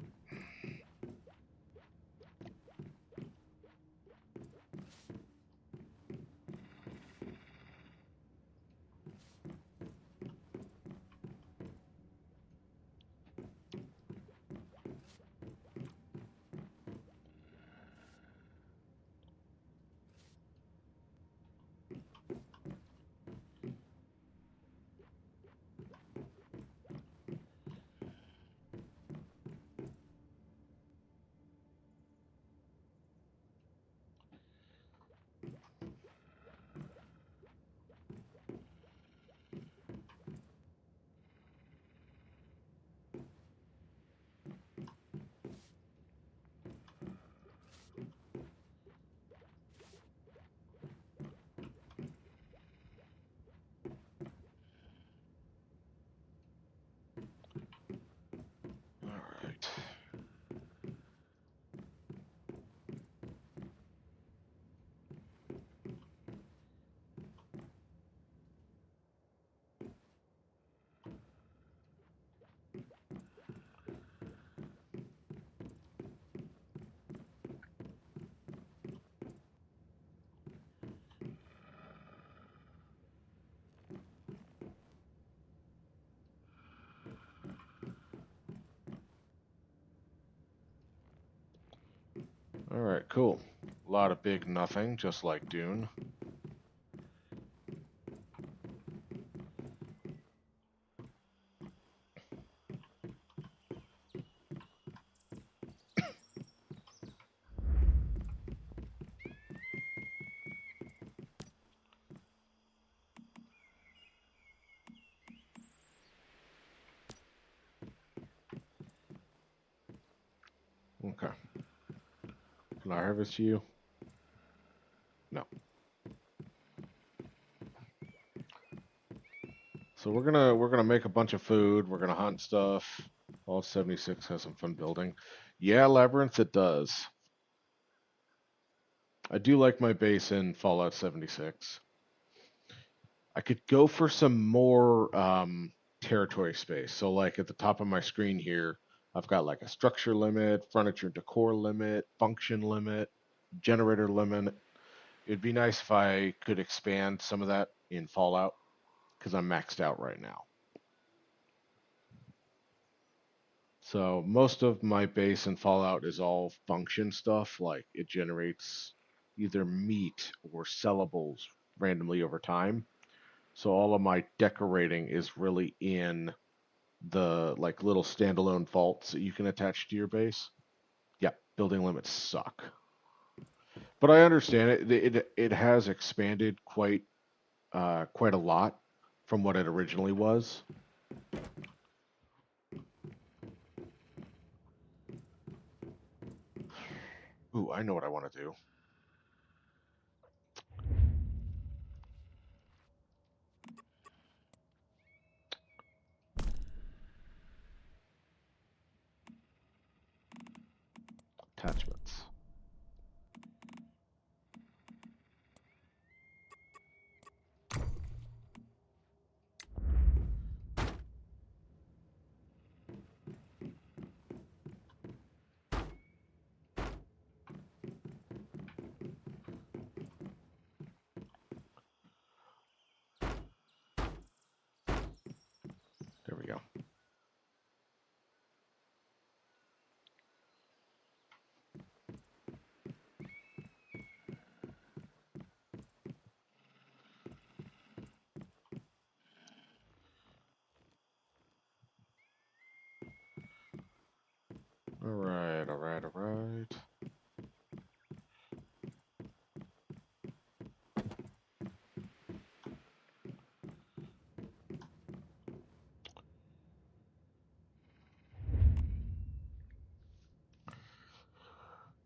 All right. All right, cool. A lot of big nothing, just like Dune. Okay. Can I harvest you? No. So we're gonna make a bunch of food. We're gonna hunt stuff. All 76 has some fun building. Yeah, Labyrinth, it does. I do like my base in Fallout 76. I could go for some more territory space. So like at the top of my screen here, I've got like a structure limit, furniture decor limit, function limit, generator limit. It'd be nice if I could expand some of that in Fallout because I'm maxed out right now. So most of my base in Fallout is all function stuff, like it generates either meat or sellables randomly over time. So all of my decorating is really in the like little standalone vaults that you can attach to your base. Yeah, building limits suck. But I understand it. It has expanded quite a lot from what it originally was. Ooh, I know what I want to do. Attachments. Alright, alright, alright.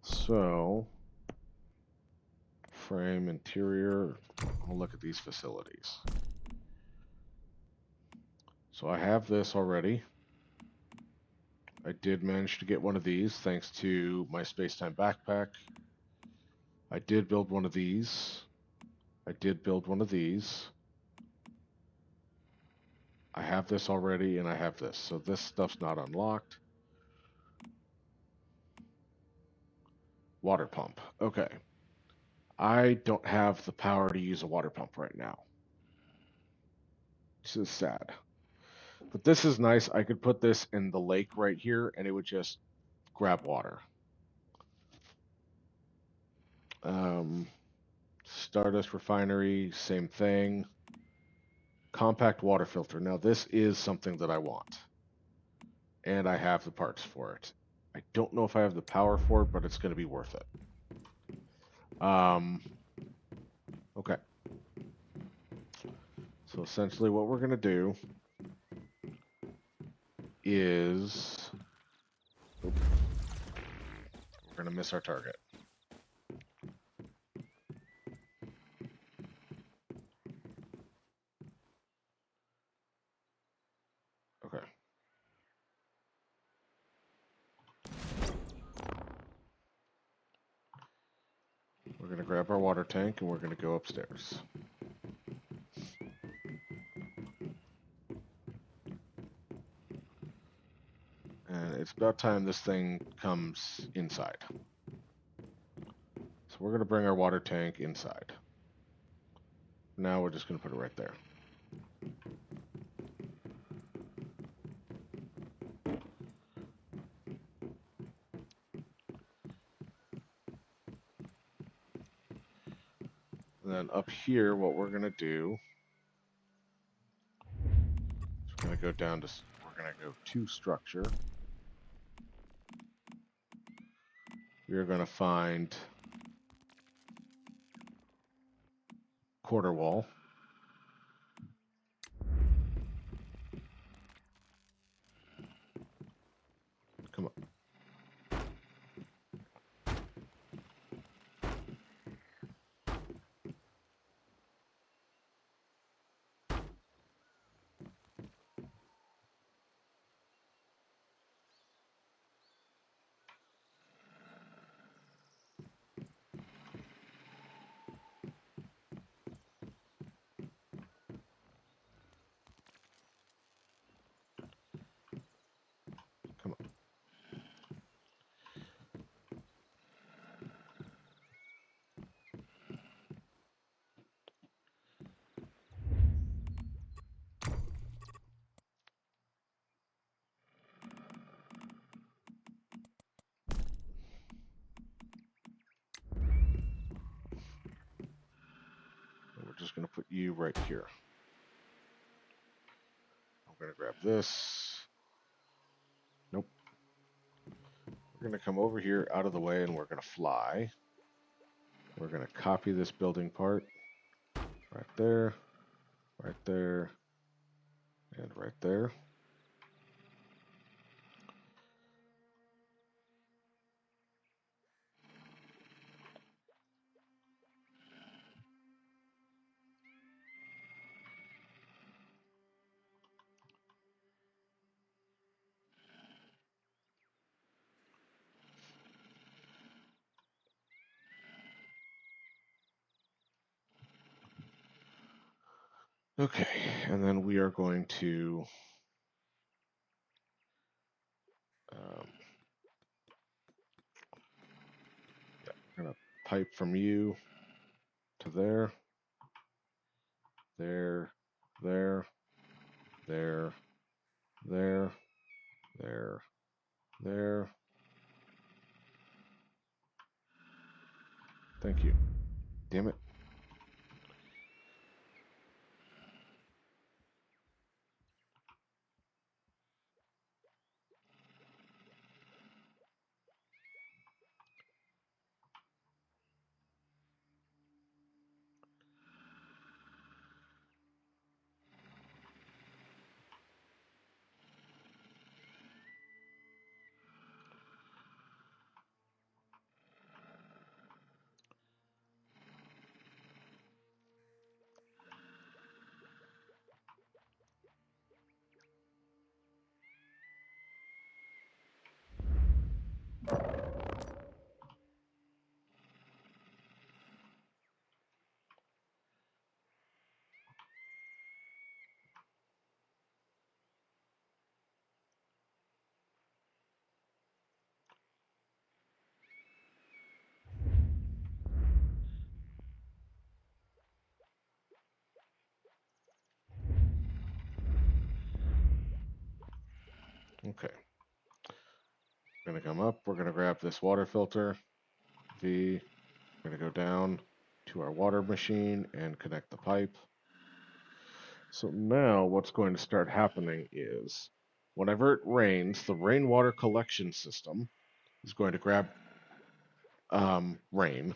So, frame, interior, we'll look at these facilities. So I have this already. I did manage to get one of these thanks to my space-time backpack. I did build one of these. I did build one of these. I have this already, and I have this. So this stuff's not unlocked. Water pump. Okay. I don't have the power to use a water pump right now. This is sad. But this is nice. I could put this in the lake right here, and it would just grab water. Stardust refinery, same thing. Compact water filter. Now this is something that I want. And I have the parts for it. I don't know if I have the power for it, but it's going to be worth it. Okay. So essentially what we're going to do is... Oop, we're going to miss our target. Okay. We're going to grab our water tank and we're going to go upstairs. And it's about time this thing comes inside. So we're going to bring our water tank inside. Now we're just going to put it right there. And then up here, what we're going to do is we're going to go down to, we're going to go to structure. We're going to find quarter wall. Come on. Come on. And we're just going to put you right here. I'm going to grab this. Nope. We're going to come over here out of the way and we're going to fly. We're going to copy this building part right there, and right there. Okay, and then we are going to we're going to pipe from you to there, there, there, there, there, there. Thank you. Damn it. going to come up. We're going to grab this water filter. V. We're going to go down to our water machine and connect the pipe. So now what's going to start happening is whenever it rains, the rainwater collection system is going to grab rain.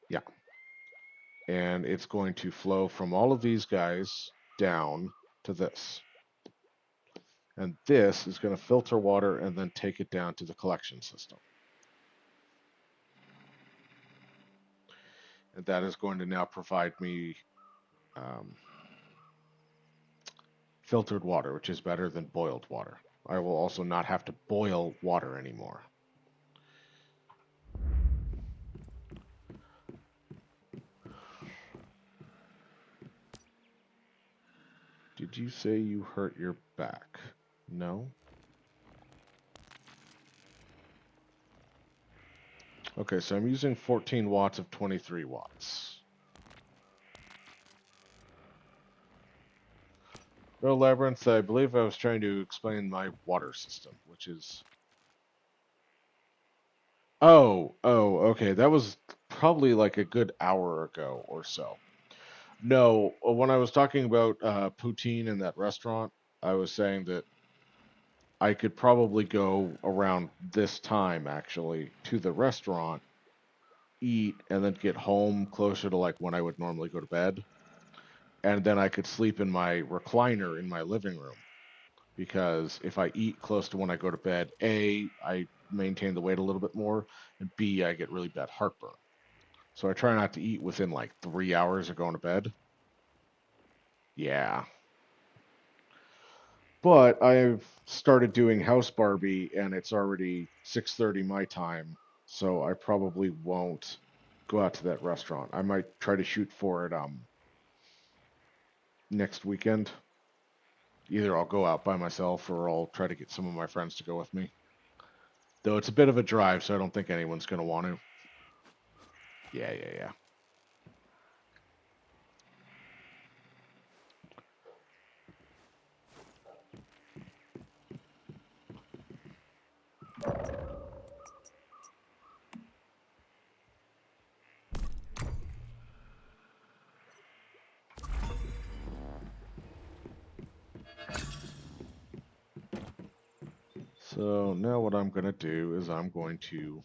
Yeah. And it's going to flow from all of these guys down to this. And this is going to filter water and then take it down to the collection system. And that is going to now provide me filtered water, which is better than boiled water. I will also not have to boil water anymore. Did you say you hurt your back? No? Okay, so I'm using 14 watts of 23 watts. No, Labyrinth, I believe I was trying to explain my water system, which is... Oh, okay, that was probably like a good hour ago or so. No, when I was talking about poutine in that restaurant, I was saying that I could probably go around this time, actually, to the restaurant, eat, and then get home closer to like when I would normally go to bed. And then I could sleep in my recliner in my living room. Because if I eat close to when I go to bed, A, I maintain the weight a little bit more, and B, I get really bad heartburn. So I try not to eat within like 3 hours of going to bed. Yeah. But I've started doing House Barbie, and it's already 6:30 my time, so I probably won't go out to that restaurant. I might try to shoot for it next weekend. Either I'll go out by myself or I'll try to get some of my friends to go with me. Though it's a bit of a drive, so I don't think anyone's going to want to. Yeah. So now what I'm going to do is I'm going to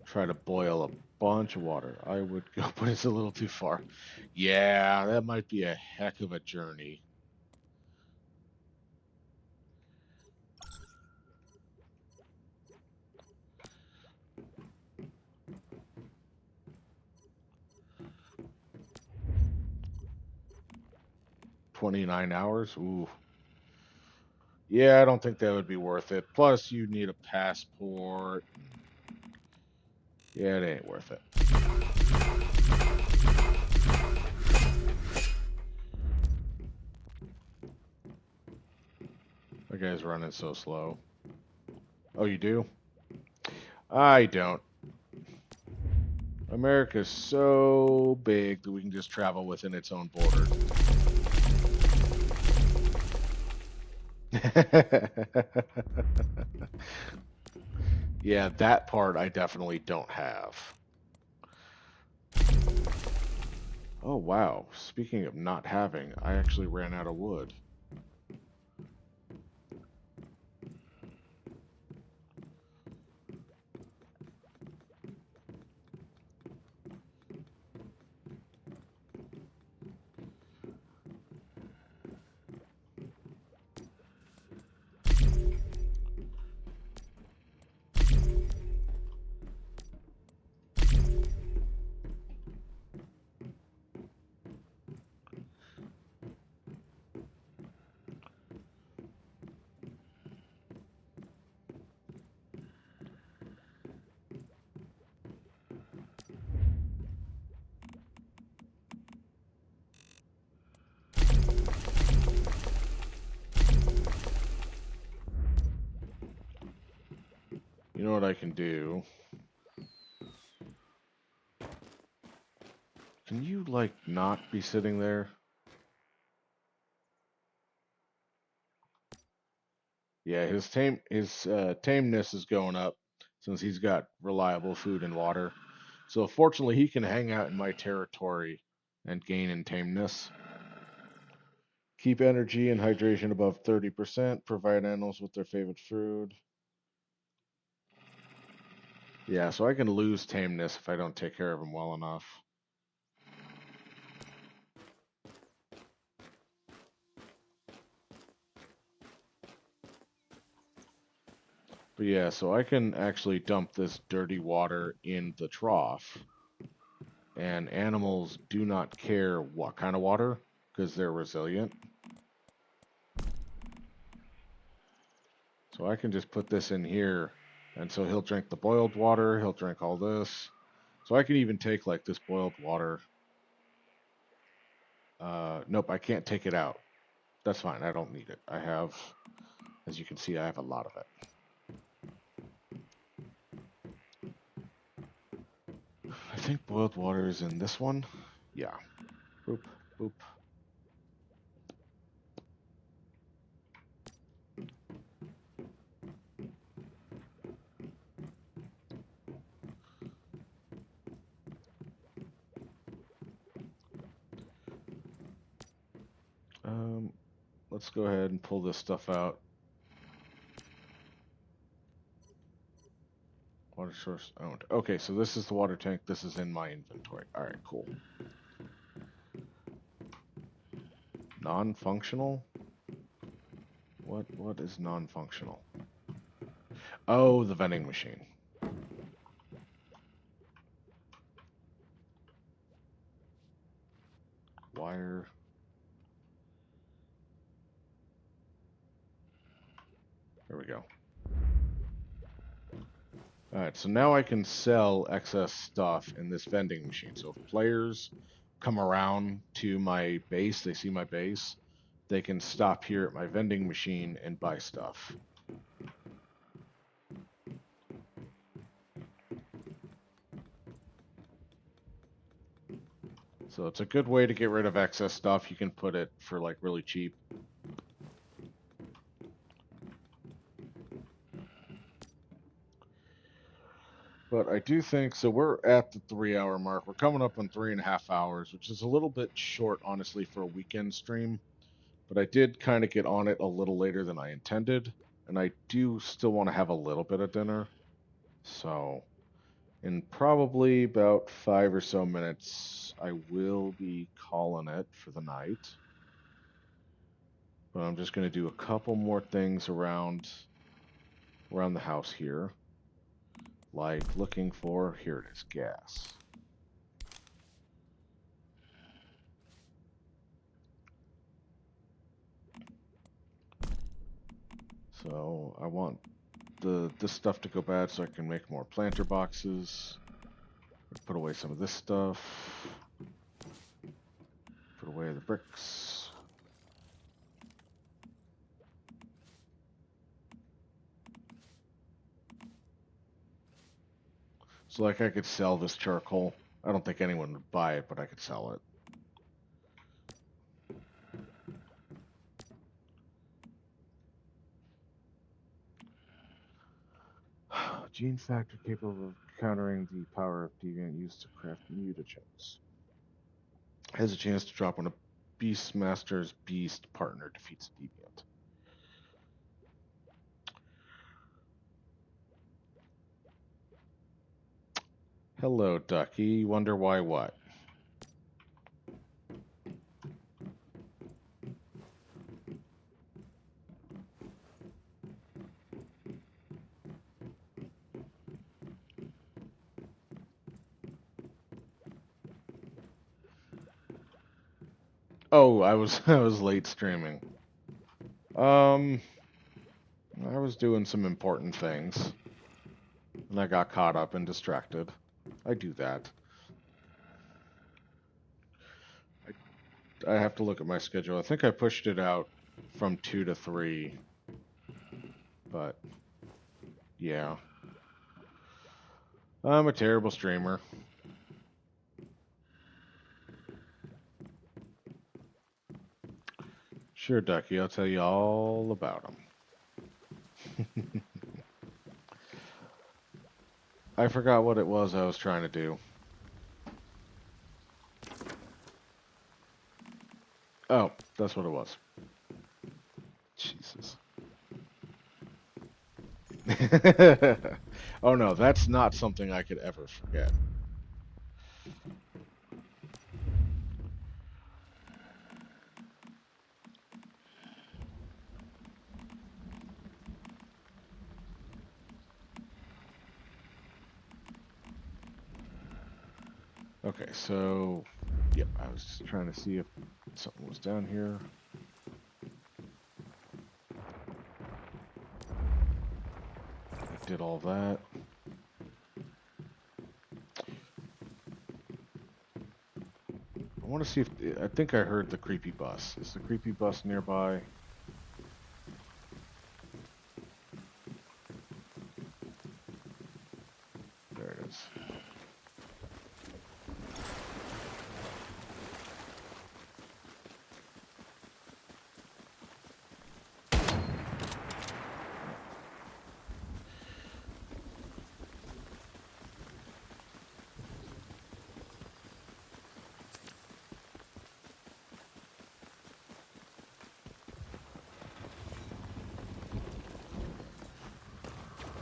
try to boil a bunch of water. I would go, but it's a little too far. Yeah, that might be a heck of a journey. $29. Ooh. Yeah, I don't think that would be worth it. Plus, you need a passport. Yeah, it ain't worth it. That guy's running so slow. Oh, you do? I don't. America's so big that we can just travel within its own borders. Yeah, that part I definitely don't have. Oh, wow. Speaking of not having, I actually ran out of wood. You know what I can do? Can you, like, not be sitting there? Yeah, his tameness is going up since he's got reliable food and water. So fortunately, he can hang out in my territory and gain in tameness. Keep energy and hydration above 30%. Provide animals with their favorite food. Yeah, so I can lose tameness if I don't take care of him well enough. But yeah, so I can actually dump this dirty water in the trough, and animals do not care what kind of water because they're resilient. So I can just put this in here, and so he'll drink the boiled water, he'll drink all this. So I can even take like this boiled water. Nope, I can't take it out. That's fine, I don't need it. I have, as you can see, I have a lot of it. I think boiled water is in this one. Yeah. Boop, boop. Let's go ahead and pull this stuff out. Water source owned. Okay, so this is the water tank. This is in my inventory. All right, cool. Non-functional? What is non-functional? Oh, the vending machine. Wire. There we go. Alright, so now I can sell excess stuff in this vending machine. So if players come around to my base, they see my base, they can stop here at my vending machine and buy stuff. So it's a good way to get rid of excess stuff. You can put it for like really cheap. But I do think, so we're at the 3 hour mark. We're coming up on 3.5 hours, which is a little bit short, honestly, for a weekend stream. But I did kind of get on it a little later than I intended. And I do still want to have a little bit of dinner. So in probably about 5 or so minutes, I will be calling it for the night. But I'm just going to do a couple more things around the house here. Like looking for, here it is, gas. So I want this stuff to go bad so I can make more planter boxes. Put away some of this stuff. Put away the bricks. So like I could sell this charcoal. I don't think anyone would buy it, but I could sell it. Gene factor capable of countering the power of deviant used to craft mutagens. Has a chance to drop when a Beastmaster's beast partner defeats a deviant. Hello, Ducky. Wonder why what? Oh, I was I was late streaming. I was doing some important things, and I got caught up and distracted. I do that. I have to look at my schedule. I think I pushed it out from 2 to 3, but yeah. I'm a terrible streamer. Sure, Ducky, I'll tell you all about them. I forgot what it was I was trying to do. Oh, that's what it was. Jesus. Oh no, that's not something I could ever forget. Okay, so, yep, I was just trying to see if something was down here. I did all that. I want to see if, I think I heard the creepy bus. Is the creepy bus nearby? There it is.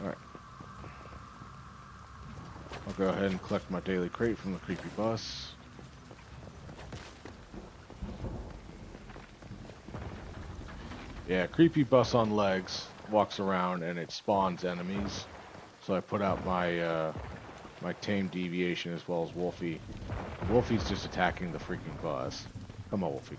Alright. I'll go ahead and collect my daily crate from the creepy bus. Yeah, creepy bus on legs, walks around and it spawns enemies. So I put out my tame deviation as well as Wolfie. Wolfie's just attacking the freaking bus. Come on, Wolfie.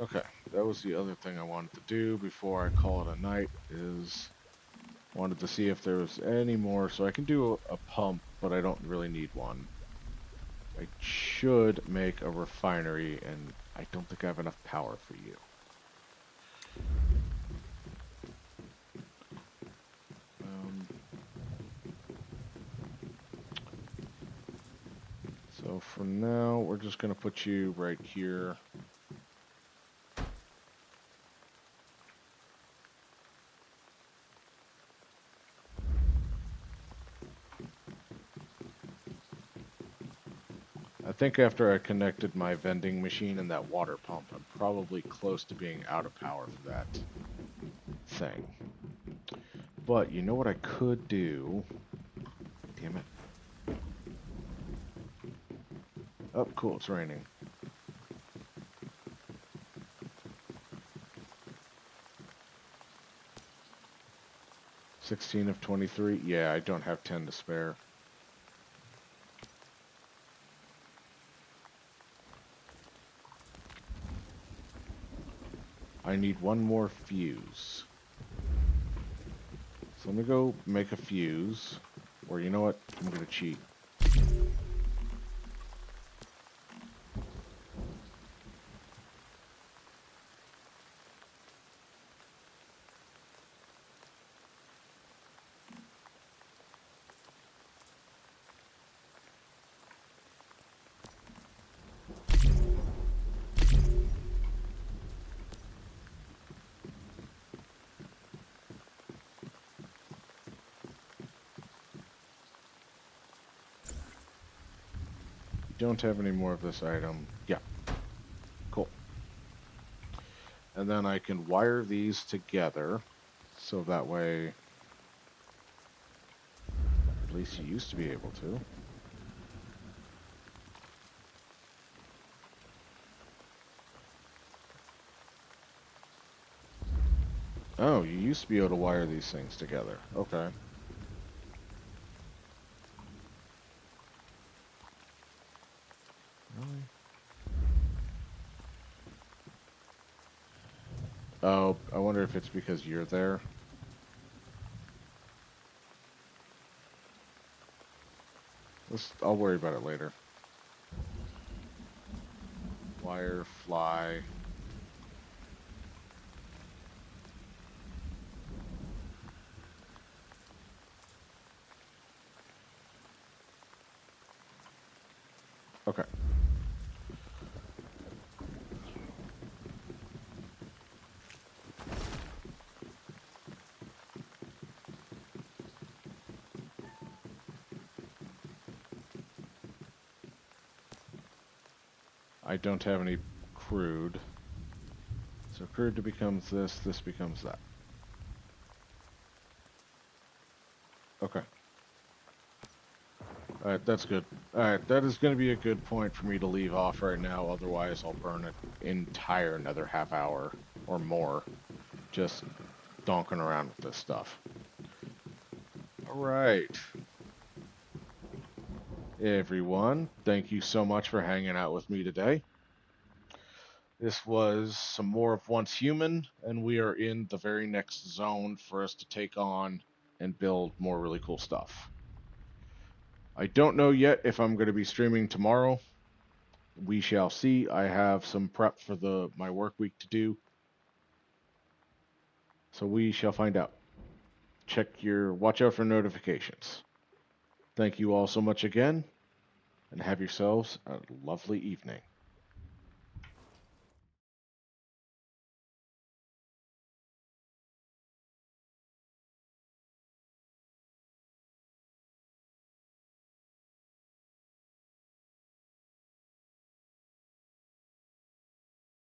Okay, that was the other thing I wanted to do before I call it a night, is wanted to see if there was any more, so I can do a pump, but I don't really need one. I should make a refinery, and I don't think I have enough power for you. So for now, we're just going to put you right here. I think after I connected my vending machine and that water pump, I'm probably close to being out of power for that thing. But you know what I could do? Damn it. Oh, cool, it's raining. $16 of 23. Yeah, I don't have 10 to spare. I need one more fuse. So let me go make a fuse. Or you know what? I'm gonna cheat. You don't have any more of this item. Yeah, cool. And then I can wire these together. So that way, at least you used to be able to. Oh, you used to be able to wire these things together. Okay. Really? Oh, I wonder if it's because you're there. I'll worry about it later. Wire, fly. Okay. I don't have any crude. So crude becomes this becomes that. Okay. Alright, that's good. Alright, that is going to be a good point for me to leave off right now, otherwise I'll burn an entire another half hour or more just donking around with this stuff. Alright. Everyone, thank you so much for hanging out with me today. This was some more of Once Human, and we are in the very next zone for us to take on and build more really cool stuff. I don't know yet if I'm going to be streaming tomorrow. We shall see. I have some prep for my work week to do. So we shall find out. Watch out for notifications. Thank you all so much again, and have yourselves a lovely evening.